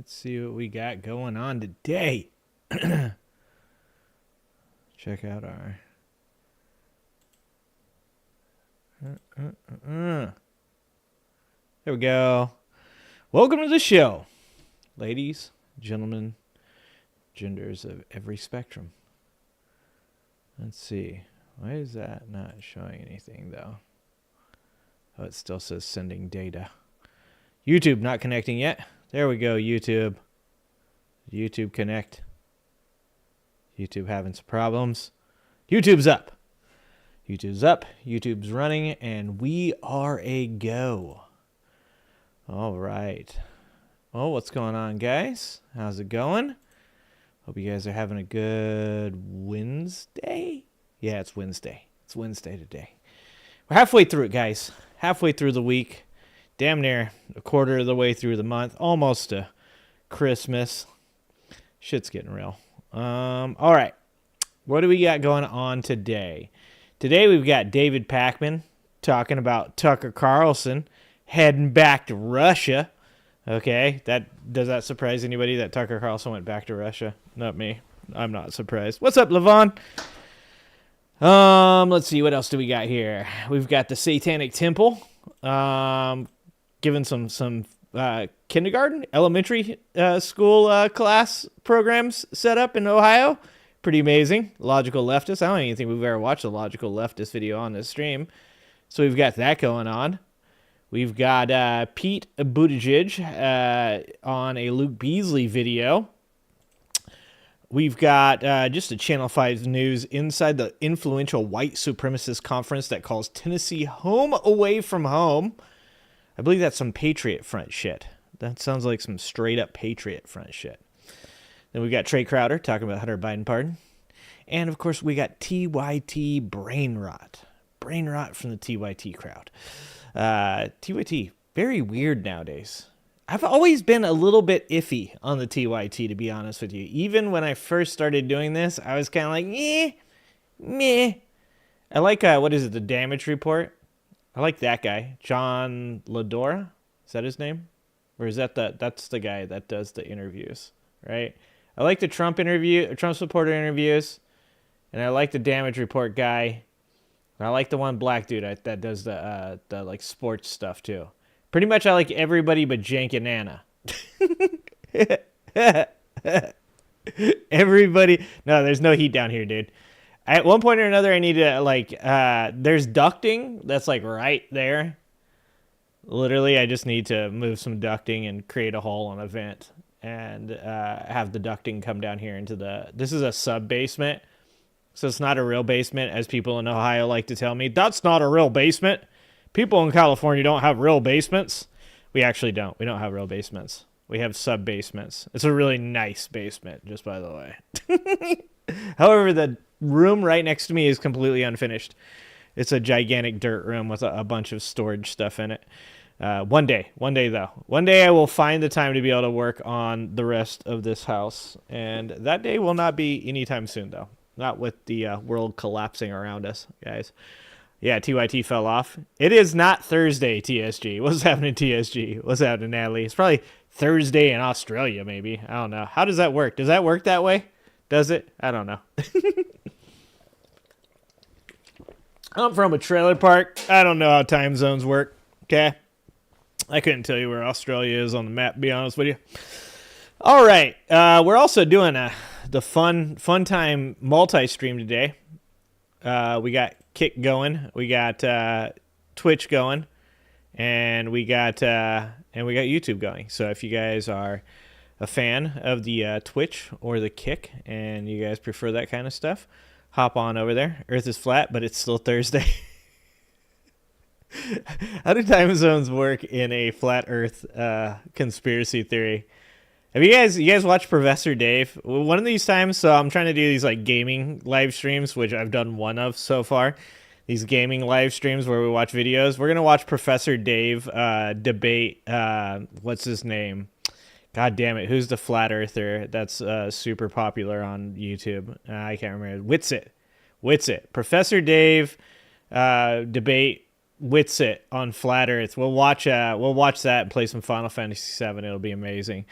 Let's see what we got going on today. Check out our... There we go. Welcome to the show. Ladies, gentlemen, genders of every spectrum. Let's see. Why is that not showing anything, though? Oh, it still says sending data. YouTube not connecting yet. There we go, YouTube. YouTube connect. YouTube having some problems. YouTube's up. YouTube's up. YouTube's running, and we are a go. All right. Well, what's going on, guys? How's it going? Hope you guys are having a good Wednesday. Yeah, it's Wednesday. It's Wednesday today. We're halfway through it, guys. Halfway through the week. Damn near a quarter of the way through the month. Almost to Christmas. Shit's getting real. All right. What do we got going on today? Today we've got David Pakman talking about Tucker Carlson heading back to Russia. Okay, does that surprise anybody that Tucker Carlson went back to Russia? Not me. I'm not surprised. What's up, Levon? Let's see, what else do we got here? We've got the Satanic Temple, giving some kindergarten, elementary school class programs set up in Ohio. Pretty amazing. Logical Leftist. I don't even think we've ever watched a Logical Leftist video on this stream. So we've got that going on. We've got Pete Buttigieg on a Luke Beasley video. We've got just a Channel 5 news inside the influential white supremacist conference that calls Tennessee home away from home. I believe that's some Patriot Front shit. That sounds like some straight up Patriot Front shit. Then we got Trae Crowder talking about Hunter Biden pardon. And of course we got TYT brain rot. Brain rot from the TYT crowd. TYT, very weird nowadays. I've always been a little bit iffy on the TYT, to be honest with you. Even when I first started doing this, I was kind of like, meh. I like, what is it, the Damage Report? I like that guy, John Ladora. Is that his name? Or is that's the guy that does the interviews, right? I like the Trump supporter interviews, and I like the Damage Report guy. And I like the one black dude that does the like sports stuff too. Pretty much I like everybody but Jank and Nana. Everybody. No, there's no heat down here, dude. At one point or another, I need to there's ducting that's like right there. Literally, I just need to move some ducting and create a hole on a vent and have the ducting come down here into this is a sub basement. So it's not a real basement, as people in Ohio like to tell me. That's not a real basement. People in California don't have real basements. We actually don't. We don't have real basements. We have sub-basements. It's a really nice basement, just by the way. However, the room right next to me is completely unfinished. It's a gigantic dirt room with a bunch of storage stuff in it. One day though. One day I will find the time to be able to work on the rest of this house. And that day will not be anytime soon, though. Not with the world collapsing around us, guys. Yeah, TYT fell off. It is not Thursday, TSG. What's happening, TSG? What's happening, Natalie? It's probably Thursday in Australia, maybe. I don't know. How does that work? Does that work that way? Does it? I don't know. I'm from a trailer park. I don't know how time zones work, okay? I couldn't tell you where Australia is on the map, to be honest with you. All right. We're also doing the fun time multi-stream today. We got Kick going, we got Twitch going, and we got YouTube going. So if you guys are a fan of the Twitch or the Kick and you guys prefer that kind of stuff, hop on over there. Earth is flat, but it's still Thursday. How do time zones work in a flat Earth conspiracy theory? Have you guys watched Professor Dave? One of these times, so I'm trying to do these like gaming live streams, which I've done one of so far. These gaming live streams where we watch videos. We're gonna watch Professor Dave debate. What's his name? God damn it! Who's the flat earther that's super popular on YouTube? I can't remember. Witsit. Professor Dave debate Witsit on flat Earth. We'll watch that and play some Final Fantasy VII. It'll be amazing.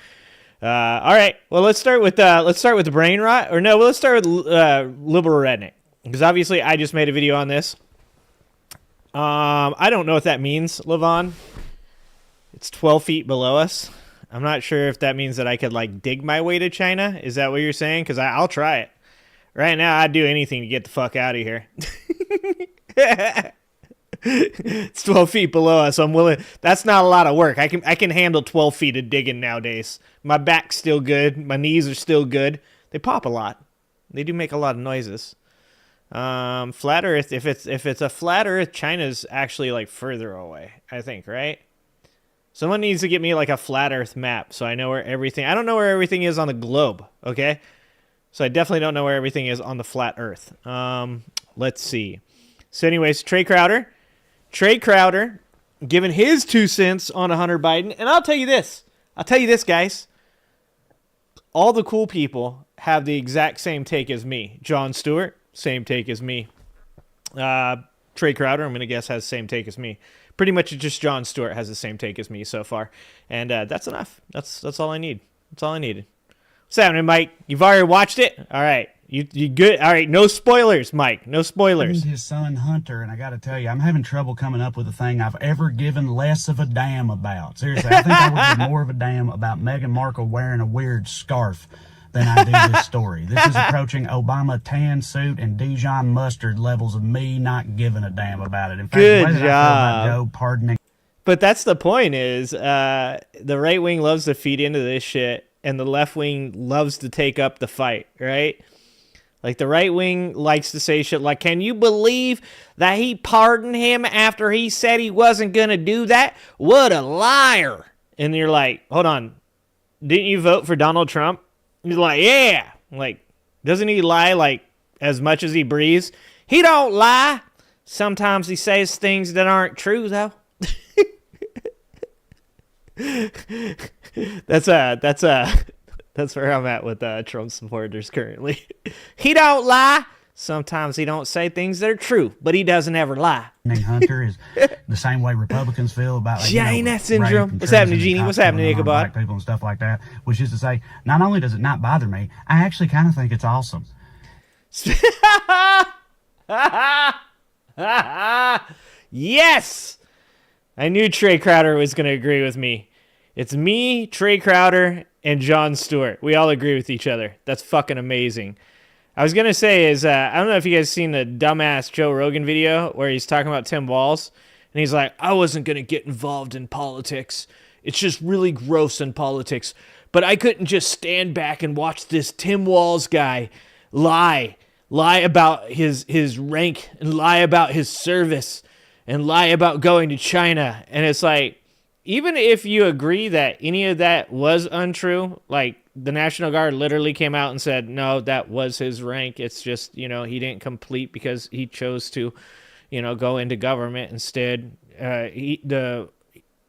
All right. Well, let's start with the brain rot, or no? Well, let's start with liberal redneck, because obviously I just made a video on this. I don't know what that means, Levon. It's 12 feet below us. I'm not sure if that means that I could like dig my way to China. Is that what you're saying? Because I'll try it. Right now, I'd do anything to get the fuck out of here. It's 12 feet below us. I'm willing. That's not a lot of work. I can handle 12 feet of digging nowadays. My back's still good. My knees are still good. They pop a lot. They do make a lot of noises. Flat Earth. If it's a flat Earth, China's actually like further away, I think, right? Someone needs to get me like a flat Earth map so I know where everything. I don't know where everything is on the globe. Okay, so I definitely don't know where everything is on the flat Earth. Let's see. So, anyways, Trae Crowder, giving his 2 cents on Hunter Biden, and I'll tell you this, guys. All the cool people have the exact same take as me. Jon Stewart, same take as me. Trae Crowder, I'm going to guess, has the same take as me. Pretty much just Jon Stewart has the same take as me so far. And that's enough. That's all I need. That's all I needed. What's happening, Mike? You've already watched it? All right. You good? All right. No spoilers, Mike. No spoilers. His son, Hunter, and I got to tell you, I'm having trouble coming up with a thing I've ever given less of a damn about. Seriously, I think I would give more of a damn about Meghan Markle wearing a weird scarf than I do this story. This is approaching Obama tan suit and Dijon mustard levels of me not giving a damn about it. In fact, Good the way that job. I feel about Joe pardoning. But that's the point is the right wing loves to feed into this shit, and the left wing loves to take up the fight, right? Like the right wing likes to say shit like, can you believe that he pardoned him after he said he wasn't going to do that? What a liar. And you're like, hold on. Didn't you vote for Donald Trump? He's like, yeah. Like, doesn't he lie like as much as he breathes? He don't lie. Sometimes he says things that aren't true, though. That's where I'm at with Trump supporters currently. He don't lie. Sometimes he don't say things that are true, but he doesn't ever lie. Hunter is the same way Republicans feel about China syndrome. What's happening, Jeannie? What's happening, Ichabod? Black people and stuff like that. Which is to say, not only does it not bother me, I actually kind of think it's awesome. Yes! I knew Trae Crowder was going to agree with me. It's me, Trae Crowder, and Jon Stewart. We all agree with each other. That's fucking amazing. I was going to say is, I don't know if you guys seen the dumbass Joe Rogan video where he's talking about Tim Walz. And he's like, I wasn't going to get involved in politics. It's just really gross in politics. But I couldn't just stand back and watch this Tim Walz guy lie about his rank and lie about his service and lie about going to China. And it's like, even if you agree that any of that was untrue, like the National Guard literally came out and said, no, that was his rank. It's just, he didn't complete because he chose to, go into government instead.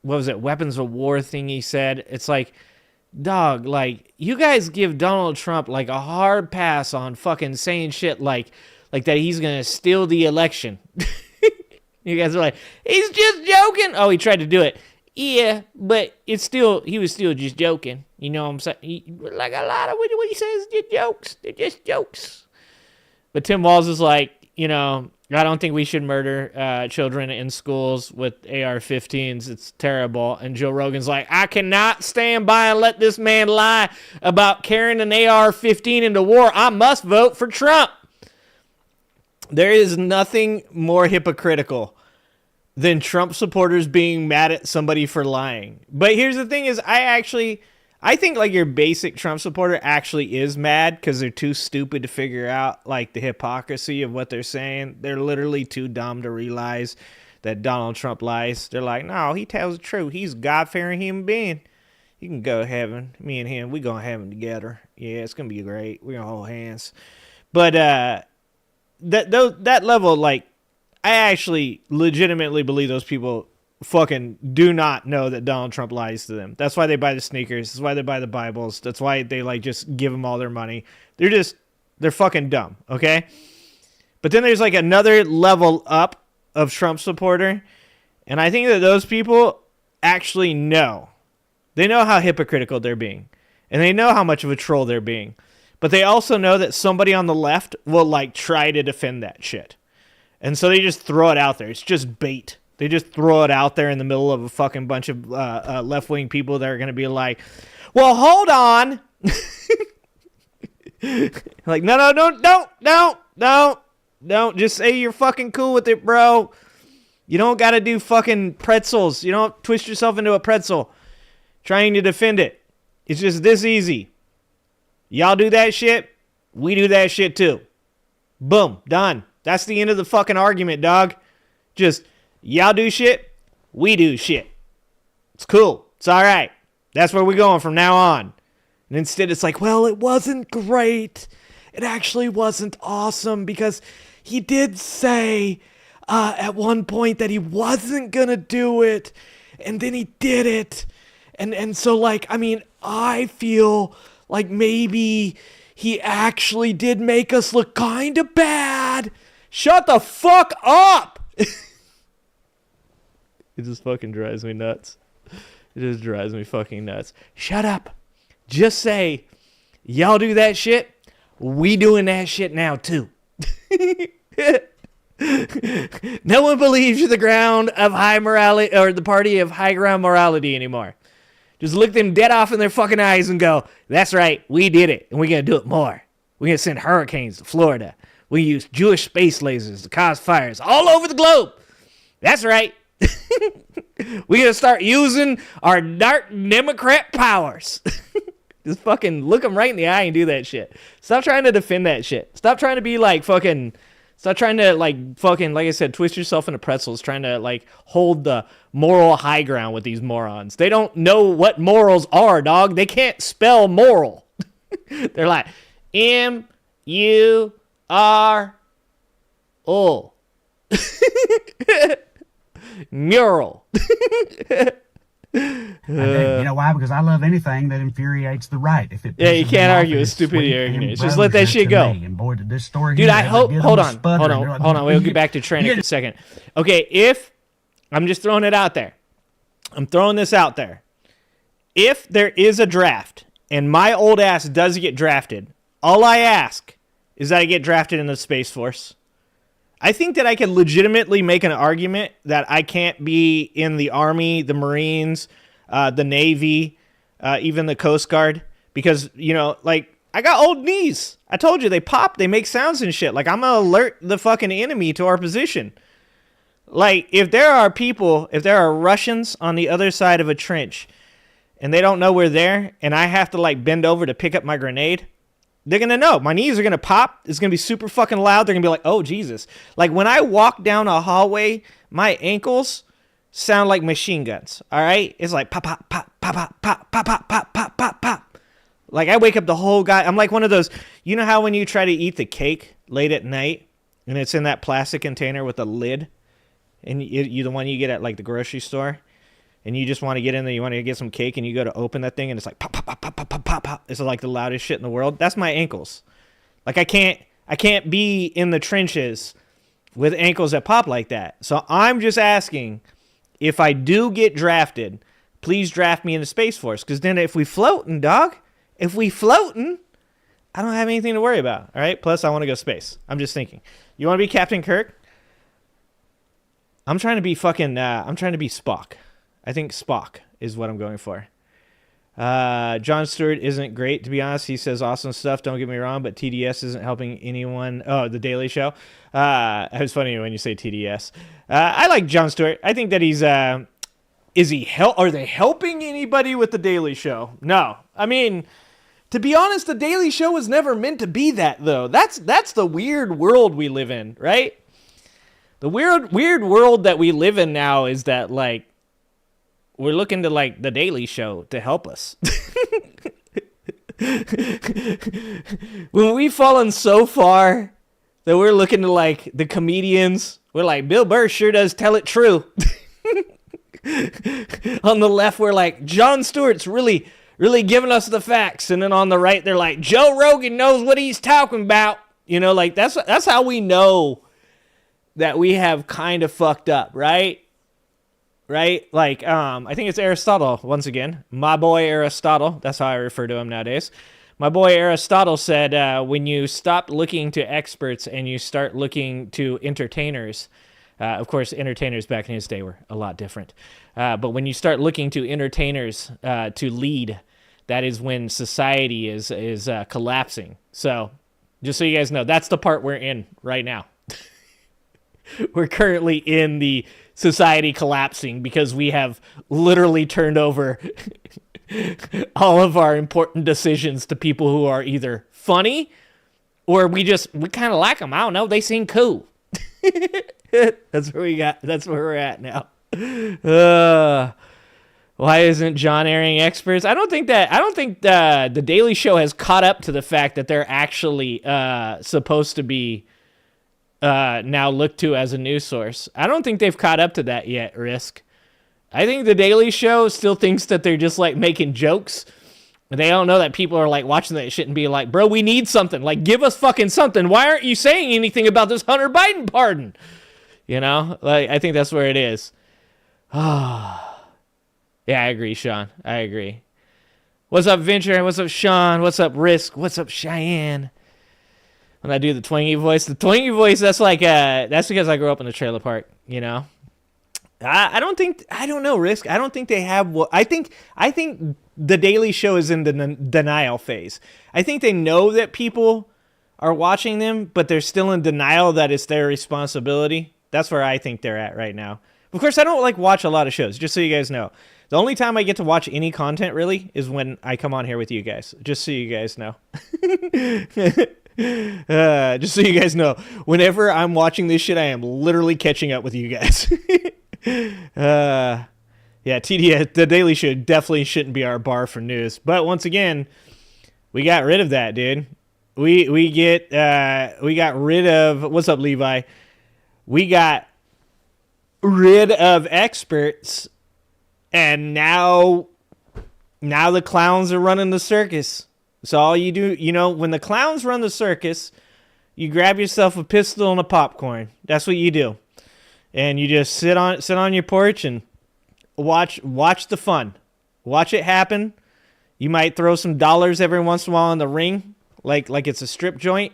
Weapons of war thing he said. It's like, dog, like, you guys give Donald Trump like a hard pass on fucking saying shit like that he's going to steal the election. You guys are like, he's just joking. Oh, he tried to do it. Yeah, but he was still just joking. You know what I'm saying? Like a lot of what he says is just jokes. They're just jokes. But Tim Walz is like, I don't think we should murder children in schools with AR-15s. It's terrible. And Joe Rogan's like, I cannot stand by and let this man lie about carrying an AR-15 into war. I must vote for Trump. There is nothing more hypocritical than Trump supporters being mad at somebody for lying. But here's the thing is, I think like your basic Trump supporter actually is mad because they're too stupid to figure out like the hypocrisy of what they're saying. They're literally too dumb to realize that Donald Trump lies. They're like, no, he tells the truth. He's a God-fearing human being. You can go to heaven. Me and him, we going to heaven together. Yeah, it's going to be great. We're going to hold hands. But that level, like, I actually legitimately believe those people fucking do not know that Donald Trump lies to them. That's why they buy the sneakers. That's why they buy the Bibles. That's why they like just give them all their money. They're fucking dumb, okay? But then there's like another level up of Trump supporter, and I think that those people actually know. They know how hypocritical they're being. And they know how much of a troll they're being. But they also know that somebody on the left will, like, try to defend that shit. And so they just throw it out there. It's just bait. They just throw it out there in the middle of a fucking bunch of left-wing people that are going to be like, well, hold on. Like, no. Just say you're fucking cool with it, bro. You don't got to do fucking pretzels. You don't twist yourself into a pretzel trying to defend it. It's just this easy. Y'all do that shit. We do that shit too. Boom. Done. That's the end of the fucking argument, dog. Just, y'all do shit. We do shit. It's cool. It's all right. That's where we're going from now on. And instead it's like, well, it wasn't great. It actually wasn't awesome because he did say at one point that he wasn't going to do it. And then he did it. And so, like, I mean, I feel like maybe he actually did make us look kind of bad. Shut the fuck up! It just fucking drives me nuts. It just drives me fucking nuts. Shut up. Just say, y'all do that shit. We doing that shit now too. No one believes you're the ground of high morality or the party of high ground morality anymore. Just look them dead off in their fucking eyes and go, that's right, we did it, and we're going to do it more. We're going to send hurricanes to Florida. We use Jewish space lasers to cause fires all over the globe. That's right. We're going to start using our dark Democrat powers. Just fucking look them right in the eye and do that shit. Stop trying to defend that shit. Stop trying to be like fucking... Stop trying to, like, fucking, like I said, twist yourself into pretzels, trying to, like, hold the moral high ground with these morons. They don't know what morals are, dog. They can't spell moral. They're like, M-U-R-O. Mural. You know why? Because I love anything that infuriates the right. If it you can't argue with stupidity or ignorance. Just let that shit go. And boy, did this story dude, I hope... Hold on. We'll get back to Trae in a second. Okay, if... I'm just throwing it out there. I'm throwing this out there. If there is a draft and my old ass does get drafted, all I ask is that I get drafted in the Space Force. I think that I can legitimately make an argument that I can't be in the Army, the Marines, the Navy, even the Coast Guard. Because, you know, like, I got old knees. I told you, they pop, they make sounds and shit. Like, I'm going to alert the fucking enemy to our position. Like, if there are Russians on the other side of a trench, and they don't know we're there, and I have to, like, bend over to pick up my grenade... They're going to know. My knees are going to pop. It's going to be super fucking loud. They're going to be like, oh, Jesus. Like, when I walk down a hallway, my ankles sound like machine guns, all right? It's like pop, pop, pop, pop, pop, pop, pop, pop, pop, pop, pop, pop. Like, I wake up the whole guy. I'm like one of those, you know how when you try to eat the cake late at night, and it's in that plastic container with a lid, and you the one you get at, like, the grocery store? And you just want to get in there, you want to get some cake, and you go to open that thing, and it's like pop, pop, pop, pop, pop, pop, pop, pop. It's like the loudest shit in the world. That's my ankles. Like, I can't be in the trenches with ankles that pop like that. So I'm just asking, if I do get drafted, please draft me in the Space Force. Because then if we floating, dog, I don't have anything to worry about. All right? Plus, I want to go space. I'm just thinking. You want to be Captain Kirk? I'm trying to be Spock. I think Spock is what I'm going for. Jon Stewart isn't great, to be honest. He says awesome stuff, don't get me wrong, but TDS isn't helping anyone. Oh, The Daily Show. It was funny when you say TDS. I like Jon Stewart. I think that he's... are they helping anybody with The Daily Show? No. I mean, to be honest, The Daily Show was never meant to be that, though. That's the weird world we live in, right? The weird world that we live in now is that, like, we're looking to, like, The Daily Show to help us. When we've fallen so far that we're looking to, like, the comedians, we're like, Bill Burr sure does tell it true. On the left, we're like, Jon Stewart's really giving us the facts. And then on the right, they're like, Joe Rogan knows what he's talking about. You know, like, that's how we know that we have kind of fucked up, right? right? Like, I think it's Aristotle, once again. My boy Aristotle. That's how I refer to him nowadays. My boy Aristotle said, when you stop looking to experts and you start looking to entertainers, of course, entertainers back in his day were a lot different. But when you start looking to entertainers to lead, that is when society is collapsing. So just so you guys know, that's the part we're in right now. We're currently in the society collapsing because we have literally turned over all of our important decisions to people who are either funny or we kind of like them. I don't know. They seem cool. That's where we're at now. Why isn't John airing experts? I don't think the Daily Show has caught up to the fact that they're actually supposed to be now looked to as a news source. I don't think they've caught up to that yet, Risk. I think the Daily Show still thinks that they're just like making jokes. They don't know that people are like watching that shit and being like, bro, we need something. Like, give us fucking something. Why aren't you saying anything about this Hunter Biden pardon? You know, like, I think that's where it is. Yeah, I agree, Sean. I agree. What's up, Venture? What's up, Sean? What's up, Risk? What's up, Cheyenne? When I do the twangy voice, that's like, that's because I grew up in the trailer park, you know? I don't know, Risk. I don't think they have what I think the Daily Show is in the denial phase. I think they know that people are watching them, but they're still in denial that it's their responsibility. That's where I think they're at right now. Of course, I don't like watch a lot of shows, just so you guys know. The only time I get to watch any content really is when I come on here with you guys, just so you guys know. Just so you guys know, whenever I'm watching this shit, I am literally catching up with you guys. Yeah, TDS, the Daily Show definitely shouldn't be our bar for news. But once again, we got rid of that, dude. We got rid of, what's up, Levi? We got rid of experts, and now the clowns are running the circus. So all you do, you know, when the clowns run the circus, you grab yourself a pistol and a popcorn. That's what you do. And you just sit on your porch and watch the fun. Watch it happen. You might throw some dollars every once in a while in the ring, like it's a strip joint.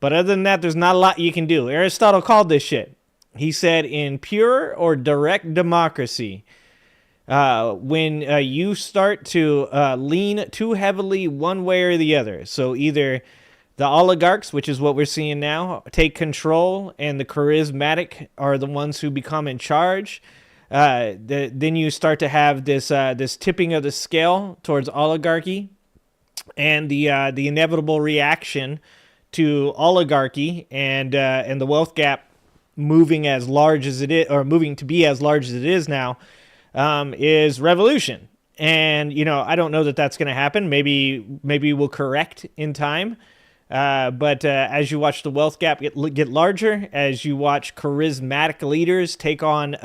But other than that, there's not a lot you can do. Aristotle called this shit. He said, in pure or direct democracy, when you start to lean too heavily one way or the other, so either the oligarchs, which is what we're seeing now, take control, and the charismatic are the ones who become in charge. Then you start to have this tipping of the scale towards oligarchy, and the inevitable reaction to oligarchy and the wealth gap moving as large as it is, or moving to be as large as it is now, is revolution. And you know, I don't know that that's going to happen. Maybe we'll correct in time. But as you watch the wealth gap get larger, as you watch charismatic leaders take on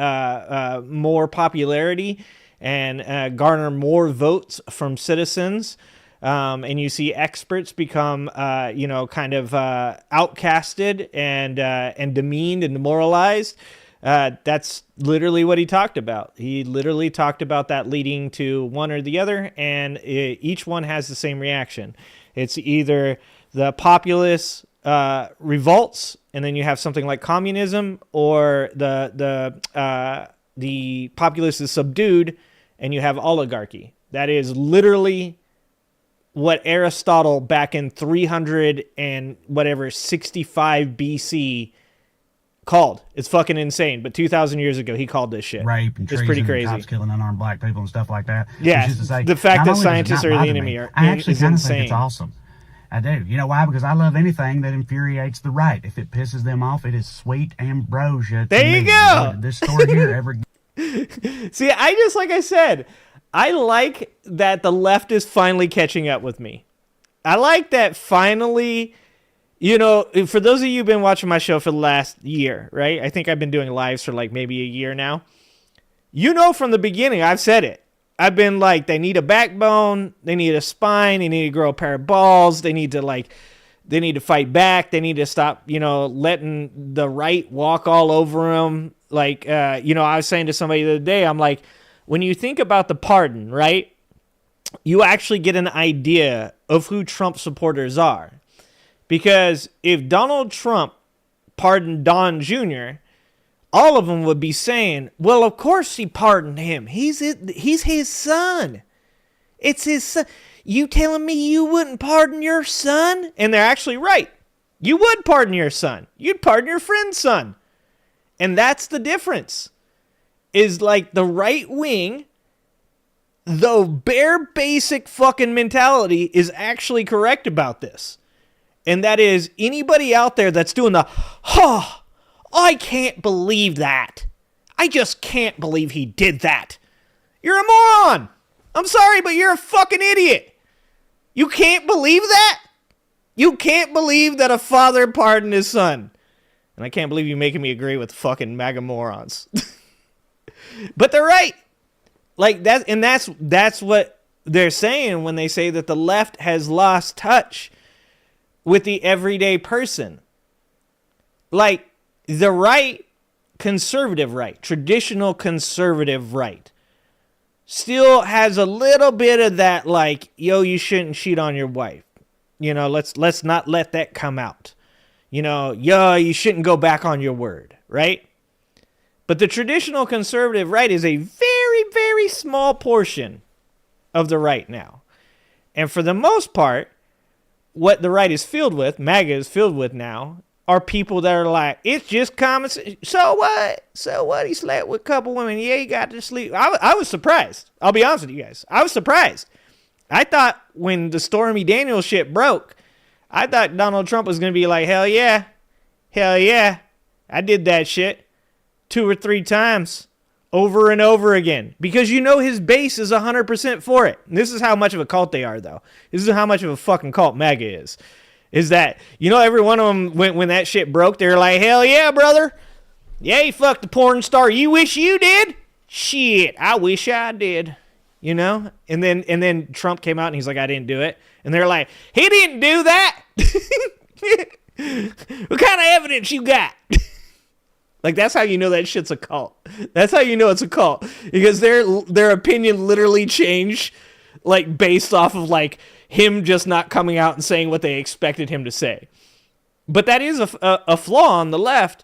more popularity and garner more votes from citizens, and you see experts become kind of outcasted and demeaned and demoralized, that's literally what he talked about. He literally talked about that leading to one or the other, and each one has the same reaction. It's either the populace revolts, and then you have something like communism, or the populace is subdued, and you have oligarchy. That is literally what Aristotle back in 365 BC called. It's fucking insane. But 2,000 years ago, he called this shit. Rape and treason, pretty crazy. Cops killing unarmed black people and stuff like that. Yeah, to say, the fact that not only scientists does it are not the bother enemy me, are, I actually is kind of insane. think it's awesome. I do. You know why? Because I love anything that infuriates the right. If it pisses them off, it is sweet ambrosia. There you go. This story here ever. See, like I said, I like that the left is finally catching up with me. I like that finally, you know, for those of you who've been watching my show for the last year, right? I think I've been doing lives for like maybe a year now. You know, from the beginning, I've said it. I've been like, they need a backbone, they need a spine, they need to grow a pair of balls, they need to fight back, they need to stop, you know, letting the right walk all over them. Like, I was saying to somebody the other day, I'm like, when you think about the pardon, right, you actually get an idea of who Trump supporters are. Because if Donald Trump pardoned Don Jr., all of them would be saying, well, of course he pardoned him. He's his son. It's his son. You telling me you wouldn't pardon your son? And they're actually right. You would pardon your son. You'd pardon your friend's son. And that's the difference. Is like the right wing, the bare basic fucking mentality is actually correct about this. And that is anybody out there that's doing the, I can't believe that. I just can't believe he did that. You're a moron. I'm sorry, but you're a fucking idiot. You can't believe that? You can't believe that a father pardoned his son. And I can't believe you're making me agree with fucking MAGA morons. But they're right. Like that, and that's what they're saying when they say that the left has lost touch with the everyday person. Like the right, conservative right, traditional conservative right, still has a little bit of that, like, yo, you shouldn't cheat on your wife. Let's not let that come out. Yo, you shouldn't go back on your word, right? But the traditional conservative right is a very, very small portion of the right now. And for the most part, what the right is filled with, MAGA is filled with now, are people that are like, it's just common sense. So what? So what? He slept with a couple women. Yeah, he got to sleep. I was surprised. I'll be honest with you guys. I was surprised. I thought when the Stormy Daniels shit broke, I thought Donald Trump was going to be like, hell yeah, I did that shit 2 or 3 times over and over again. Because his base is 100% for it. And this is how much of a cult they are, though. This is how much of a fucking cult MAGA is. Is that, every one of them, when that shit broke, they're like, hell yeah, brother. Yeah, you fucked the porn star. You wish you did? Shit, I wish I did. And then Trump came out and he's like, I didn't do it. And they're like, he didn't do that. What kind of evidence you got? Like, that's how you know that shit's a cult. That's how you know it's a cult. Because their opinion literally changed, like, based off of, like, him just not coming out and saying what they expected him to say. But that is a flaw on the left,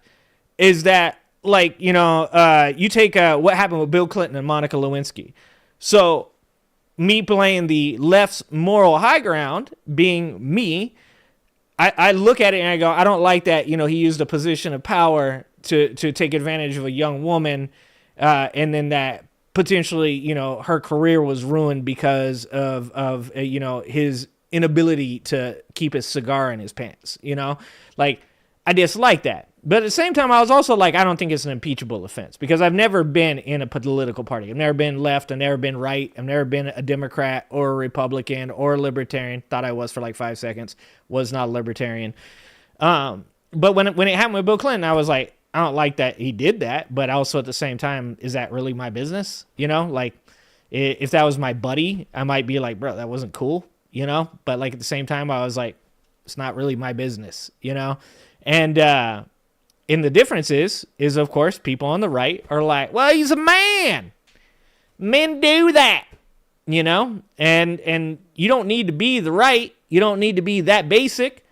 is that, like, you take what happened with Bill Clinton and Monica Lewinsky. So, me playing the left's moral high ground, being me, I look at it and I go, I don't like that, he used a position of power to take advantage of a young woman, and then that potentially, her career was ruined because of his inability to keep his cigar in his pants, Like, I dislike that. But at the same time, I was also like, I don't think it's an impeachable offense because I've never been in a political party. I've never been left. I've never been right. I've never been a Democrat or a Republican or a Libertarian. Thought I was for like 5 seconds. Was not a Libertarian. But when it happened with Bill Clinton, I was like, I don't like that he did that. But also at the same time, is that really my business? Like if that was my buddy, I might be like, bro, that wasn't cool. But like at the same time, I was like, it's not really my business. And the difference is of course people on the right are like, well, he's a man. Men do that, and you don't need to be the right. You don't need to be that basic,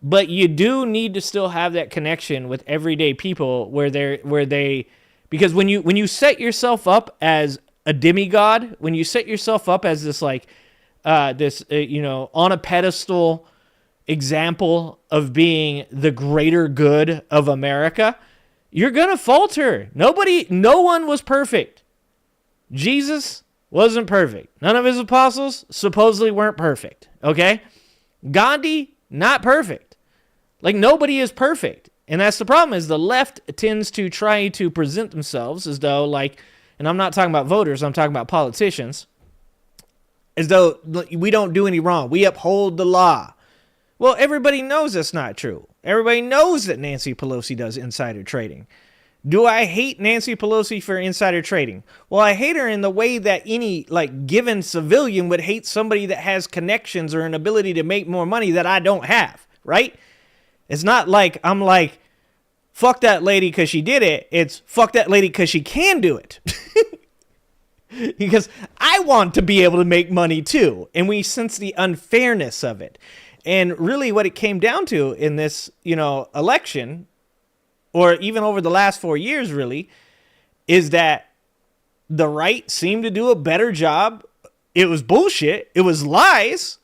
but you do need to still have that connection with everyday people where they, because when you set yourself up as a demigod, when you set yourself up as this like, on a pedestal example of being the greater good of America, you're gonna falter. No one was perfect. Jesus wasn't perfect. None of his apostles supposedly weren't perfect. Okay? Gandhi, not perfect. Like, nobody is perfect. And that's the problem, is the left tends to try to present themselves as though, like, and I'm not talking about voters, I'm talking about politicians, as though we don't do any wrong. We uphold the law. Well, everybody knows that's not true. Everybody knows that Nancy Pelosi does insider trading. Do I hate Nancy Pelosi for insider trading? Well, I hate her in the way that any, like, given civilian would hate somebody that has connections or an ability to make more money that I don't have, right? It's not like I'm like, fuck that lady because she did it. It's fuck that lady because she can do it. Because I want to be able to make money too. And we sense the unfairness of it. And really what it came down to in this, election, or even over the last 4 years really, is that the right seemed to do a better job. It was bullshit. It was lies.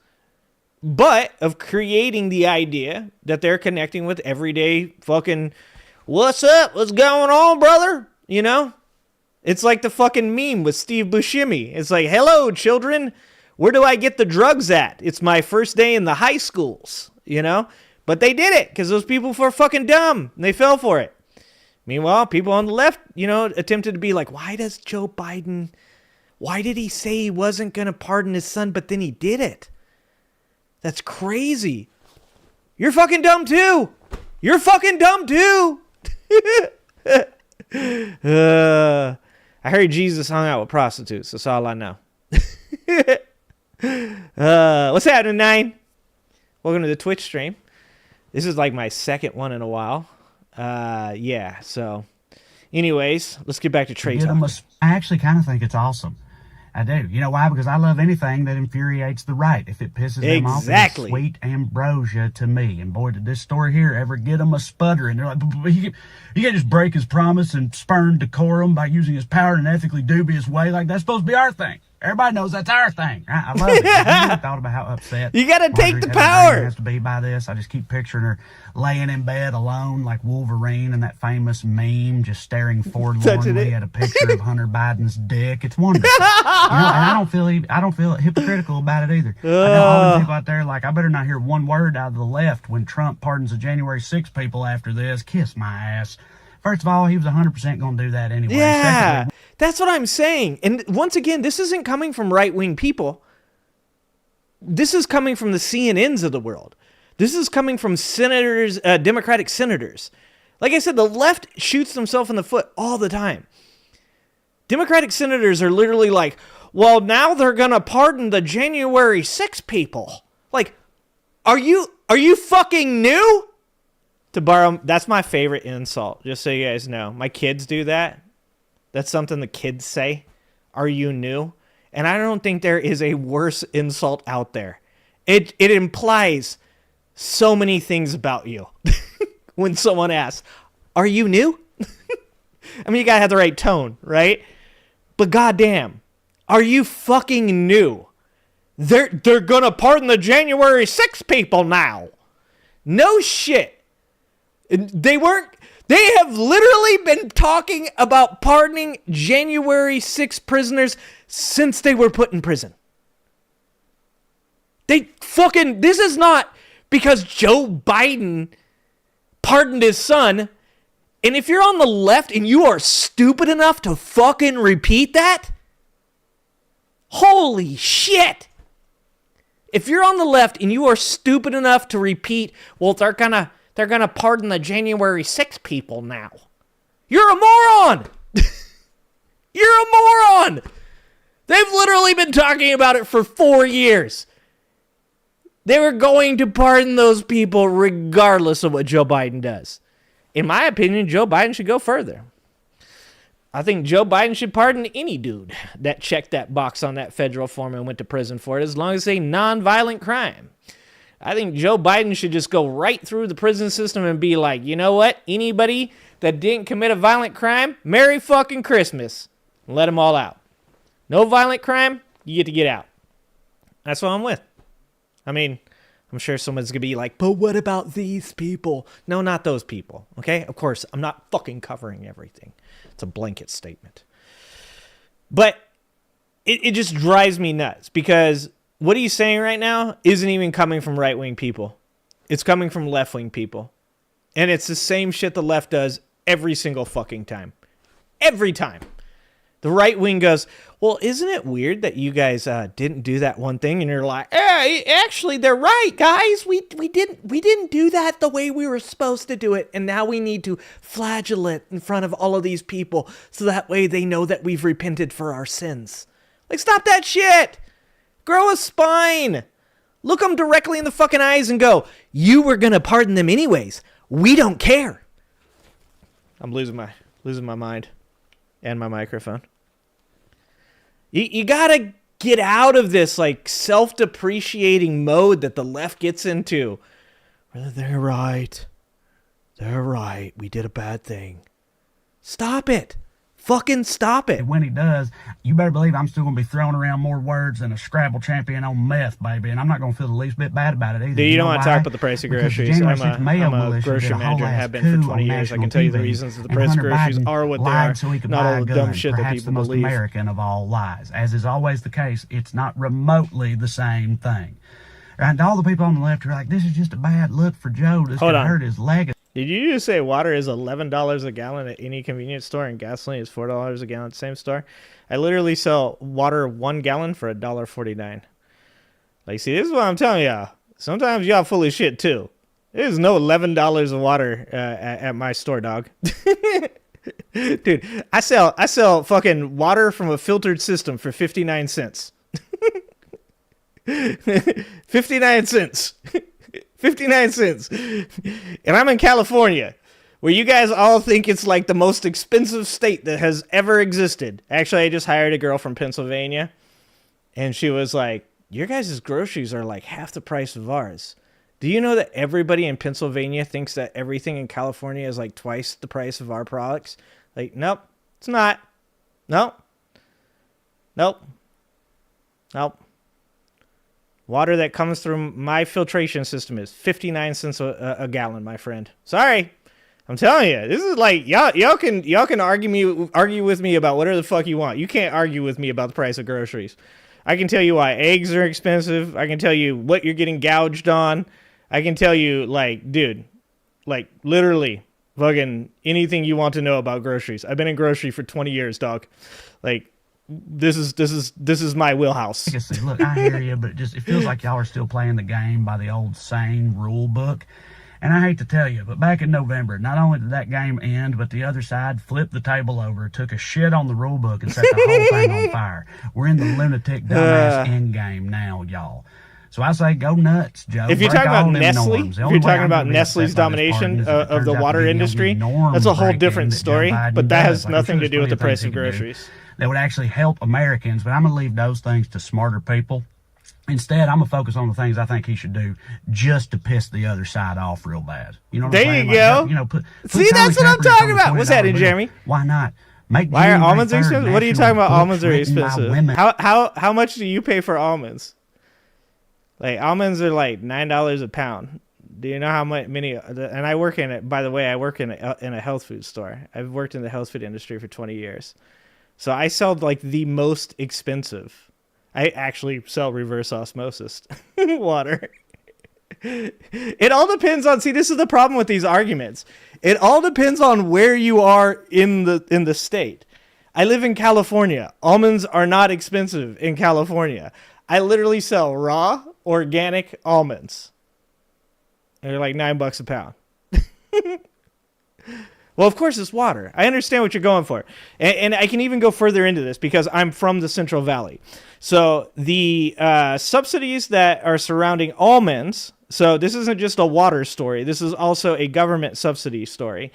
But of creating the idea that they're connecting with everyday fucking, what's up? What's going on, brother? It's like the fucking meme with Steve Buscemi. It's like, hello, children. Where do I get the drugs at? It's my first day in the high schools, But they did it because those people were fucking dumb. And they fell for it. Meanwhile, people on the left, attempted to be like, why did he say he wasn't going to pardon his son, but then he did it? That's crazy. You're fucking dumb too. You're fucking dumb too. I heard Jesus hung out with prostitutes. That's all I know. What's happening, 9? Welcome to the Twitch stream. This is like my second one in a while. So anyways, let's get back to Trae talk. I actually kind of think it's awesome. I do. You know why? Because I love anything that infuriates the right. If it pisses them off, it's sweet ambrosia to me. And boy, did this story here ever get them a sputter. And they're like, you can't just break his promise and spurn decorum by using his power in an ethically dubious way. Like, that's supposed to be our thing. Everybody knows that's our thing. I love it. I really thought about how upset you got to take the power has to be by this. I just keep picturing her laying in bed alone like Wolverine in that famous meme, just staring forlornly at a picture of Hunter Biden's dick. It's wonderful. And I don't feel hypocritical about it either. I know all the people out there like, I better not hear one word out of the left when Trump pardons the January 6th people after this. Kiss my ass. First of all, he was 100% going to do that anyway. Yeah, secondly, that's what I'm saying. And once again, this isn't coming from right-wing people. This is coming from the CNNs of the world. This is coming from senators, Democratic senators. Like I said, the left shoots themselves in the foot all the time. Democratic senators are literally like, well, now they're going to pardon the January 6 people. Like, are you fucking new? To borrow, that's my favorite insult, just so you guys know. My kids do that. That's something the kids say. Are you new? And I don't think there is a worse insult out there. It implies so many things about you. When someone asks, are you new? I mean, you gotta have the right tone, right? But goddamn, are you fucking new? They're gonna pardon the January 6 people now. No shit. They have literally been talking about pardoning January 6 prisoners since they were put in prison. This is not because Joe Biden pardoned his son. And if you're on the left and you are stupid enough to fucking repeat that, holy shit. If you're on the left and you are stupid enough to repeat, well, they're gonna pardon the January 6 people now. You're a moron! You're a moron! They've literally been talking about it for 4 years. They were going to pardon those people regardless of what Joe Biden does. In my opinion, Joe Biden should go further. I think Joe Biden should pardon any dude that checked that box on that federal form and went to prison for it, as long as it's a non-violent crime. I think Joe Biden should just go right through the prison system and be like, you know what? Anybody that didn't commit a violent crime, Merry fucking Christmas. Let them all out. No violent crime, you get out. That's what I'm with. I mean, I'm sure someone's going to be like, but what about these people? No, not those people, okay? Of course, I'm not fucking covering everything. It's a blanket statement. But it just drives me nuts because what he's saying right now isn't even coming from right-wing people. It's coming from left-wing people. And it's the same shit the left does every single fucking time. Every time. The right wing goes, well, isn't it weird that you guys didn't do that one thing? And you're like, hey, actually, they're right, guys. We didn't do that the way we were supposed to do it. And now we need to flagellate in front of all of these people so that way they know that we've repented for our sins. Like, stop that shit. Grow a spine. Look them directly in the fucking eyes and go, you were going to pardon them anyways. We don't care. I'm losing my mind and my microphone. You gotta get out of this like self-depreciating mode that the left gets into. They're right. We did a bad thing. Stop it. Fucking stop it. When he does, you better believe I'm still going to be throwing around more words than a Scrabble champion on meth, baby. And I'm not going to feel the least bit bad about it either. Dude, you don't want to why? talk about the price of Because the groceries. January I'm 6th Mayo a militia grocery did a manager, whole-ass have been for coup 20 on years. I can national tell you the TV, reasons that the and price of Hunter groceries Biden are what they lied are. so he could Not buy all a the gun, dumb shit that perhaps people the most believe. American of all lies. As is always the case, it's not remotely the same thing. And all the people on the left are like, this is just a bad look for Joe. This could hurt his legacy. Did you just say water is $11 a gallon at any convenience store and gasoline is $4 a gallon at the same store? I literally sell water 1 gallon for $1.49. Like, see, this is what I'm telling y'all. Sometimes y'all full of shit too. There's no $11 of water at my store, dog. Dude, I sell fucking water from a filtered system for 59 cents. 59 cents. 59 cents. And I'm in California, where you guys all think it's like the most expensive state that has ever existed. Actually, I just hired a girl from Pennsylvania, and she was like, your guys' groceries are like half the price of ours. Do you know that everybody in Pennsylvania thinks that everything in California is like twice the price of our products? Like, nope, it's not. Nope. Water that comes through my filtration system is 59 cents a gallon, my friend. Sorry. I'm telling you, this is like y'all can argue with me about whatever the fuck you want. You can't argue with me about the price of groceries. I can tell you why eggs are expensive. I can tell you what you're getting gouged on. I can tell you, like, dude, like literally fucking anything you want to know about groceries. I've been in grocery for 20 years, dog. Like, this is my wheelhouse. Look, I hear you, but it feels like y'all are still playing the game by the old sane rule book. And I hate to tell you, but back in November, not only did that game end, but the other side flipped the table over, took a shit on the rule book, and set the whole thing on fire. We're in the lunatic dumbass end game now, y'all. So I say go nuts, Joe. If you're talking about Nestle, if you're talking about Nestle's domination of the water industry, that's a whole different story, but that has nothing to do with the price of groceries. That would actually help Americans, but I'm going to leave those things to smarter people. Instead, I'm going to focus on the things I think he should do just to piss the other side off real bad. You know what I'm saying? There you go. See, that's what I'm talking about. What's that, Jeremy? Why not? Why are almonds expensive? What are you talking about? Almonds are expensive. How much do you pay for almonds? Like, almonds are like $9 a pound. Do you know how many? And I work in it. By the way, I work in a health food store. I've worked in the health food industry for 20 years. So I sell like the most expensive. I actually sell reverse osmosis water. It all depends on. See, this is the problem with these arguments. It all depends on where you are in the state. I live in California. Almonds are not expensive in California. I literally sell raw organic almonds. They're like $9 a pound. Well, of course, it's water. I understand what you're going for. And I can even go further into this because I'm from the Central Valley. So the subsidies that are surrounding almonds, so this isn't just a water story. This is also a government subsidy story.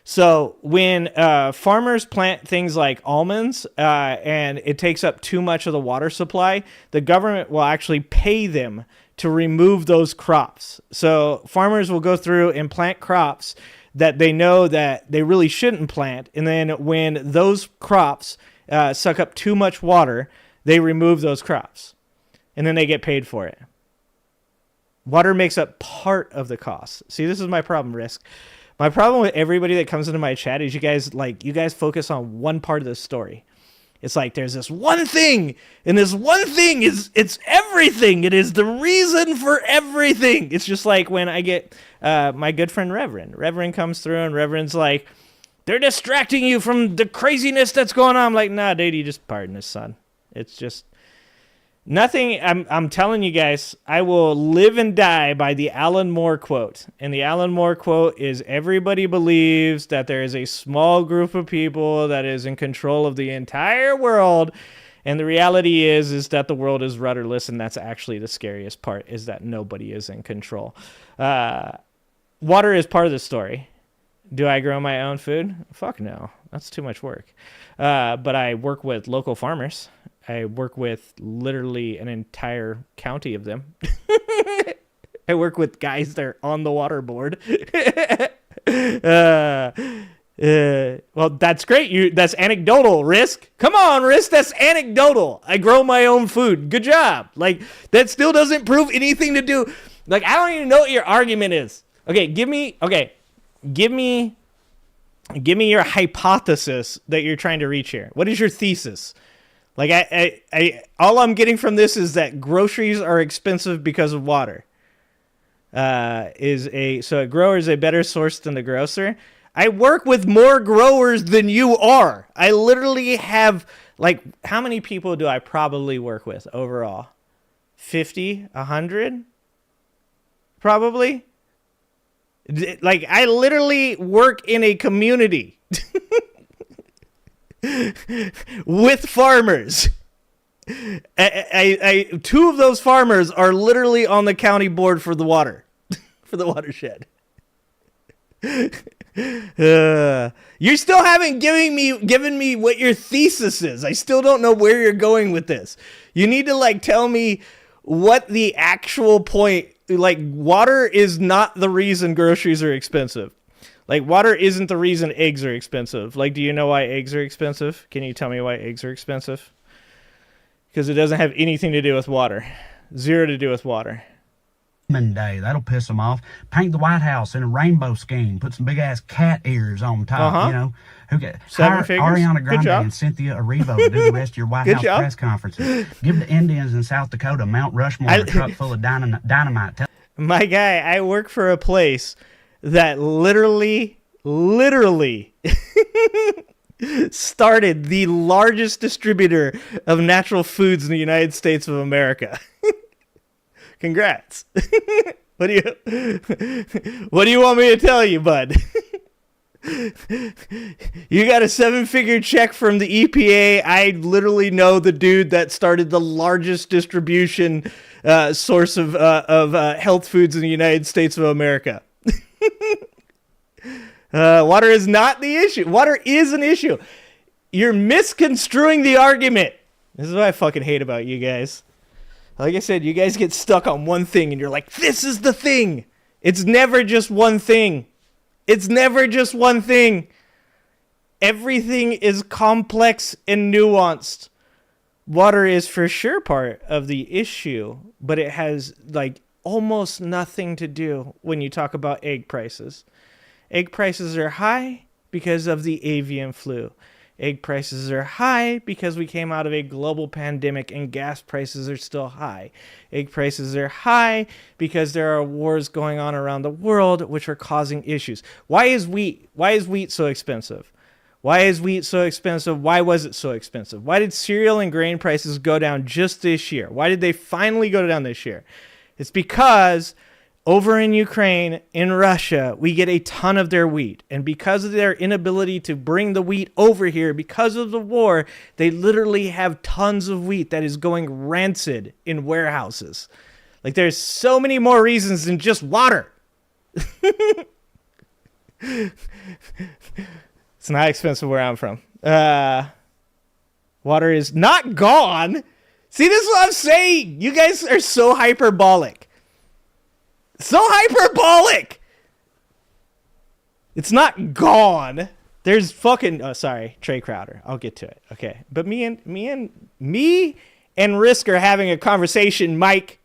So when farmers plant things like almonds and it takes up too much of the water supply, the government will actually pay them to remove those crops. So farmers will go through and plant crops that they know that they really shouldn't plant. And then when those crops suck up too much water, they remove those crops. And then they get paid for it. Water makes up part of the cost. See, this is my problem, Risk. My problem with everybody that comes into my chat is you guys focus on one part of the story. It's like there's this one thing, and this one thing it's everything. It is the reason for everything. It's just like when I get my good friend Reverend. Reverend comes through, and Reverend's like, they're distracting you from the craziness that's going on. I'm like, nah, dude, you just pardon his son. It's just nothing. I'm telling you guys, I will live and die by the Alan Moore quote. And the Alan Moore quote is, everybody believes that there is a small group of people that is in control of the entire world. And the reality is that the world is rudderless. And that's actually the scariest part, is that nobody is in control. Water is part of the story. Do I grow my own food? Fuck no. That's too much work. But I work with local farmers. I work with literally an entire county of them. I work with guys that are on the water board. Well, that's great. That's anecdotal, Risk. Come on, Risk. That's anecdotal. I grow my own food. Good job. Like, that still doesn't prove anything to do. Like, I don't even know what your argument is. Okay, give me your hypothesis that you're trying to reach here. What is your thesis? Like, I all I'm getting from this is that groceries are expensive because of water. So a grower is a better source than the grocer. I work with more growers than you are. I literally have, like, how many people do I probably work with overall? 50, 100? Probably. Like, I literally work in a community with farmers. Two of those farmers are literally on the county board for the water, for the watershed. You still haven't given me what your thesis is. I still don't know where you're going with this. You need to, like, tell me what the actual point. Like, water is not the reason groceries are expensive. Like, water isn't the reason eggs are expensive. Like, do you know why eggs are expensive? Can you tell me why eggs are expensive? Because it doesn't have anything to do with water. Zero to do with water. Day, that'll piss them off. Paint the White House in a rainbow scheme. Put some big ass cat ears on top. You know, who get hire Ariana Grande and Cynthia Erivo to do the rest of your White House press conferences. Give the Indians in South Dakota Mount Rushmore a truck full of dynamite. My guy, I work for a place that literally started the largest distributor of natural foods in the United States of America. Congrats. What do you want me to tell you, bud? You got a 7-figure check from the EPA. I literally know the dude that started the largest distribution source of health foods in the United States of America. Water is not the issue. Water is an issue. You're misconstruing the argument. This is what I fucking hate about you guys. Like I said, you guys get stuck on one thing and you're like, this is the thing. It's never just one thing. It's never just one thing. Everything is complex and nuanced. Water is for sure part of the issue, but it has, like, almost nothing to do when you talk about egg prices. Egg prices are high because of the avian flu. Egg prices are high because we came out of a global pandemic and gas prices are still high. Egg prices are high because there are wars going on around the world which are causing issues. Why is wheat so expensive? Why is wheat so expensive? Why was it so expensive? Why did cereal and grain prices go down just this year? Why did they finally go down this year? It's because over in Ukraine, in Russia, we get a ton of their wheat. And because of their inability to bring the wheat over here, because of the war, they literally have tons of wheat that is going rancid in warehouses. Like, there's so many more reasons than just water. It's not expensive where I'm from. Water is not gone. See, this is what I'm saying. You guys are so hyperbolic. So hyperbolic. It's not gone. There's fucking Trae Crowder. I'll get to it. Okay. But me and Risk are having a conversation, Mike.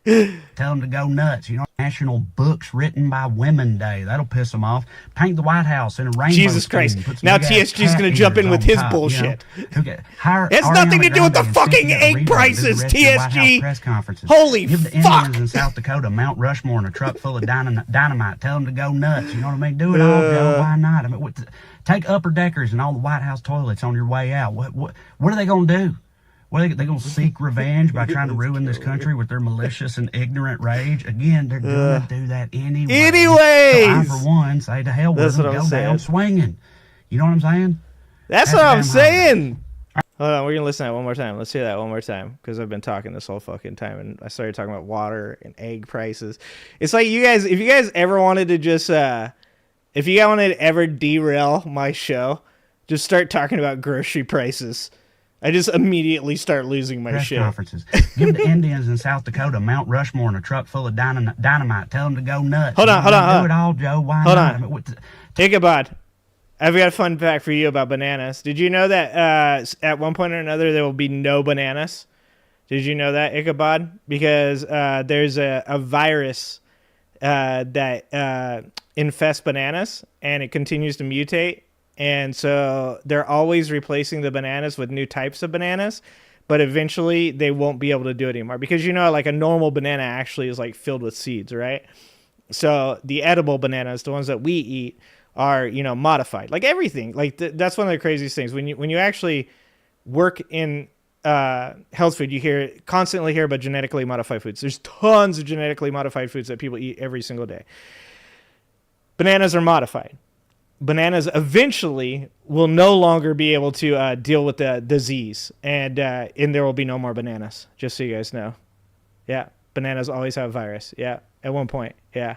Tell them to go nuts. You know, National Books Written by Women Day. That'll piss them off. Paint the White House in a rainbow. Jesus Christ. Now TSG's going to jump in with his top, bullshit. You know? It has nothing to do with the fucking egg prices, TSG. Press conferences. Holy Give the fuck. Indians in South Dakota Mount Rushmore and a truck full of dynamite. Tell them to go nuts. You know what I mean? Do it all, Joe. Why not? I mean, take upper deckers and all the White House toilets on your way out. What are they going to do? What are they going to seek revenge by trying to ruin this country with their malicious and ignorant rage? Again, they're going to do that anyway. Anyways! So I, for one, say to hell with them, go down swinging. You know what I'm saying? That's what I'm saying. Hold on, we're gonna listen to that one more time. Let's hear that one more time because I've been talking this whole fucking time, and I started talking about water and egg prices. It's like you guys, if you guys ever wanted to just, if you guys wanted to ever derail my show, just start talking about grocery prices. I just immediately start losing my Press shit. conferences. Give the Indians in South Dakota Mount Rushmore in a truck full of dynamite. Tell them to go nuts. Hold on. Do it all, Joe. Why Hold not? on. I mean, Ichabod, I've got a fun fact for you about bananas. Did you know that at one point or another there will be no bananas? Did you know that, Ichabod? Because there's a virus that infests bananas, and it continues to mutate. And so they're always replacing the bananas with new types of bananas, but eventually they won't be able to do it anymore. Because, you know, like a normal banana actually is like filled with seeds, right? So the edible bananas, the ones that we eat, are, you know, modified. Like everything. Like that's one of the craziest things. When you actually work in health food, you constantly hear about genetically modified foods. There's tons of genetically modified foods that people eat every single day. Bananas are modified. Bananas eventually will no longer be able to deal with the disease, and there will be no more bananas, just so you guys know. Yeah, bananas always have a virus. Yeah, at one point. Yeah.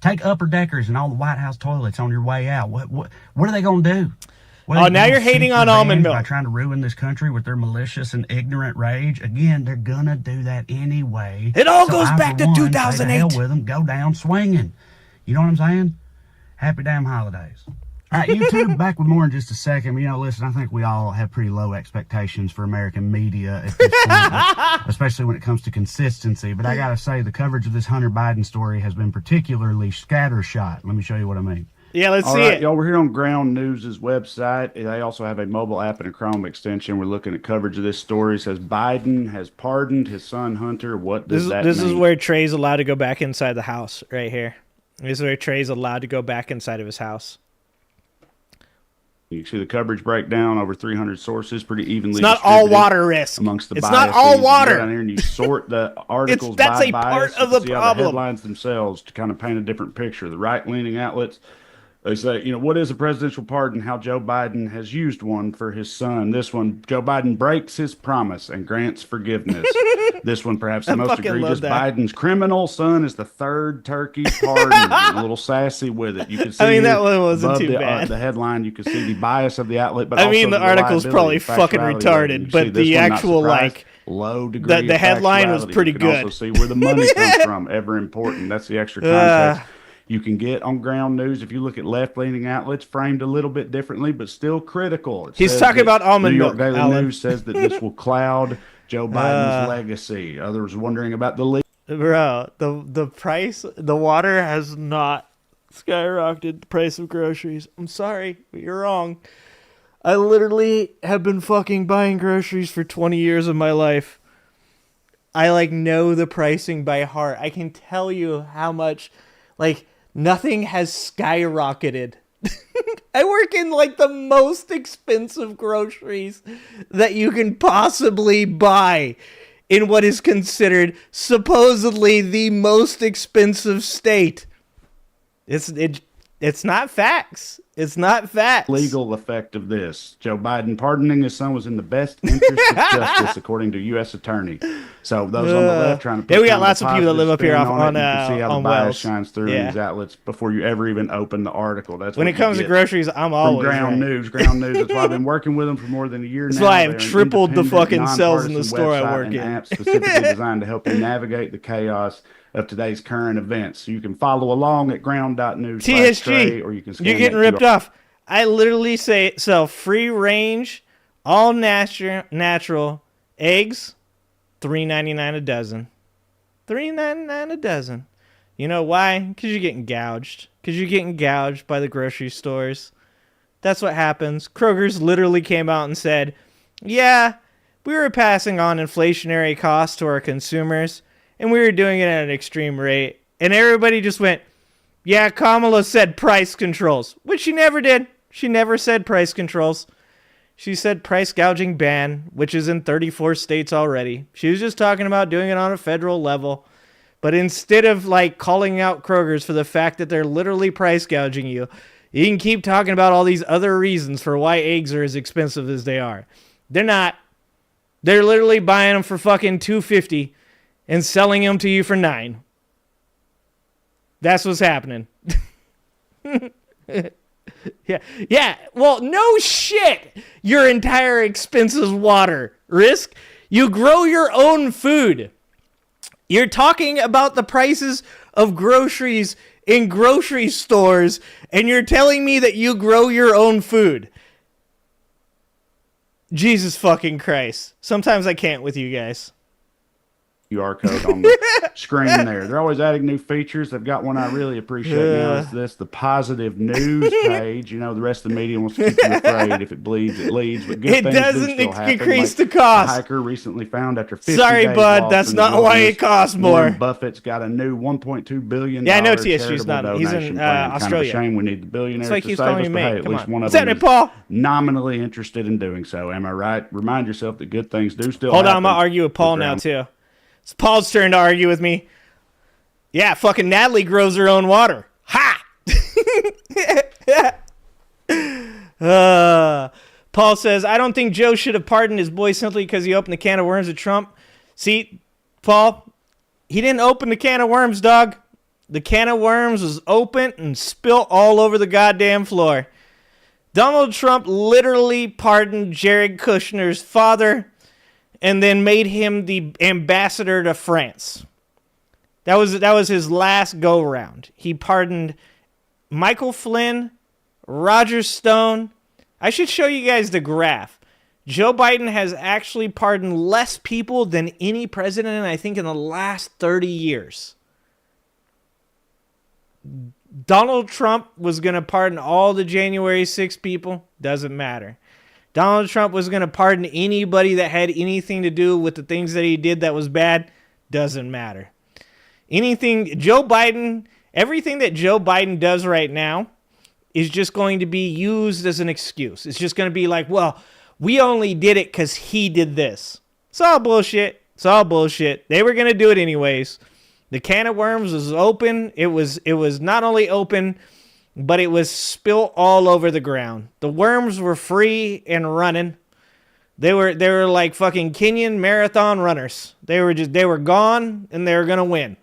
Take upper deckers and all the White House toilets on your way out. What are they going to do? Oh, now you're hating on almond milk. By trying to ruin this country with their malicious and ignorant rage. Again, they're going to do that anyway. It all goes back to say 2008. to hell with them. Go down swinging. You know what I'm saying? Happy damn holidays. All right, YouTube, back with more in just a second. You know, listen, I think we all have pretty low expectations for American media at this point, especially when it comes to consistency. But I got to say, the coverage of this Hunter Biden story has been particularly scattershot. Let me show you what I mean. Yeah, let's All see right, it. y'all, we're here on Ground News' website. They also have a mobile app and a Chrome extension. We're looking at coverage of this story. It says Biden has pardoned his son Hunter. What does that mean? This is where Trae's allowed to go back inside the house, right here. This is where Trae's allowed to go back inside of his house. You can see the coverage breakdown over 300 sources, pretty evenly. It's not all water risk. Amongst the it's biases. not all water. You go down here and you sort the articles that's by a bias. part of You the can see how problem. the headlines themselves to kind of paint a different picture. The right-leaning outlets, they say, you know, what is a presidential pardon? How Joe Biden has used one for his son. This one, Joe Biden breaks his promise and grants forgiveness. This one, perhaps the most egregious. Biden's criminal son is the third turkey pardon. A little sassy with it. You can see. I mean, that one wasn't too bad. The headline, you can see the bias of the outlet, but I also mean, the article's probably fucking retarded, but the actual low degree. The headline was pretty good. You can also see where the money comes from. Ever important. That's the extra context. You can get on Ground News if you look at left-leaning outlets, framed a little bit differently, but still critical. He's talking about almond milk. New York Daily Alan. News says that this will cloud Joe Biden's legacy. Others wondering about the Bro, the price, the water has not skyrocketed the price of groceries. I'm sorry, but you're wrong. I literally have been fucking buying groceries for 20 years of my life. I know the pricing by heart. I can tell you how much, nothing has skyrocketed. I work in the most expensive groceries that you can possibly buy in what is considered supposedly the most expensive state. It's not facts. It's not facts. Legal effect of this. Joe Biden pardoning his son was in the best interest of justice, according to U.S. Attorney. So those on the left trying to put we got lots of people that live up here on you can see how the bias Wells. shines through in these outlets before you ever even open the article. That's when it comes to groceries, I'm always from Ground right. News. Ground News. That's why I've been working with them for more than a year now. That's why I've They're an tripled the independent, fucking sales in the nonpartisan store I website work and in. app specifically designed to help you navigate the chaos of today's current events. So you can follow along at ground.news. TSG, or you can scan you're getting ripped off. I literally sell free range, all natural eggs, $3.99 a dozen. $3.99 a dozen. You know why? Because you're getting gouged. Because you're getting gouged by the grocery stores. That's what happens. Kroger's literally came out and said, yeah, we were passing on inflationary costs to our consumers, and we were doing it at an extreme rate. And everybody just went, yeah, Kamala said price controls, which she never did. She never said price controls. She said price gouging ban, which is in 34 states already. She was just talking about doing it on a federal level. But instead of calling out Kroger's for the fact that they're literally price gouging you, you can keep talking about all these other reasons for why eggs are as expensive as they are. They're not. They're literally buying them for fucking $2.50 and selling them to you for $9. That's what's happening. Yeah. Well, no shit. Your entire expense is water. Risk. You grow your own food. You're talking about the prices of groceries in grocery stores, and you're telling me that you grow your own food. Jesus fucking Christ. Sometimes I can't with you guys. QR code on the screen there. They're always adding new features. They've got one I really appreciate now is the positive news page. You know, the rest of the media wants to keep you afraid. If it bleeds, it leads. But good It things doesn't do still happen. increase Like the cost. A hiker recently found after 50 Sorry, days bud. lost That's in the not why it wilderness, costs more. Warren Buffett's got a new $1.2 billion Yeah, I know TSU's charitable not. He's in donation plan. Australia. Kind of a shame we need the billionaires That's why he to keeps save calling us, me but hey, mate. at Come least on. one of What's them happening, is Paul? nominally interested in doing so. Am I right? Remind yourself that good things do still Hold on, happen. I'm going to argue with Paul now, too. It's Paul's turn to argue with me. Yeah, fucking Natalie grows her own water. Ha! Paul says, I don't think Joe should have pardoned his boy simply because he opened the can of worms with Trump. See, Paul, he didn't open the can of worms, dog. The can of worms was open and spilt all over the goddamn floor. Donald Trump literally pardoned Jared Kushner's father and then made him the ambassador to France. That was his last go-round. He pardoned Michael Flynn, Roger Stone. I should show you guys the graph. Joe Biden has actually pardoned less people than any president, I think, in the last 30 years. Donald Trump was going to pardon all the January 6 people. Doesn't matter. Donald Trump was going to pardon anybody that had anything to do with the things that he did that was bad. Doesn't matter. Everything that Joe Biden does right now is just going to be used as an excuse. It's just going to be like, well, we only did it because he did this. It's all bullshit. They were going to do it anyways. The can of worms was open. It was not only open, but it was spilt all over the ground. The worms were free and running. They were like fucking Kenyan marathon runners. They were gone and they were gonna win.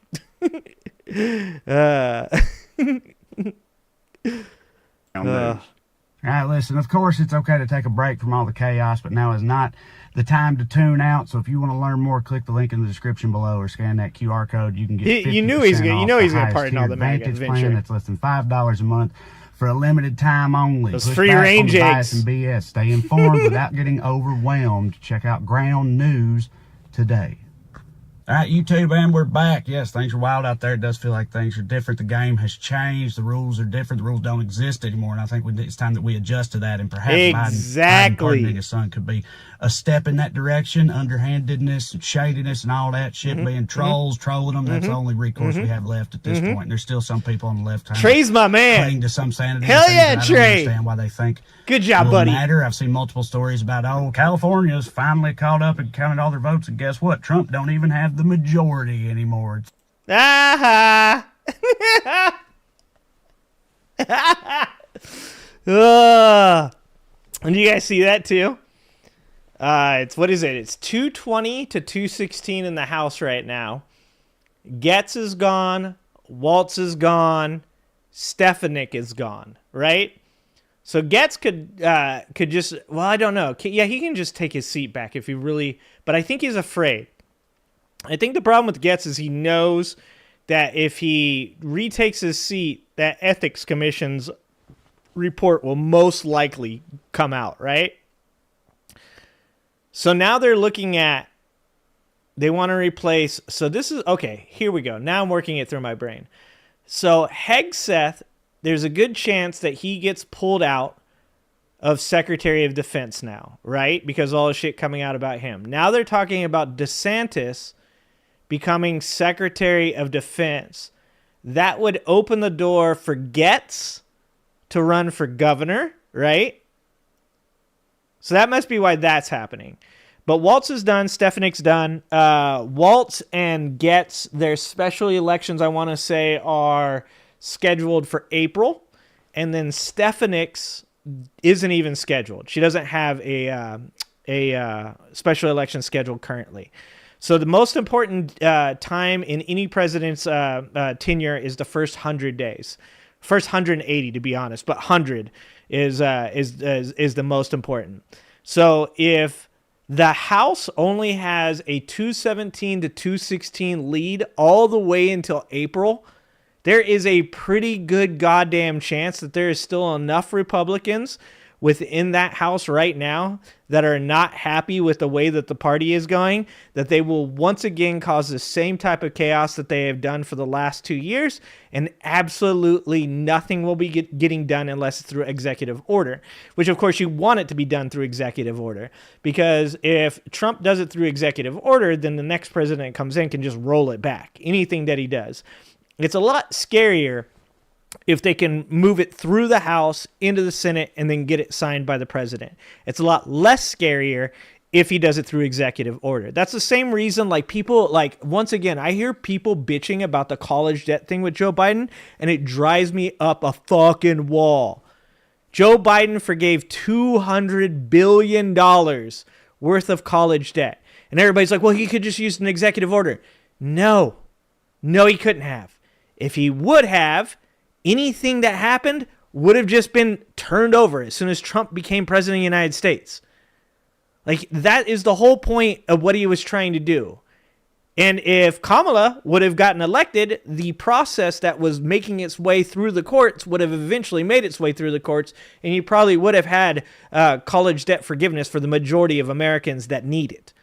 All right, listen, of course it's okay to take a break from all the chaos, but now is not the time to tune out. So if you want to learn more, click the link in the description below or scan that QR code. You can get 50% you know he's gonna off pardon all the MAGA Advantage adventure. plan that's less than $5 a month for a limited time only. Those Push free back on range the bias eggs. and BS. Stay informed without getting overwhelmed. Check out Ground News today. All right, YouTube, and we're back. Yes, things are wild out there. It does feel like things are different. The game has changed. The rules are different. The rules don't exist anymore, and I think it's time that we adjust to that. And perhaps Biden pardoning his son could be a step in that direction. Underhandedness, shadiness, and all that shit, being trolls, trolling them. That's the only recourse we have left at this point. And there's still some people on the left hand. Trae's my man. Cling to some sanity. Hell yeah, I don't Trae. understand why they think Good job, it buddy. matter. I've seen multiple stories about, California's finally caught up and counted all their votes, and guess what? Trump don't even have the majority anymore. Ah. And you guys see that too? What is it? It's 220 to 216 in the House right now. Getz is gone. Waltz is gone. Stefanik is gone. Right? So Getz could just, well, I don't know. Yeah, he can just take his seat back if he really, but I think he's afraid. I think the problem with Getz is he knows that if he retakes his seat, that Ethics Commission's report will most likely come out, right? So now they're looking at, they want to replace, so this is, okay, here we go. Now I'm working it through my brain. So Hegseth, there's a good chance that he gets pulled out of Secretary of Defense now, right? Because all the shit coming out about him. Now they're talking about DeSantis becoming Secretary of Defense. That would open the door for Getz to run for governor, right? So that must be why that's happening. But Waltz is done. Stefanik's done. Waltz and Getz, their special elections, I want to say, are scheduled for April. And then Stefanik's isn't even scheduled. She doesn't have a a special election scheduled currently. So the most important time in any president's tenure is the first 100 days. First 180, to be honest, but 100 is the most important. So if the House only has a 217 to 216 lead all the way until April, there is a pretty good goddamn chance that there is still enough Republicans within that House right now that are not happy with the way that the party is going, that they will once again cause the same type of chaos that they have done for the last 2 years, and absolutely nothing will be getting done unless it's through executive order, which of course you want it to be done through executive order, because if Trump does it through executive order, then the next president that comes in can just roll it back, anything that he does. It's a lot scarier if they can move it through the House into the Senate and then get it signed by the president. It's a lot less scarier if he does it through executive order. That's the same reason, like, people, like, once again, I hear people bitching about the college debt thing with Joe Biden, and it drives me up a fucking wall. Joe Biden forgave $200 billion worth of college debt. And everybody's like, well, he could just use an executive order. No, he couldn't have. If he would have, anything that happened would have just been turned over as soon as Trump became president of the United States. Like, that is the whole point of what he was trying to do. And if Kamala would have gotten elected, the process that was making its way through the courts would have eventually made its way through the courts, and you probably would have had college debt forgiveness for the majority of Americans that need it.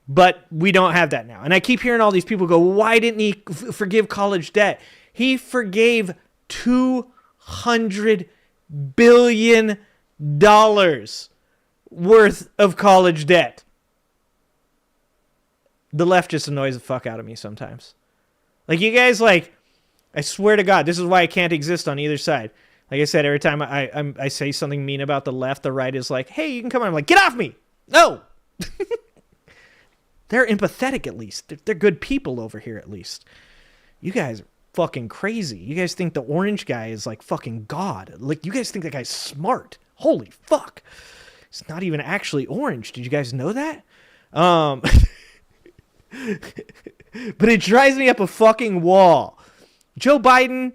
But we don't have that now. And I keep hearing all these people go, why didn't he forgive college debt? He forgave $200 billion worth of college debt. The left just annoys the fuck out of me sometimes. Like, you guys, like, I swear to God, this is why I can't exist on either side. Like I said, every time I say something mean about the left, the right is like, hey, you can come on. I'm like, get off me. No. They're empathetic, at least. They're good people over here, at least. You guys are fucking crazy. You guys think the orange guy is like fucking God. Like, you guys think that guy's smart. Holy fuck. It's not even actually orange. Did you guys know that? But it drives me up a fucking wall. Joe Biden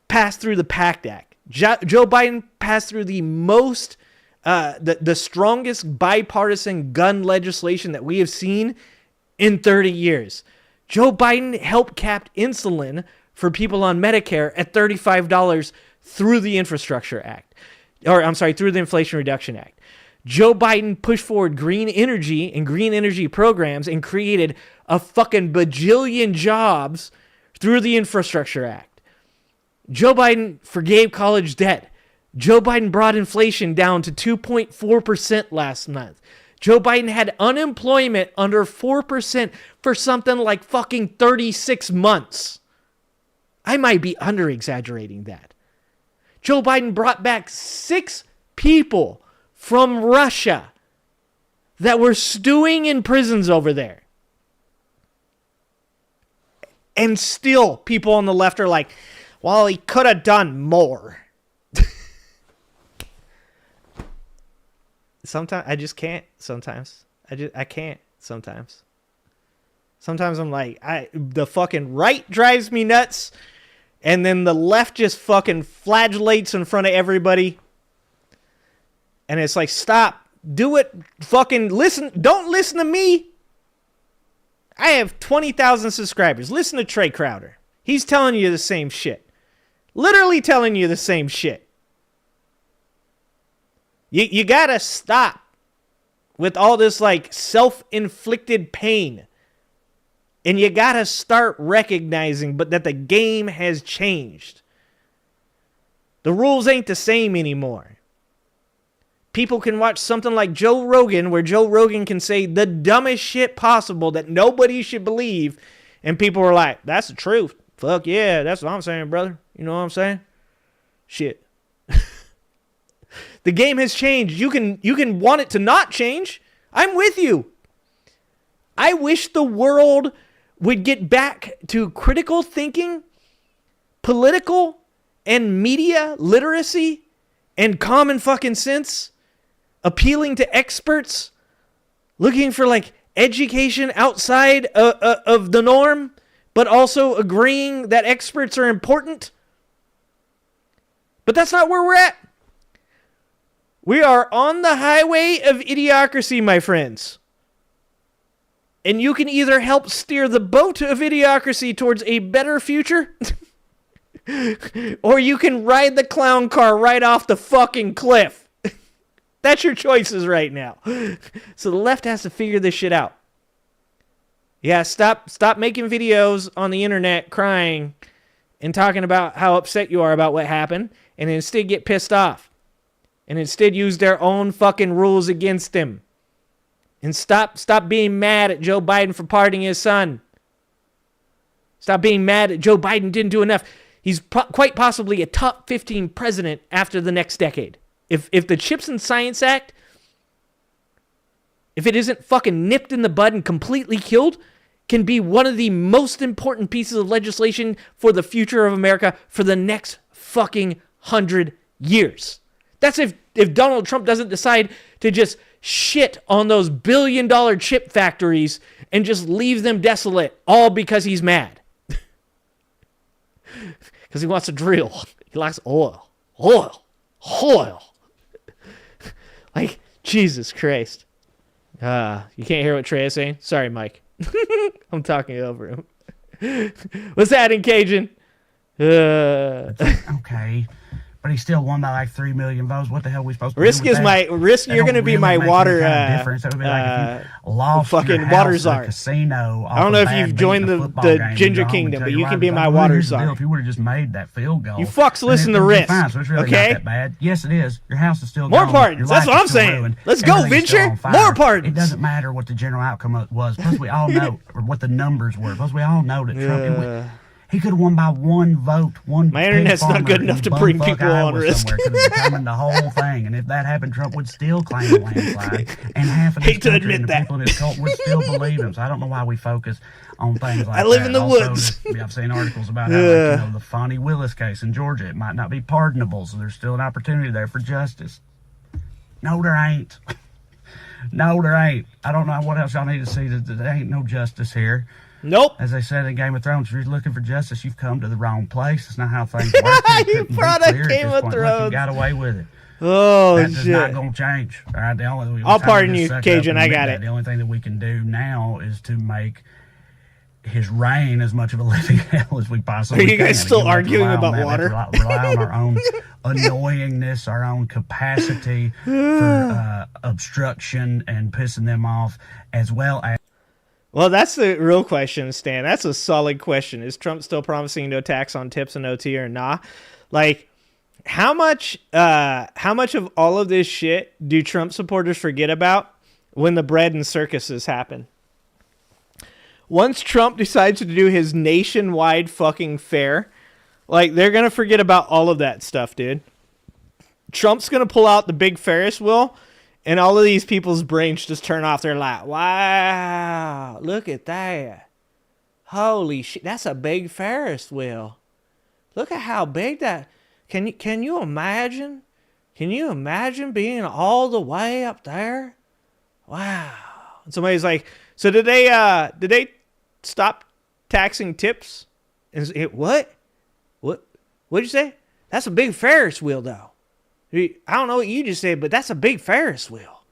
passed through the PACT Act. Joe Biden passed through the most, the strongest bipartisan gun legislation that we have seen in 30 years. Joe Biden helped cap insulin for people on Medicare at $35 through the Infrastructure Act. Through the Inflation Reduction Act. Joe Biden pushed forward green energy and green energy programs and created a fucking bajillion jobs through the Infrastructure Act. Joe Biden forgave college debt. Joe Biden brought inflation down to 2.4% last month. Joe Biden had unemployment under 4% for something like fucking 36 months. I might be under-exaggerating that. Joe Biden brought back 6 people from Russia that were stewing in prisons over there. And still, people on the left are like, well, he could have done more. Sometimes I just can't. Sometimes I can't. Sometimes I'm like, the fucking right drives me nuts, and then the left just fucking flagellates in front of everybody. And it's like, stop, do it, fucking listen. Don't listen to me. I have 20,000 subscribers. Listen to Trae Crowder. He's telling you the same shit. Literally telling you the same shit. You gotta stop with all this, like, self-inflicted pain. And you gotta start recognizing that the game has changed. The rules ain't the same anymore. People can watch something like Joe Rogan, where Joe Rogan can say the dumbest shit possible that nobody should believe, and people are like, that's the truth. Fuck yeah, that's what I'm saying, brother. You know what I'm saying? Shit. The game has changed. You can want it to not change. I'm with you. I wish the world would get back to critical thinking, political and media literacy, and common fucking sense appealing to experts, looking for like education outside of the norm, but also agreeing that experts are important. But that's not where we're at. We are on the highway of idiocracy, my friends. And you can either help steer the boat of idiocracy towards a better future, or you can ride the clown car right off the fucking cliff. That's your choices right now. So the left has to figure this shit out. Yeah, stop making videos on the internet crying and talking about how upset you are about what happened, and instead get pissed off. And instead use their own fucking rules against him. And stop being mad at Joe Biden for pardoning his son. Stop being mad at Joe Biden didn't do enough. He's quite possibly a top 15 president after the next decade. If the Chips and Science Act, if it isn't fucking nipped in the bud and completely killed, can be one of the most important pieces of legislation for the future of America for the next fucking 100 years. That's if Donald Trump doesn't decide to just shit on those billion-dollar chip factories and just leave them desolate, all because he's mad. Because he wants to drill. He likes oil. Like, Jesus Christ. You can't hear what Trae is saying? Sorry, Mike. I'm talking over him. What's that in Cajun? Okay. But he still won by like 3 million votes. What the hell are we supposed to Risk do with is that? my risk. You're going to be my water. Difference. It would be like if you lost fucking your water house czar. at a casino. I don't know if you've joined the Ginger Kingdom, but you can be my water czar. If you would have just made that field goal, you fucks listen to Risk. Fine, so it's really okay? not that bad. Yes, it is. Your house is still more gone. pardons. That's what I'm saying. Ruined. Let's go, Venture. More pardons. It doesn't matter what the general outcome was. Plus, we all know or what the numbers were. Plus, we all know that Trump. He could have won by one vote. My internet's not good enough to bring people on Risk. Could have determined the whole thing, and if that happened, Trump would still claim a landslide, and half of his country and the people in his cult would still believe him. So I don't know why we focus on things like that. I live in the also, woods. I've seen articles about how, the Fonnie Willis case in Georgia, it might not be pardonable, so there's still an opportunity there for justice. No, there ain't. No, there ain't. I don't know what else y'all need to see. There ain't no justice here. Nope. As they said in Game of Thrones, if you're looking for justice, you've come to the wrong place. It's not how things work. You brought up Game of Thrones. Look, you got away with it. Oh, that is shit. not going to change. All right, I'll pardon you, Cajun. I got it. The only thing that we can do now is to make his reign as much of a living hell as we possibly can. Are you guys still arguing about water? Rely on our own annoyingness, our own capacity for obstruction and pissing them off, as well as... Well, that's the real question, Stan. That's a solid question. Is Trump still promising no tax on tips and OT or nah? Like, how much of all of this shit do Trump supporters forget about when the bread and circuses happen? Once Trump decides to do his nationwide fucking fair, like, they're going to forget about all of that stuff, dude. Trump's going to pull out the big Ferris wheel, and all of these people's brains just turn off. They're like, wow, look at that. Holy shit, that's a big Ferris wheel. Look at how big that... Can you imagine? Can you imagine being all the way up there? Wow. And somebody's like, so did they stop taxing tips? And what? What'd you say? That's a big Ferris wheel, though. I don't know what you just said, but that's a big Ferris wheel.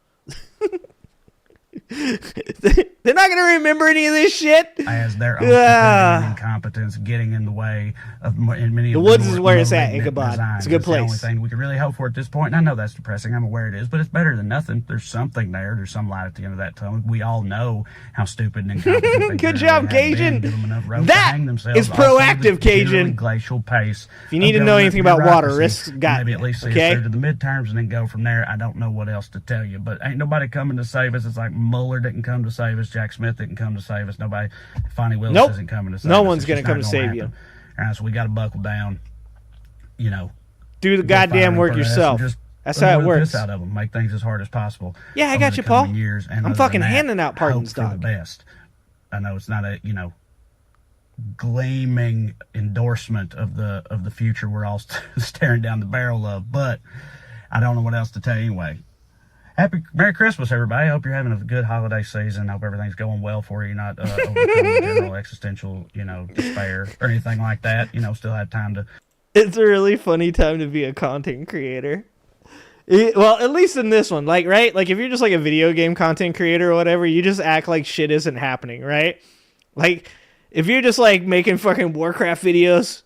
They're not going to remember any of this shit. As their own incompetence getting in the way of many of the woods is where it's at, Ichabod. It's a good place. It's the only thing we can really hope for at this point. And I know that's depressing. I'm aware it is, but it's better than nothing. There's something there. There's some light at the end of that tunnel. We all know how stupid and incompetent good job, Cajun. That is proactive, Cajun. Glacial pace. If you need to know anything about water, Risk's got maybe at least see us through to the midterms and then go from there. I don't know what else to tell you, but ain't nobody coming to save us. It's like Mueller didn't come to save us. Jack Smith didn't come to save us. Nobody. Fonnie Willis isn't coming to save us. No one's going to come to save you. All right, so we got to buckle down. Do the goddamn work yourself. That's how it works. Out of them, make things as hard as possible. Yeah, I got you, Paul. Years, and I'm fucking handing out pardons, dog. For the best. I know it's not a gleaming endorsement of the future we're all staring down the barrel of, but I don't know what else to tell you anyway. Merry Christmas, everybody. Hope you're having a good holiday season. Hope everything's going well for you. Not overcoming general existential, despair or anything like that. Still have time to. It's a really funny time to be a content creator. Well, at least in this one, right? Like, if you're just like a video game content creator or whatever, you just act like shit isn't happening, right? Like, if you're just like making fucking Warcraft videos,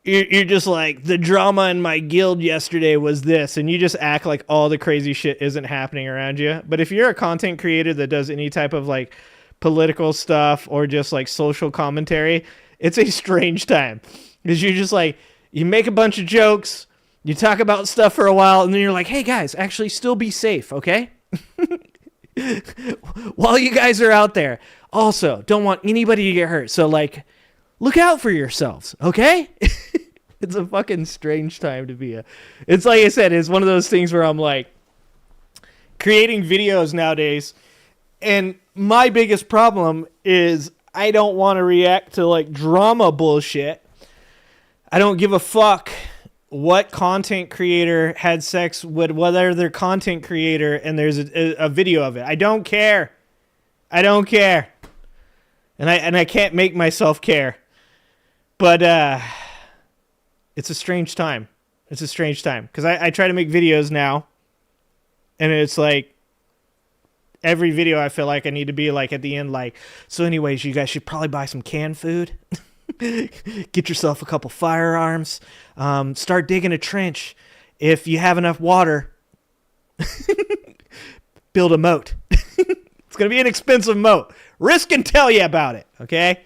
you're just like, the drama in my guild yesterday was this, and you just act like all the crazy shit isn't happening around you. But if you're a content creator that does any type of like political stuff or just like social commentary, it's a strange time, because you're just like, you make a bunch of jokes, you talk about stuff for a while, and then you're like, hey guys, actually still be safe, okay? While you guys are out there. Also, don't want anybody to get hurt, so like, look out for yourselves, okay? It's a fucking strange time to be it's like I said, it's one of those things where I'm like, creating videos nowadays, and my biggest problem is I don't want to react to like drama bullshit. I don't give a fuck what content creator had sex with whether they're content creator and there's a video of it. I don't care. I don't care. And I can't make myself care. But it's a strange time. It's a strange time. Because I try to make videos now. And it's like, every video I feel like I need to be like at the end like, so anyways, you guys should probably buy some canned food. Get yourself a couple firearms. Start digging a trench. If you have enough water, build a moat. It's going to be an expensive moat. Risk and tell you about it, okay?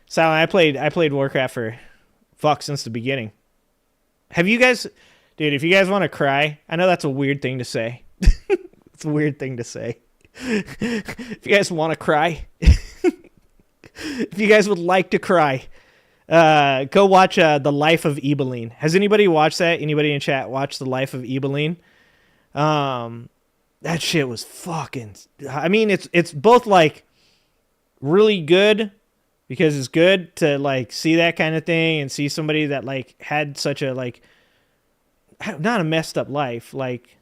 So I played Warcraft for since the beginning. Have you guys, dude, if you guys want to cry, I know that's a weird thing to say. It's a weird thing to say. If you guys want to cry, if you guys would like to cry, go watch The Life of Ebeline. Has anybody watched that? Anybody in chat watched The Life of Ebeline? That shit was fucking... I mean, it's both, like, really good, because it's good to, like, see that kind of thing and see somebody that, like, had such a, like... Not a messed up life, like...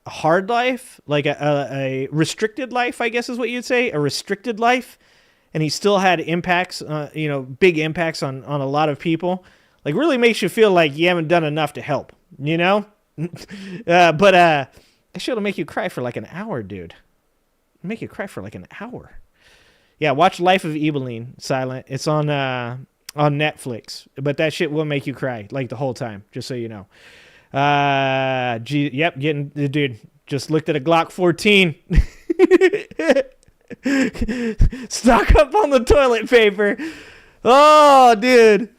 a hard life? Like, a restricted life, I guess is what you'd say. A restricted life. And he still had impacts, big impacts on a lot of people. Like, really makes you feel like you haven't done enough to help, but that shit will make you cry for like an hour, dude. It'll make you cry for like an hour. Yeah, watch Life of Ebeline, Silent. It's on Netflix. But that shit will make you cry, like, the whole time, just so you know. Getting the dude. Just looked at a Glock 14. Stock up on the toilet paper. Oh, dude.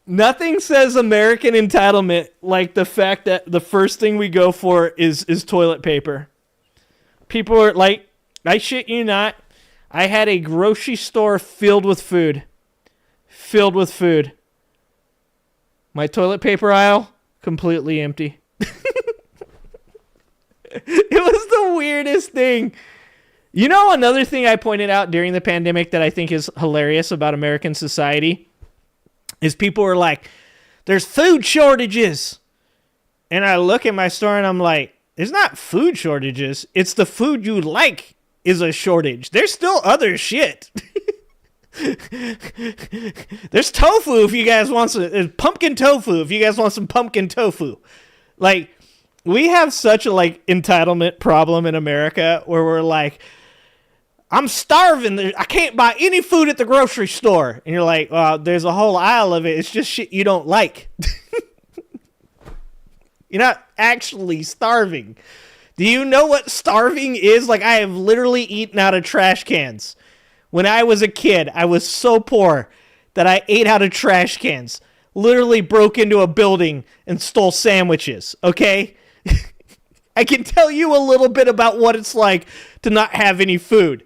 Nothing says American entitlement like the fact that the first thing we go for is toilet paper. People are like, I shit you not, I had a grocery store filled with food. Filled with food. My toilet paper aisle, completely empty. It was the weirdest thing. You know, another thing I pointed out during the pandemic that I think is hilarious about American society is people are like, there's food shortages. And I look at my store and I'm like, there's not food shortages. It's the food you like is a shortage. There's still other shit. There's tofu if you guys want some. There's pumpkin tofu if you guys want some pumpkin tofu. Like, we have such a, like, entitlement problem in America where we're like, I'm starving. I can't buy any food at the grocery store. And you're like, well, there's a whole aisle of it. It's just shit you don't like. You're not actually starving. Do you know what starving is? Like, I have literally eaten out of trash cans. When I was a kid, I was so poor that I ate out of trash cans. Literally broke into a building and stole sandwiches, okay? I can tell you a little bit about what it's like to not have any food.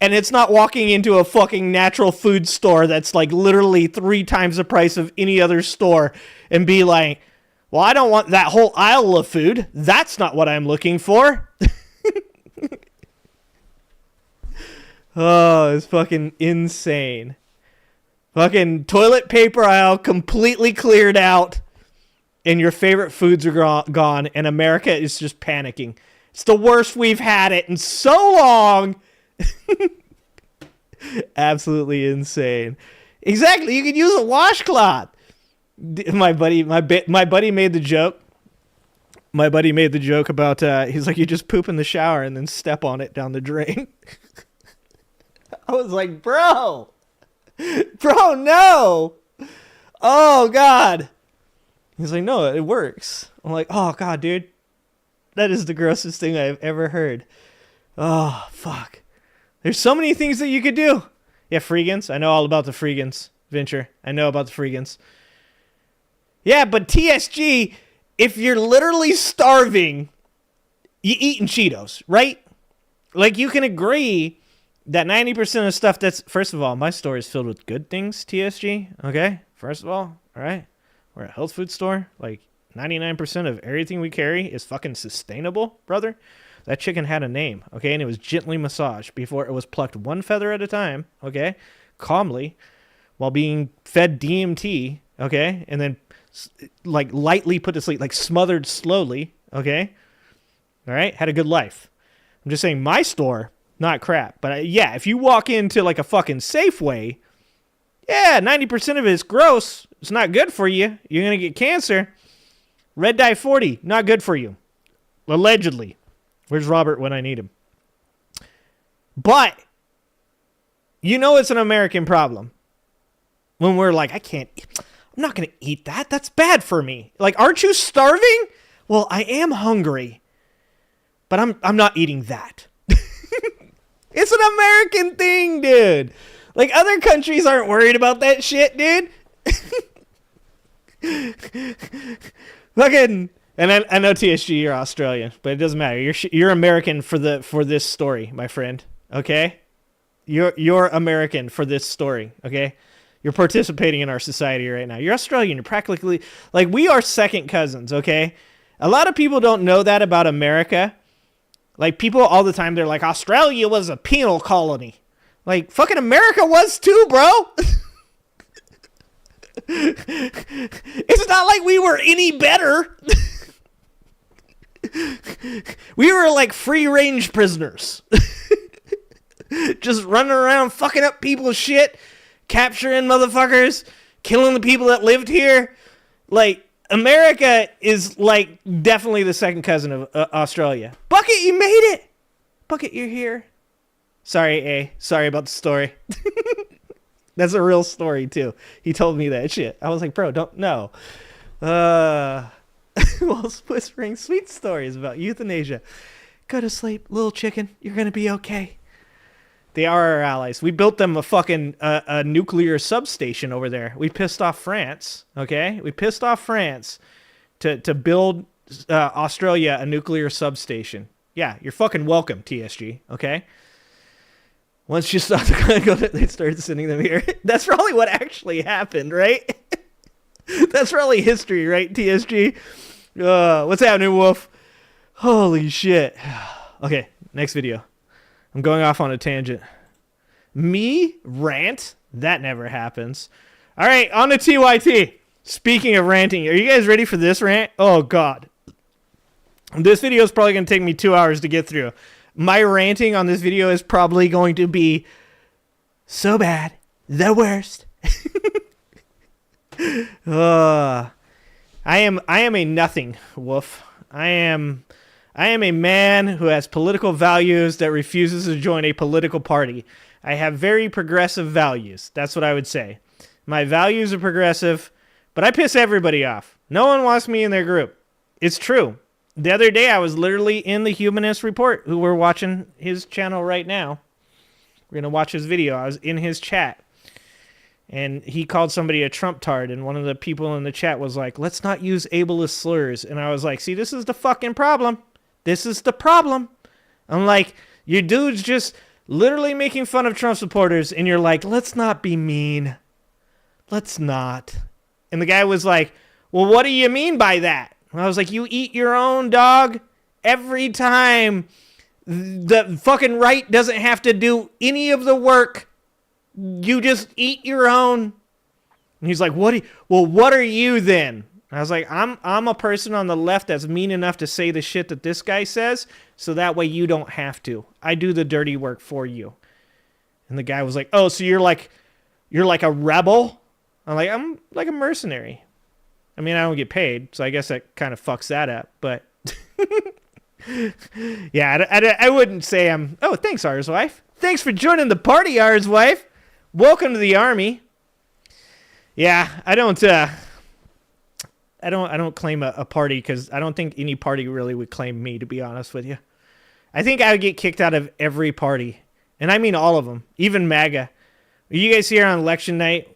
And it's not walking into a fucking natural food store that's like literally 3 times the price of any other store and be like, well, I don't want that whole aisle of food. That's not what I'm looking for. Oh, it's fucking insane. Fucking toilet paper aisle completely cleared out. and your favorite foods are gone, and America is just panicking. It's the worst we've had it in so long. Absolutely insane. Exactly. You could use a washcloth. My buddy made the joke. My buddy made the joke about, he's like, you just poop in the shower and then step on it down the drain. I was like, bro, no. Oh, God. He's like, no, it works. I'm like, oh, God, dude. That is the grossest thing I've ever heard. Oh, fuck. There's so many things that you could do. Yeah, freegans. I know all about the freegans, Venture. I know about the freegans. Yeah, but TSG, if you're literally starving, you eating Cheetos, right? Like, you can agree that 90% of stuff that's... First of all, my store is filled with good things, TSG, okay? First of all right? We're a health food store. Like, 99% of everything we carry is fucking sustainable, brother. That chicken had a name, okay? And it was gently massaged before it was plucked one feather at a time, okay? Calmly, while being fed DMT, okay? And then, like, lightly put to sleep, like, smothered slowly, okay? All right? Had a good life. I'm just saying my store, not crap. But, yeah, if you walk into, like, a fucking Safeway, yeah, 90% of it is gross. It's not good for you. You're going to get cancer. Red dye 40, not good for you. Allegedly. Where's Robert when I need him? But, you know it's an American problem. When we're like, I'm not going to eat that. That's bad for me. Like, aren't you starving? Well, I am hungry. But I'm not eating that. It's an American thing, dude. Like, other countries aren't worried about that shit, dude. Fucking... And I know TSG, you're Australian, but it doesn't matter. You're American for this story, my friend. Okay, you're American for this story. Okay, you're participating in our society right now. You're Australian. You're practically like we are second cousins. Okay, a lot of people don't know that about America. Like people all the time, they're like Australia was a penal colony. Like fucking America was too, bro. It's not like we were any better. We were like free-range prisoners. Just running around fucking up people's shit, capturing motherfuckers, killing the people that lived here. Like, America is like definitely the second cousin of Australia. Bucket, you made it! Bucket, you're here. Sorry, A. Sorry about the story. That's a real story, too. He told me that shit. I was like, bro, don't know. While whispering sweet stories about euthanasia. Go to sleep, little chicken. You're going to be okay. They are our allies. We built them a fucking a nuclear substation over there. We pissed off France, okay? We pissed off France to build Australia a nuclear substation. Yeah, you're fucking welcome, TSG, okay? Once you stop they started sending them here. That's probably what actually happened, right? That's probably history, right, TSG? What's happening, Wolf? Holy shit. Okay, next video. I'm going off on a tangent. Me rant? That never happens. All right, on to TYT. Speaking of ranting, are you guys ready for this rant? Oh, God. This video is probably going to take me 2 hours to get through. My ranting on this video is probably going to be so bad. The worst. I am a nothing, Wolf. I am a man who has political values that refuses to join a political party. I have very progressive values. That's what I would say. My values are progressive, but I piss everybody off. No one wants me in their group. It's true. The other day, I was literally in the Humanist Report, who we're watching his channel right now. We're going to watch his video. I was in his chat. And he called somebody a Trump tard, and one of the people in the chat was like, let's not use ableist slurs. And I was like, see, this is the fucking problem. This is the problem. I'm like, your dude's just literally making fun of Trump supporters, and you're like, let's not be mean. Let's not. And the guy was like, well, what do you mean by that? And I was like, you eat your own, dog. Every time. The fucking right doesn't have to do any of the work. You just eat your own. And he's like, what are you then? I was like, I'm a person on the left that's mean enough to say the shit that this guy says, so that way you don't have to. I do the dirty work for you. And the guy was like, oh, so you're like a rebel? I'm like a mercenary. I mean, I don't get paid, so I guess that kind of fucks that up. But yeah, I wouldn't say I'm. Oh, thanks, R's wife. Thanks for joining the party, R's wife. Welcome to the army. Yeah, I don't claim a party because I don't think any party really would claim me, to be honest with you. I think I would get kicked out of every party, and I mean all of them, even MAGA. Are you guys here on election night?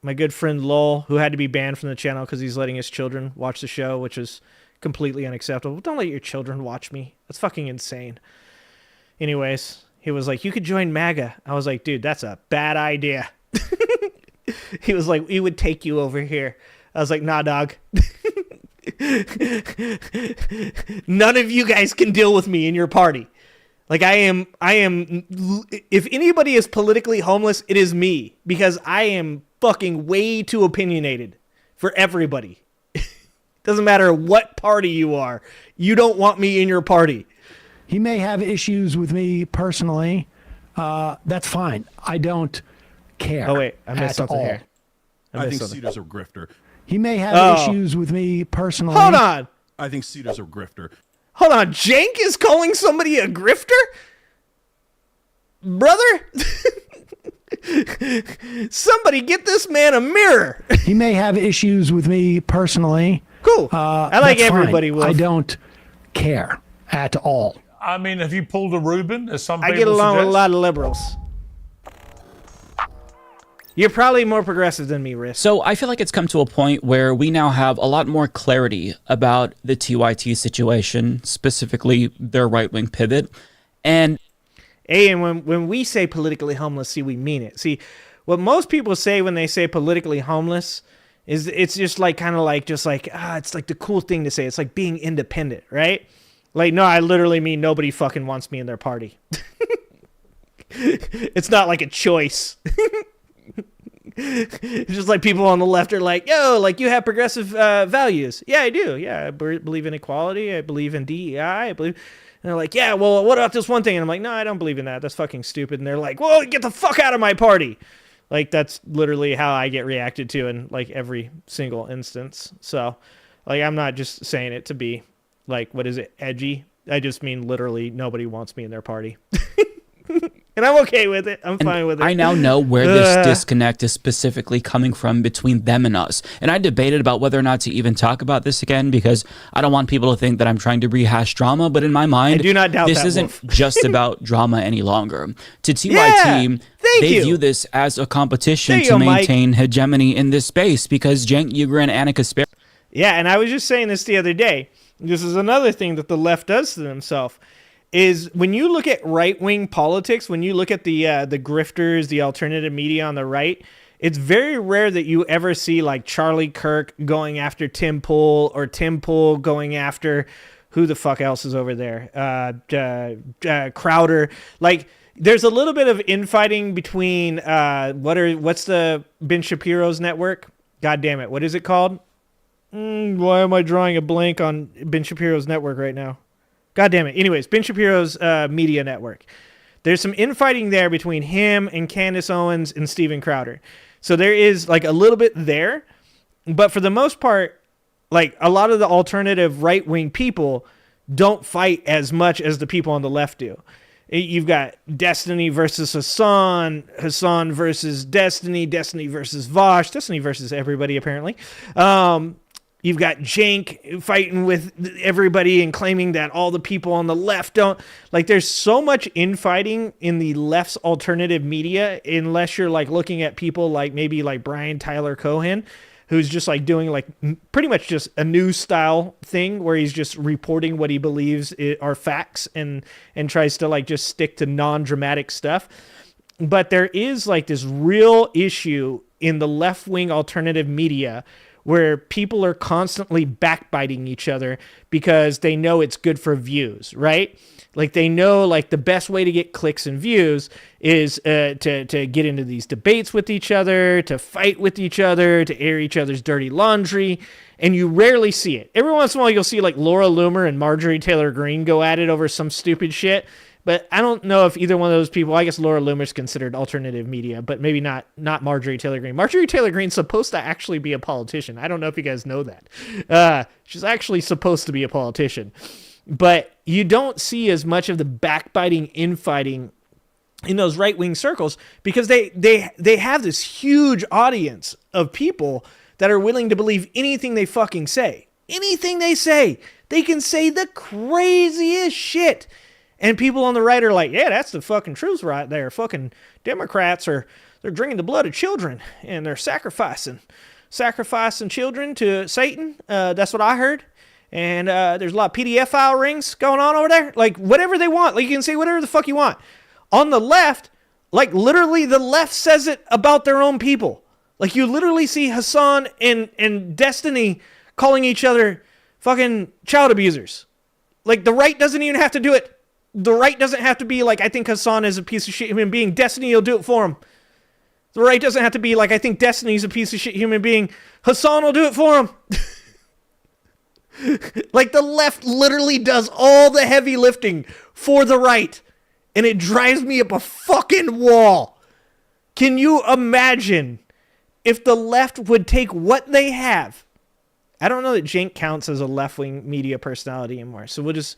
My good friend Lowell, who had to be banned from the channel because he's letting his children watch the show, which is completely unacceptable. Don't let your children watch me. That's fucking insane. Anyways, he was like, you could join MAGA. I was like, dude, that's a bad idea. He was like, we would take you over here. I was like, nah, dog. None of you guys can deal with me in your party. Like, I am, if anybody is politically homeless, it is me, because I am fucking way too opinionated for everybody. Doesn't matter what party you are. You don't want me in your party. He may have issues with me personally. That's fine. I don't care. Oh, wait. I missed something all. here. I think Cedar's a grifter. He may have issues with me personally. Hold on. I think Cedar's a grifter. Hold on. Jank is calling somebody a grifter? Brother? Somebody get this man a mirror. He may have issues with me personally. Cool. I like that's everybody fine. will. I don't care at all. I mean, have you pulled a Reuben, as some I people get along with a suggest? lot of liberals. You're probably more progressive than me, Riz. So I feel like it's come to a point where we now have a lot more clarity about the TYT situation, specifically their right-wing pivot. And when we say politically homeless, see, we mean it. See, what most people say when they say politically homeless is it's just like kind of like just like it's like the cool thing to say. It's like being independent, right? Like, no, I literally mean nobody fucking wants me in their party. It's not like a choice. It's just like people on the left are like, yo, like you have progressive values. Yeah, I do. Yeah, I believe in equality. I believe in DEI. I believe. And they're like, yeah, well, what about this one thing? And I'm like, no, I don't believe in that. That's fucking stupid. And they're like, well, get the fuck out of my party. Like, that's literally how I get reacted to in like every single instance. So, like, I'm not just saying it to be like, what is it, edgy? I just mean literally nobody wants me in their party. And I'm okay with it. I'm fine with it. I now know where this disconnect is specifically coming from between them and us. And I debated about whether or not to even talk about this again, because I don't want people to think that I'm trying to rehash drama. But in my mind, I do not doubt this that, isn't Wolf. just about drama any longer. To TYT, they view this as a competition to maintain hegemony in this space, because Cenk Uygur and Anna Kasperi. Yeah, and I was just saying this the other day. This is another thing that the left does to themselves. Is when you look at right-wing politics, when you look at the grifters, the alternative media on the right, it's very rare that you ever see like Charlie Kirk going after Tim Pool, or Tim Pool going after who the fuck else is over there, Crowder. Like, there's a little bit of infighting between what's the Ben Shapiro's network? God damn it, what is it called? Why am I drawing a blank on Ben Shapiro's network right now? God damn it. Anyways, Ben Shapiro's media network. There's some infighting there between him and Candace Owens and Steven Crowder. So there is like a little bit there. But for the most part, like a lot of the alternative right-wing people don't fight as much as the people on the left do. You've got Destiny versus Hassan, Hassan versus Destiny, Destiny versus Vosh, Destiny versus everybody apparently. You've got Jank fighting with everybody and claiming that all the people on the left don't. Like, there's so much infighting in the left's alternative media, unless you're like looking at people like maybe like Brian Tyler Cohen, who's just like doing like pretty much just a news style thing where he's just reporting what he believes are facts and tries to like just stick to non-dramatic stuff. But there is like this real issue in the left-wing alternative media where people are constantly backbiting each other because they know it's good for views, right? Like they know like the best way to get clicks and views is to get into these debates with each other, to fight with each other, to air each other's dirty laundry. And you rarely see it. Every once in a while you'll see like Laura Loomer and Marjorie Taylor Greene go at it over some stupid shit. But I don't know if either one of those people, I guess Laura Loomer's considered alternative media, but maybe not Marjorie Taylor Greene. Marjorie Taylor Greene's supposed to actually be a politician. I don't know if you guys know that. She's actually supposed to be a politician. But you don't see as much of the backbiting, infighting in those right-wing circles because they have this huge audience of people that are willing to believe anything they fucking say. Anything they say. They can say the craziest shit. And people on the right are like, yeah, that's the fucking truth right there. Fucking Democrats they're drinking the blood of children and they're sacrificing children to Satan. That's what I heard. And there's a lot of PDF file rings going on over there. Like whatever they want. Like you can say whatever the fuck you want. On the left, like literally the left says it about their own people. Like you literally see Hassan and Destiny calling each other fucking child abusers. Like the right doesn't even have to do it. The right doesn't have to be like, I think Hassan is a piece of shit human being. Destiny will do it for him. The right doesn't have to be like, I think Destiny's a piece of shit human being. Hassan will do it for him. Like the left literally does all the heavy lifting for the right. And it drives me up a fucking wall. Can you imagine if the left would take what they have? I don't know that Cenk counts as a left-wing media personality anymore. So we'll just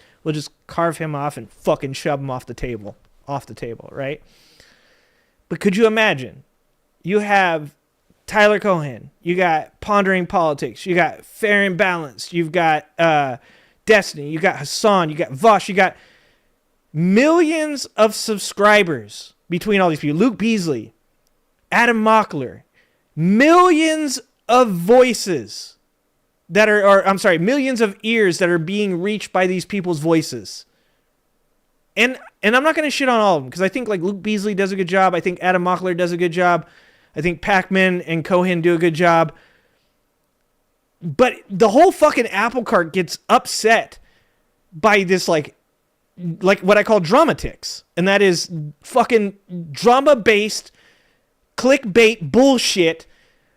carve him off and fucking shove him off the table, right? But could you imagine? You have Tyler Cohen, you got Pondering Politics, you got Fair and Balanced, you've got Destiny, you got Hassan, you got Vosh, you got millions of subscribers between all these people. Luke Beasley, Adam Mockler, millions of voices that are, millions of ears that are being reached by these people's voices. And I'm not going to shit on all of them because I think like Luke Beasley does a good job. I think Adam Mockler does a good job. I think Pacman and Cohen do a good job. But the whole fucking apple cart gets upset by this like what I call dramatics. And that is fucking drama-based clickbait bullshit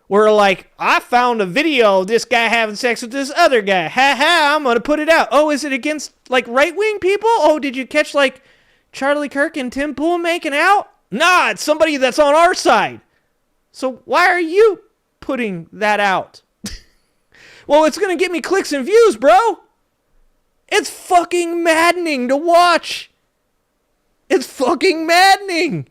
where like, I found a video of this guy having sex with this other guy. Ha ha, I'm going to put it out. Oh, is it against like right-wing people? Oh, did you catch like Charlie Kirk and Tim Pool making out? Nah, it's somebody that's on our side. So why are you putting that out? Well, it's going to get me clicks and views, bro. It's fucking maddening to watch. It's fucking maddening.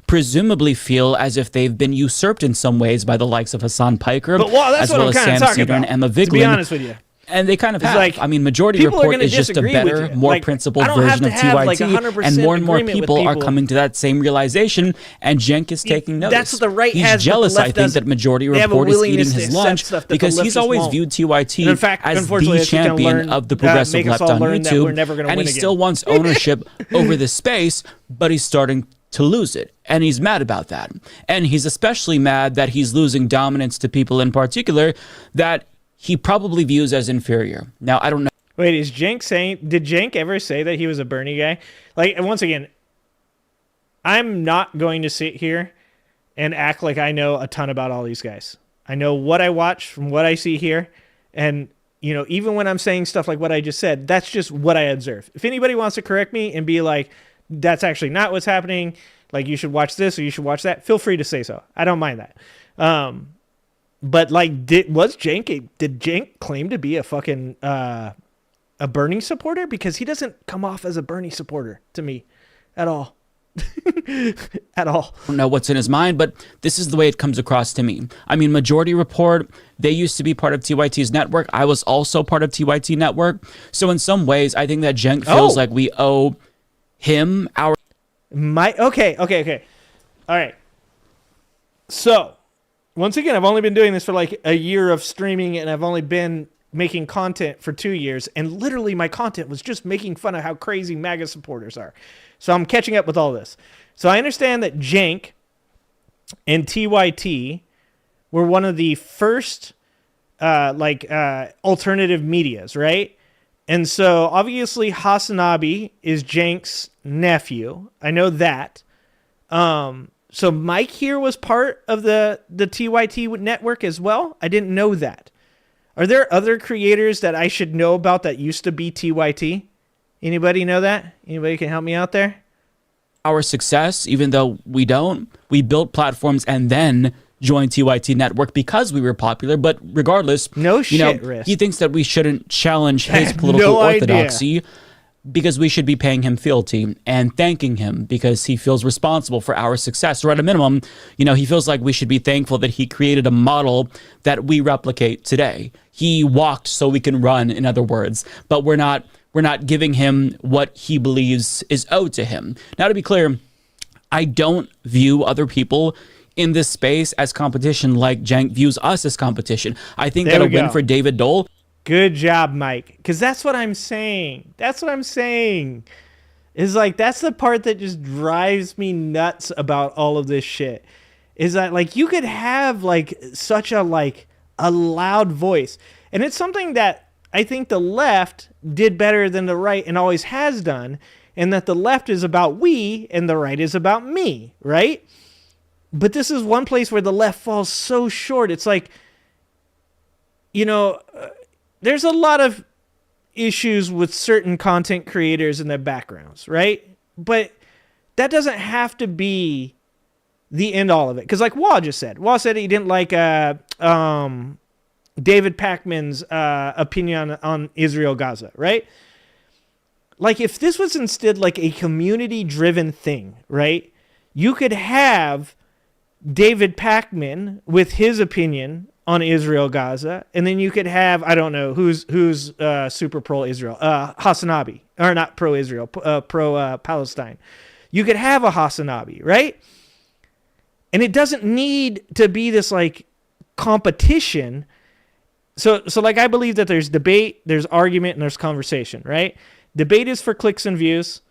Presumably feel as if they've been usurped in some ways by the likes of Hassan Piker, that's as well as Sam Cedar and Emma Vigeland. To be honest with you. And they kind of have. Like, I mean, Majority Report is just a better, more principled version of TYT, and more people are coming to that same realization, and Cenk is taking notice. That's what the right He's has. jealous, I think, that Majority Report is eating his lunch because he's always viewed TYT as the champion of the progressive left on YouTube, and he still wants ownership over the space, but he's starting to lose it, and he's mad about that. And he's especially mad that he's losing dominance to people in particular that he probably views as inferior. Now, I don't know. Wait, did Cenk ever say that he was a Bernie guy? Like, and once again, I'm not going to sit here and act like I know a ton about all these guys. I know what I watch from what I see here. And, you know, even when I'm saying stuff like what I just said, that's just what I observe. If anybody wants to correct me and be like, that's actually not what's happening, like you should watch this or you should watch that, feel free to say so. I don't mind that. But like, did Cenk claim to be a fucking a Bernie supporter? Because he doesn't come off as a Bernie supporter to me at all. At all. I don't know what's in his mind, but this is the way it comes across to me. I mean, Majority Report, they used to be part of TYT's network. I was also part of TYT network. So in some ways, I think that Cenk feels like we owe him our... Okay. All right. So, once again, I've only been doing this for like a year of streaming, and I've only been making content for 2 years, and literally my content was just making fun of how crazy MAGA supporters are. So I'm catching up with all this. So I understand that Cenk and TYT were one of the first alternative medias, right? And so obviously Hasanabi is Cenk's nephew. I know that. So Mike here was part of the TYT network as well. I didn't know that. Are there other creators that I should know about that used to be TYT? Anybody know that? Anybody can help me out there? Our success, even though we don't, we built platforms and then joined TYT network because we were popular. But regardless, he thinks that we shouldn't challenge his political orthodoxy because we should be paying him fealty and thanking him because he feels responsible for our success. Or at a minimum, he feels like we should be thankful that he created a model that we replicate today. He walked so we can run, in other words, but we're not giving him what he believes is owed to him. Now, to be clear, I don't view other people in this space as competition like Cenk views us as competition. I think that a win for David Dole. Good job, Mike. Because that's what I'm saying. Is like, that's the part that just drives me nuts about all of this shit. Is that like, you could have like such a loud voice. And it's something that I think the left did better than the right and always has done. And that the left is about we and the right is about me, right? But this is one place where the left falls so short. It's like, there's a lot of issues with certain content creators and their backgrounds, right? But that doesn't have to be the end all of it. Because like Wah said he didn't like David Pakman's opinion on Israel-Gaza, right? Like if this was instead like a community-driven thing, right? You could have David Pakman with his opinion on Israel-Gaza, and then you could have, I don't know, who's super pro-Israel, Hasanabi, or not pro-Israel, pro-Palestine. You could have a Hasanabi, right? And it doesn't need to be this like competition. So like I believe that there's debate, there's argument, and there's conversation, right? Debate is for clicks and views.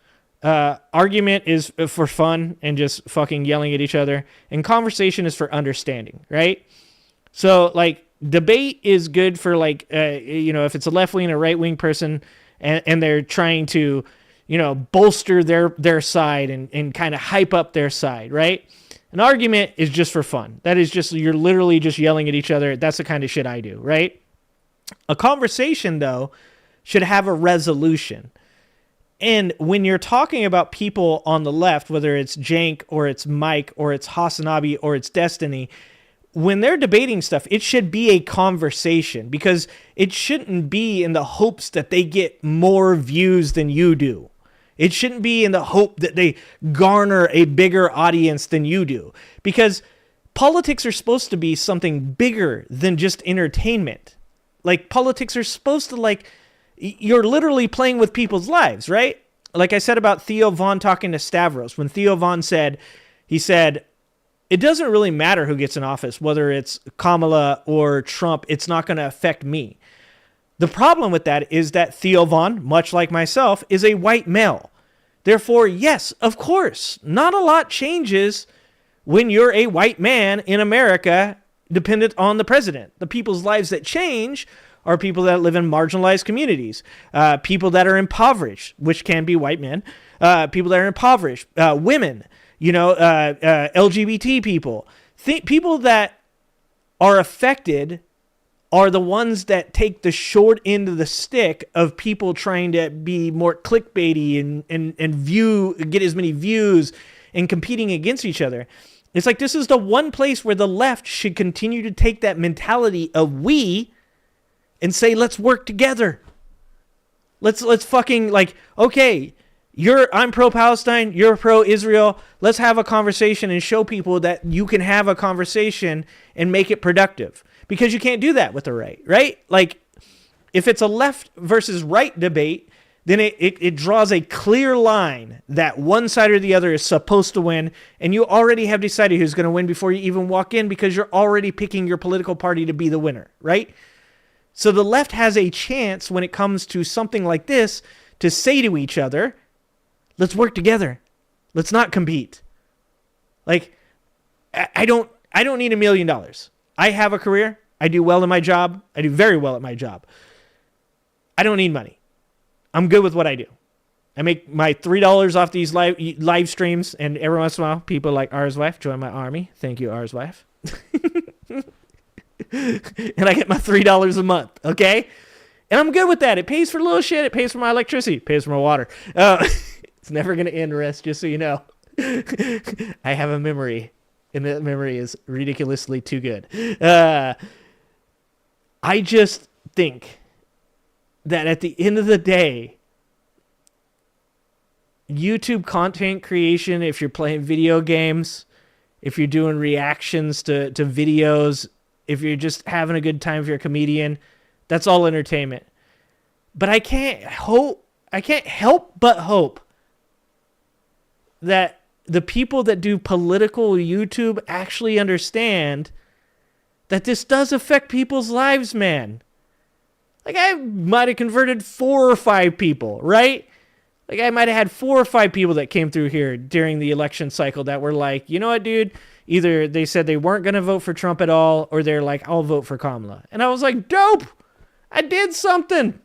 Argument is for fun and just fucking yelling at each other. And conversation is for understanding, right? So like debate is good for like, if it's a left wing or right wing person and they're trying to, bolster their side and kind of hype up their side, right? An argument is just for fun. That is just, you're literally just yelling at each other. That's the kind of shit I do, right? A conversation though should have a resolution. And when you're talking about people on the left, whether it's Cenk or it's Mike or it's Hasanabi or it's Destiny, when they're debating stuff, it should be a conversation because it shouldn't be in the hopes that they get more views than you do. It shouldn't be in the hope that they garner a bigger audience than you do because politics are supposed to be something bigger than just entertainment. Like politics are supposed to you're literally playing with people's lives, right? Like I said about Theo Von talking to Stavros, when Theo Von said, it doesn't really matter who gets in office, whether it's Kamala or Trump, it's not going to affect me. The problem with that is that Theo Von, much like myself, is a white male. Therefore, yes, of course, not a lot changes when you're a white man in America dependent on the president. The people's lives that change are people that live in marginalized communities, people that are impoverished, which can be white men, people that are impoverished, women, LGBT people. People that are affected are the ones that take the short end of the stick of people trying to be more clickbaity and get as many views and competing against each other. It's like this is the one place where the left should continue to take that mentality of we and say, let's work together. Let's fucking okay, I'm pro-Palestine, you're pro-Israel. Let's have a conversation and show people that you can have a conversation and make it productive. Because you can't do that with the right, right? Like, if it's a left versus right debate, then it draws a clear line that one side or the other is supposed to win, and you already have decided who's going to win before you even walk in because you're already picking your political party to be the winner, right? So the left has a chance when it comes to something like this to say to each other, let's work together. Let's not compete. Like, I don't need $1 million. I have a career. I do well in my job. I do very well at my job. I don't need money. I'm good with what I do. I make my $3 off these live streams, and every once in a while, people like R's wife join my army. Thank you, R's wife. And I get my $3 a month, okay? And I'm good with that. It pays for little shit. It pays for my electricity. It pays for my water. It's never going to end, Rest, just so you know. I have a memory, and that memory is ridiculously too good. I just think that at the end of the day, YouTube content creation, if you're playing video games, if you're doing reactions to videos, if you're just having a good time, if you're a comedian, that's all entertainment. But I can't help but hope that the people that do political YouTube actually understand that this does affect people's lives, man. Like, I might have converted 4 or 5 people, right? Like, I might have had 4 or 5 people that came through here during the election cycle that were like, you know what, dude? Either they said they weren't going to vote for Trump at all, or they're like, I'll vote for Kamala. And I was like, dope! I did something!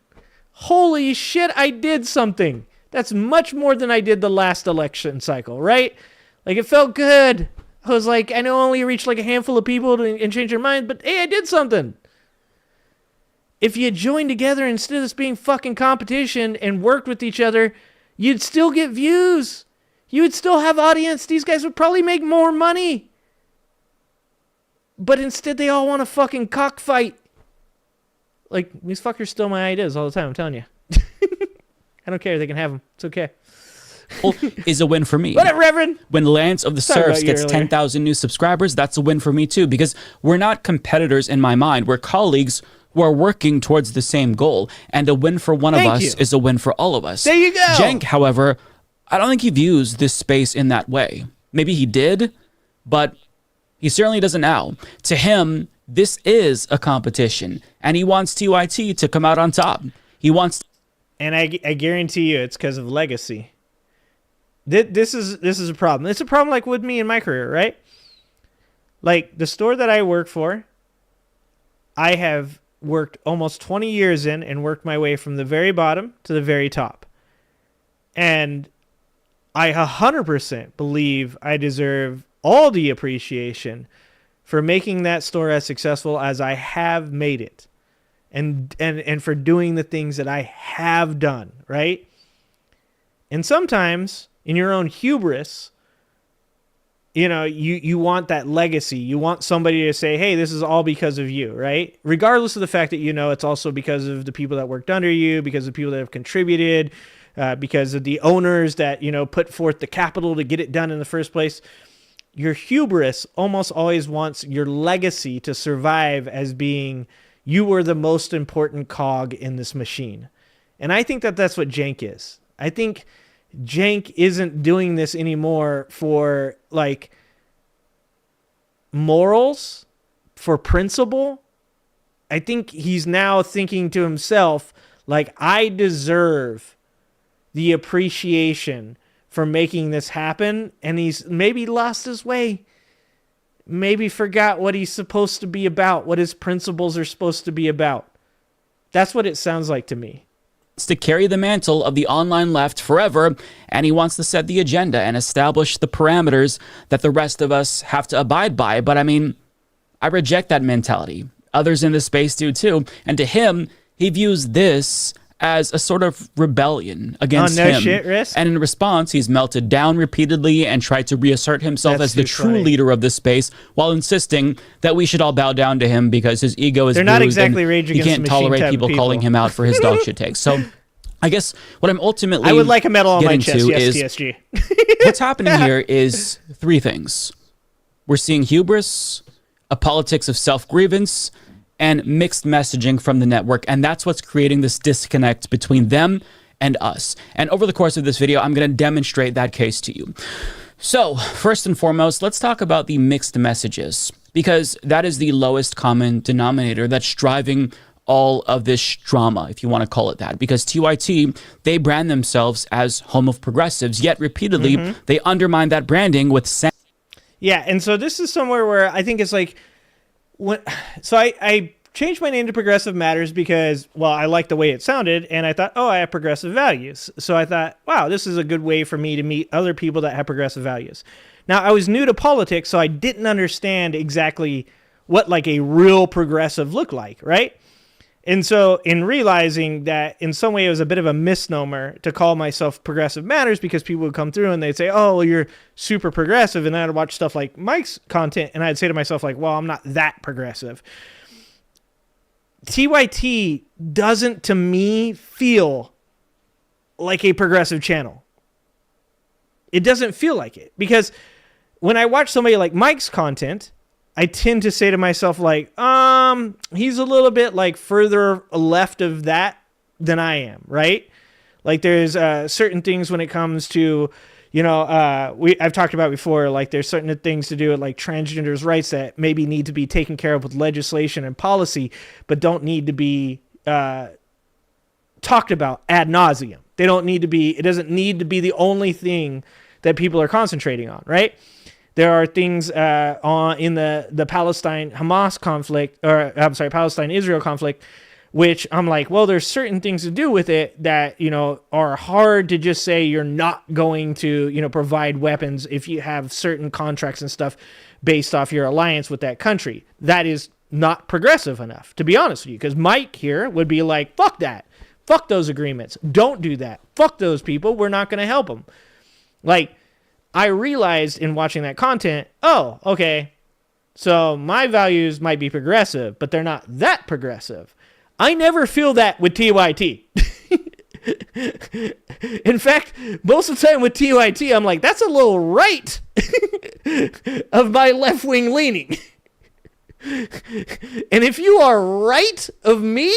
Holy shit, I did something! That's much more than I did the last election cycle, right? Like, it felt good. I was like, I know I only reached like a handful of people and change their mind, but hey, I did something. If you joined together instead of this being fucking competition and worked with each other, you'd still get views. You would still have audience. These guys would probably make more money. But instead, they all want to fucking cockfight. Like, these fuckers steal my ideas all the time, I'm telling you. I don't care. They can have them. It's okay. Is a win for me. What up, Reverend? When Lance of the Serfs gets 10,000 new subscribers, that's a win for me too, because we're not competitors in my mind. We're colleagues who are working towards the same goal, and a win for one of us is a win for all of us. There you go. Jank, however, I don't think he views this space in that way. Maybe he did, but he certainly doesn't now. To him, this is a competition, and he wants TYT to come out on top. He wants... And I guarantee you it's because of legacy. This is a problem. It's a problem like with me in my career, right? Like, the store that I work for, I have worked almost 20 years in and worked my way from the very bottom to the very top. And I 100% believe I deserve all the appreciation for making that store as successful as I have made it. And for doing the things that I have done, right? And sometimes, in your own hubris, you know, you want that legacy. You want somebody to say, hey, this is all because of you, right? Regardless of the fact that, you know, it's also because of the people that worked under you, because of the people that have contributed, because of the owners that, you know, put forth the capital to get it done in the first place. Your hubris almost always wants your legacy to survive as being, you were the most important cog in this machine. And I think that that's what Jank is. I think Jank isn't doing this anymore for, like, morals, for principle. I think he's now thinking to himself, like, I deserve the appreciation for making this happen. And he's maybe lost his way. Maybe forgot what he's supposed to be about, what his principles are supposed to be about. That's what it sounds like to me. To carry the mantle of the online left forever, and he wants to set the agenda and establish the parameters that the rest of us have to abide by. But I mean, I reject that mentality. Others in this space do too. And to him, he views this as a sort of rebellion against him. Shit, Riz? And in response, he's melted down repeatedly and tried to reassert himself as the true leader of this space, while insisting that we should all bow down to him because his ego is bruised. They're not exactly Rage Against the Machine. He can't tolerate people calling him out for his dog shit takes. So I guess what I'm ultimately I would like a medal on my chest, is TSG. What's happening here is 3 things. We're seeing hubris, a politics of self-grievance, and mixed messaging from the network. And that's what's creating this disconnect between them and us. And over the course of this video, I'm going to demonstrate that case to you. So first and foremost, let's talk about the mixed messages, because that is the lowest common denominator that's driving all of this drama, if you want to call it that. Because TYT, they brand themselves as home of progressives, yet repeatedly they undermine that branding with... Yeah, and so this is somewhere where I think it's like... So I changed my name to Progressive Matters because, well, I liked the way it sounded, and I thought, oh, I have progressive values. So I thought, wow, this is a good way for me to meet other people that have progressive values. Now, I was new to politics, so I didn't understand exactly what like a real progressive looked like, right? And so in realizing that in some way it was a bit of a misnomer to call myself Progressive Matters, because people would come through and they'd say, oh, well, you're super progressive. And then I'd watch stuff like Mike's content and I'd say to myself, like, well, I'm not that progressive. TYT doesn't, to me, feel like a progressive channel. It doesn't feel like it, because when I watch somebody like Mike's content, I tend to say to myself, like, he's a little bit like further left of that than I am, right? Like there's certain things when it comes to, you know, I've talked about before, like there's certain things to do with like transgenders' rights that maybe need to be taken care of with legislation and policy, but don't need to be talked about ad nauseum. They don't need to be, it doesn't need to be the only thing that people are concentrating on, right? There are things in the Palestine-Hamas conflict, or I'm sorry, Palestine-Israel conflict, which I'm like, well, there's certain things to do with it that, you know, are hard to just say you're not going to, you know, provide weapons if you have certain contracts and stuff based off your alliance with that country. That is not progressive enough, to be honest with you, because Mike here would be like, fuck that. Fuck those agreements. Don't do that. Fuck those people. We're not going to help them. Like, I realized in watching that content, oh, okay, so my values might be progressive, but they're not that progressive. I never feel that with TYT. In fact, most of the time with TYT, I'm like, that's a little right of my left-wing leaning. And if you are right of me,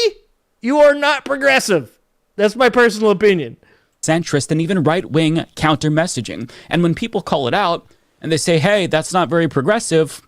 you are not progressive. That's my personal opinion. Centrist and even right-wing counter-messaging. And when people call it out and they say, hey, that's not very progressive,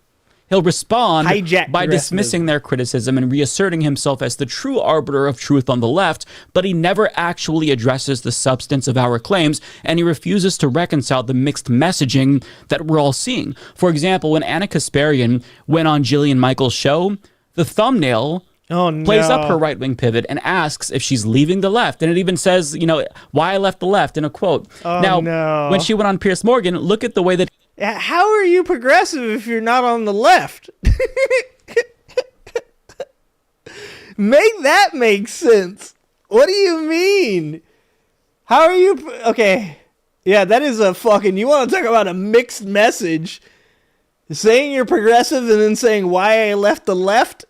he'll respond by dismissing their criticism and reasserting himself as the true arbiter of truth on the left, but he never actually addresses the substance of our claims, and he refuses to reconcile the mixed messaging that we're all seeing. For example, when Anna Kasparian went on Jillian Michaels' show, the thumbnail plays up her right-wing pivot and asks if she's leaving the left. And it even says, you know, why I left the left in a quote. When she went on Piers Morgan, look at the way that... How are you progressive if you're not on the left? Make that make sense. What do you mean? How are you... Okay. Yeah, that is a fucking... You want to talk about a mixed message? Saying you're progressive and then saying why I left the left?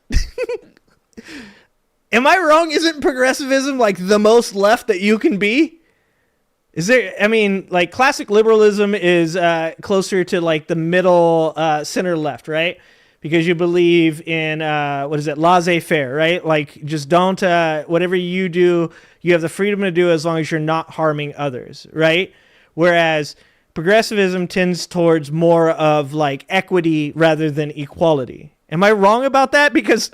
Am I wrong? Isn't progressivism like the most left that you can be? Is there, I mean, like classic liberalism is closer to like the middle center left, right? Because you believe in, laissez-faire, right? Like just don't, whatever you do, you have the freedom to do as long as you're not harming others, right? Whereas progressivism tends towards more of like equity rather than equality. Am I wrong about that? Because...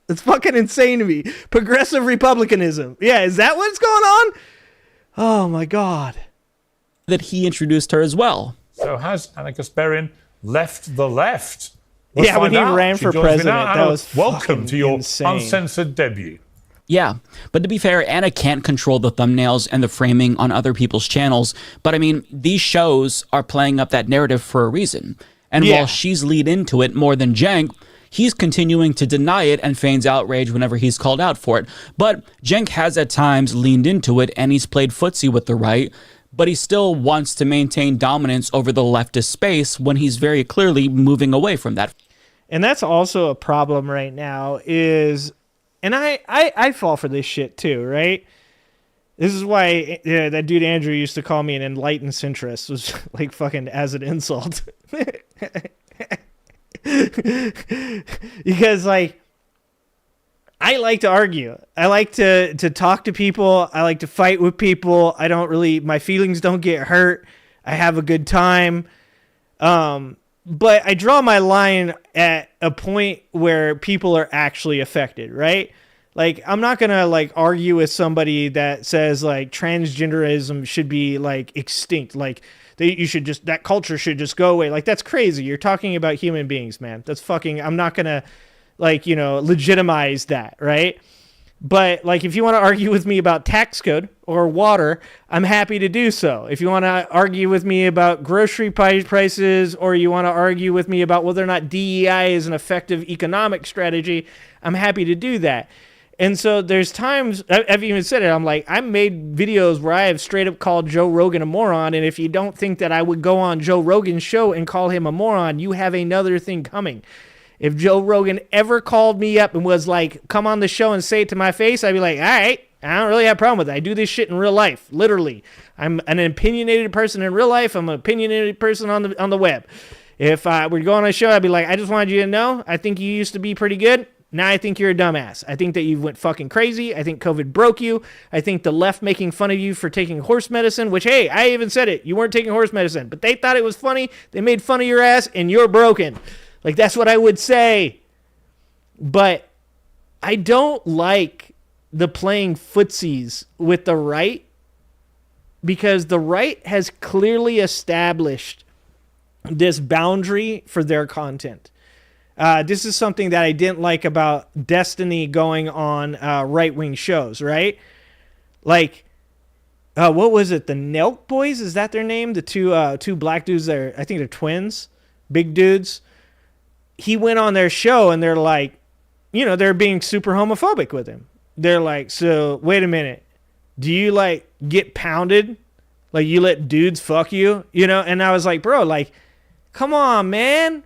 it's fucking insane to me. Progressive republicanism. Yeah, is that what's going on? Oh, my God. That he introduced her as well. So has Anna Kasparian left the left? Yeah, when he ran for president, that was welcome to your insane. Uncensored debut. Yeah, but to be fair, Anna can't control the thumbnails and the framing on other people's channels. But I mean, these shows are playing up that narrative for a reason. And while she's lead into it more than Cenk, he's continuing to deny it and feigns outrage whenever he's called out for it. But Cenk has at times leaned into it and he's played footsie with the right, but he still wants to maintain dominance over the leftist space when he's very clearly moving away from that. And that's also a problem right now is, and I fall for this shit too, right? This is why that dude Andrew used to call me an enlightened centrist, was like fucking as an insult. Because like I like to argue. I like to talk to people. I like to fight with people. I don't really, my feelings don't get hurt. I have a good time. But I draw my line at a point where people are actually affected, right? Like, I'm not going to like argue with somebody that says like transgenderism should be like extinct. Like that culture should just go away. Like, that's crazy. You're talking about human beings, man. That's fucking, I'm not going to like, legitimize that, right? But like, if you want to argue with me about tax code or water, I'm happy to do so. If you want to argue with me about grocery prices, or you want to argue with me about whether or not DEI is an effective economic strategy, I'm happy to do that. And so there's times, I've even said it, I'm like, I made videos where I have straight up called Joe Rogan a moron, and if you don't think that I would go on Joe Rogan's show and call him a moron, you have another thing coming. If Joe Rogan ever called me up and was like, come on the show and say it to my face, I'd be like, all right, I don't really have a problem with it. I do this shit in real life, literally. I'm an opinionated person in real life. I'm an opinionated person on the web. If I were to go on a show, I'd be like, I just wanted you to know, I think you used to be pretty good. Now I think you're a dumbass. I think that you went fucking crazy. I think COVID broke you. I think the left making fun of you for taking horse medicine, which, hey, I even said it. You weren't taking horse medicine, but they thought it was funny. They made fun of your ass, and you're broken. Like, that's what I would say. But I don't like the playing footsies with the right, because the right has clearly established this boundary for their content. This is something that I didn't like about Destiny going on right-wing shows, right? Like, what was it? The Nelk Boys? Is that their name? The two black dudes there. I think they're twins. Big dudes. He went on their show and they're like, they're being super homophobic with him. They're like, so wait a minute. Do you like get pounded? Like, you let dudes fuck you? And I was like, bro, like, come on, man.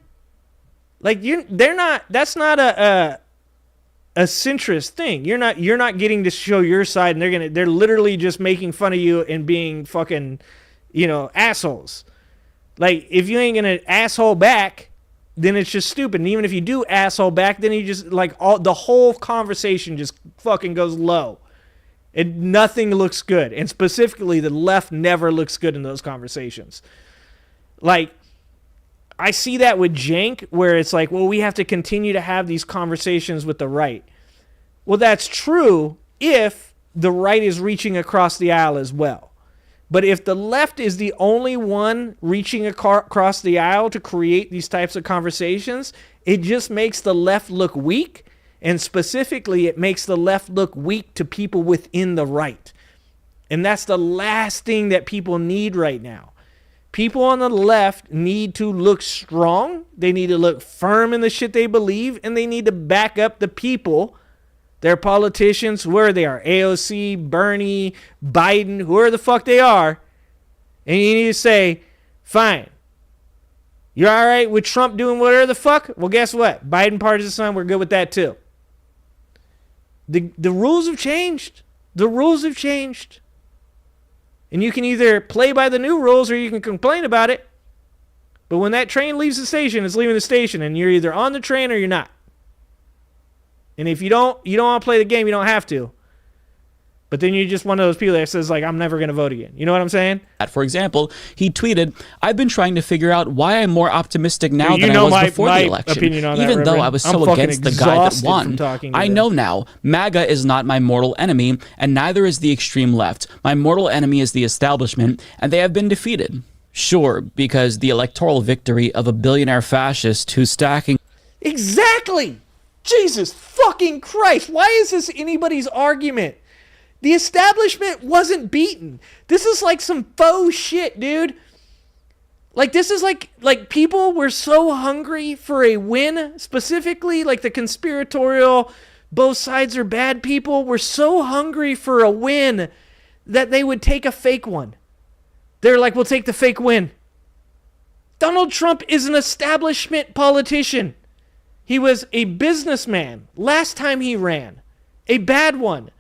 Like, that's not a centrist thing. You're not getting to show your side, and they're literally just making fun of you and being fucking, assholes. Like, if you ain't gonna asshole back, then it's just stupid. And even if you do asshole back, then you just, like, the whole conversation just fucking goes low. And nothing looks good. And specifically, the left never looks good in those conversations. Like, I see that with Jank, where it's like, well, we have to continue to have these conversations with the right. Well, that's true if the right is reaching across the aisle as well. But if the left is the only one reaching across the aisle to create these types of conversations, it just makes the left look weak. And specifically, it makes the left look weak to people within the right. And that's the last thing that people need right now. People on the left need to look strong. They need to look firm in the shit they believe. And they need to back up the people, their politicians, whoever they are, AOC, Bernie, Biden, whoever the fuck they are. And you need to say, fine, you're all right with Trump doing whatever the fuck? Well, guess what? Biden partisan, we're good with that too. The rules have changed. The rules have changed. And you can either play by the new rules or you can complain about it. But when that train leaves the station, it's leaving the station, and you're either on the train or you're not. And if you don't want to play the game, you don't have to. But then you're just one of those people that says, like, I'm never going to vote again. You know what I'm saying? For example, he tweeted, I've been trying to figure out why I'm more optimistic now than I was before the election. Even though I was so against the guy that won. I know now, MAGA is not my mortal enemy, and neither is the extreme left. My mortal enemy is the establishment, and they have been defeated. Sure, because the electoral victory of a billionaire fascist who's stacking... Exactly! Jesus fucking Christ! Why is this anybody's argument? The establishment wasn't beaten. This is like some faux shit, dude. Like, this is like people were so hungry for a win, specifically like the conspiratorial, both sides are bad people were so hungry for a win that they would take a fake one. They're like, we'll take the fake win. Donald Trump is an establishment politician. He was a businessman last time he ran. A bad one.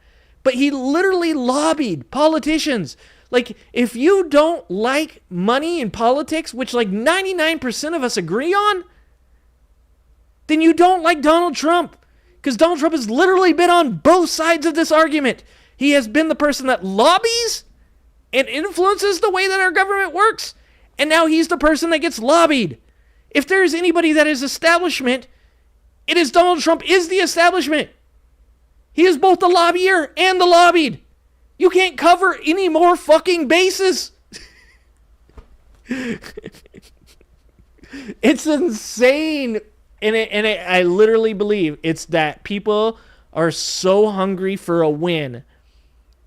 But he literally lobbied politicians. Like, if you don't like money in politics, which like 99% of us agree on, then you don't like Donald Trump. Because Donald Trump has literally been on both sides of this argument. He has been the person that lobbies and influences the way that our government works. And now he's the person that gets lobbied. If there is anybody that is establishment, it is Donald Trump is the establishment. He is both the lobbyer and the lobbied. You can't cover any more fucking bases. It's insane I literally believe it's that people are so hungry for a win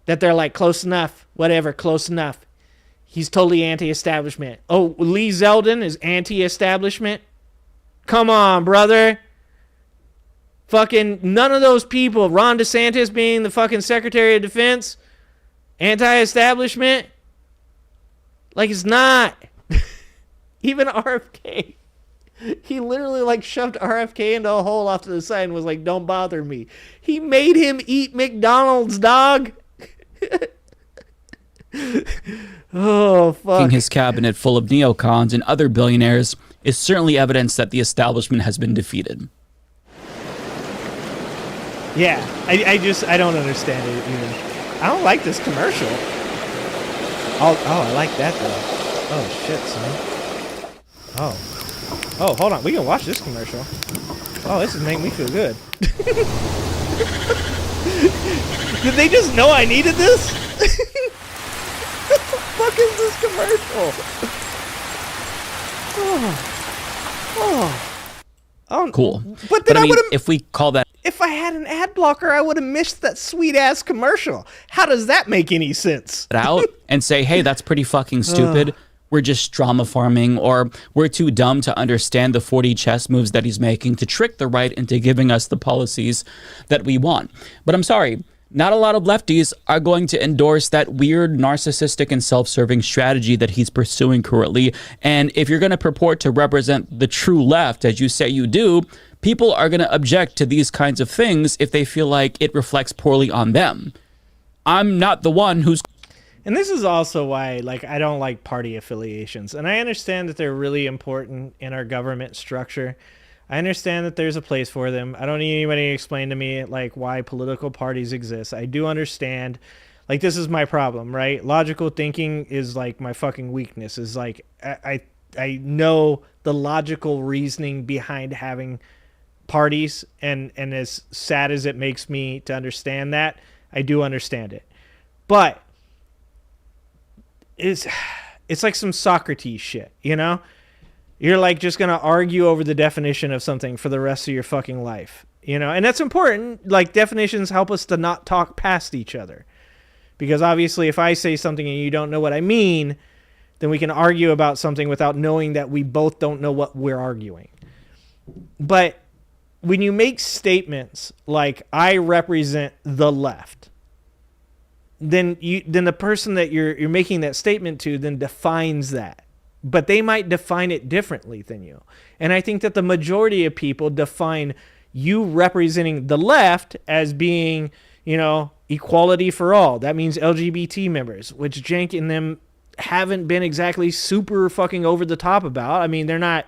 that they're like, close enough, whatever, close enough. He's totally anti-establishment. Oh, Lee Zeldin is anti-establishment? Come on, brother. Fucking none of those people, Ron DeSantis being the fucking Secretary of Defense, anti-establishment? Like, it's not. Even RFK. He literally like shoved RFK into a hole off to the side and was like, don't bother me. He made him eat McDonald's, dog. Oh, fuck. His cabinet full of neocons and other billionaires is certainly evidence that the establishment has been defeated. Yeah, I don't understand it even. I don't like this commercial. Oh, I like that though. Oh shit, son. Oh, hold on. We can watch this commercial. Oh, this is making me feel good. Did they just know I needed this? What the fuck is this commercial? Oh, cool. But then I would have. If we call that. If I had an ad blocker, I would have missed that sweet ass commercial. How does that make any sense? Out and say, hey, that's pretty fucking stupid. We're just drama farming, or we're too dumb to understand the 40 chess moves that he's making to trick the right into giving us the policies that we want. But I'm sorry, not a lot of lefties are going to endorse that weird, narcissistic, and self-serving strategy that he's pursuing currently. And if you're going to purport to represent the true left, as you say you do, people are going to object to these kinds of things if they feel like it reflects poorly on them. I'm not the one who's... And this is also why, like, I don't like party affiliations. And I understand that they're really important in our government structure. I understand that there's a place for them. I don't need anybody to explain to me, like, why political parties exist. I do understand. Like, this is my problem, right? Logical thinking is, like, my fucking weakness. Is, like, I know the logical reasoning behind having parties. And as sad as it makes me to understand that, I do understand it. But... It's like some Socrates shit, you know? You're like just going to argue over the definition of something for the rest of your fucking life, you know? And that's important. Like, definitions help us to not talk past each other. Because obviously if I say something and you don't know what I mean, then we can argue about something without knowing that we both don't know what we're arguing. But when you make statements like, I represent the left, then the person that you're making that statement to then defines that. But they might define it differently than you. And I think that the majority of people define you representing the left as being, you know, equality for all. That means LGBT members, which Cenk and them haven't been exactly super fucking over the top about. I mean, they're not...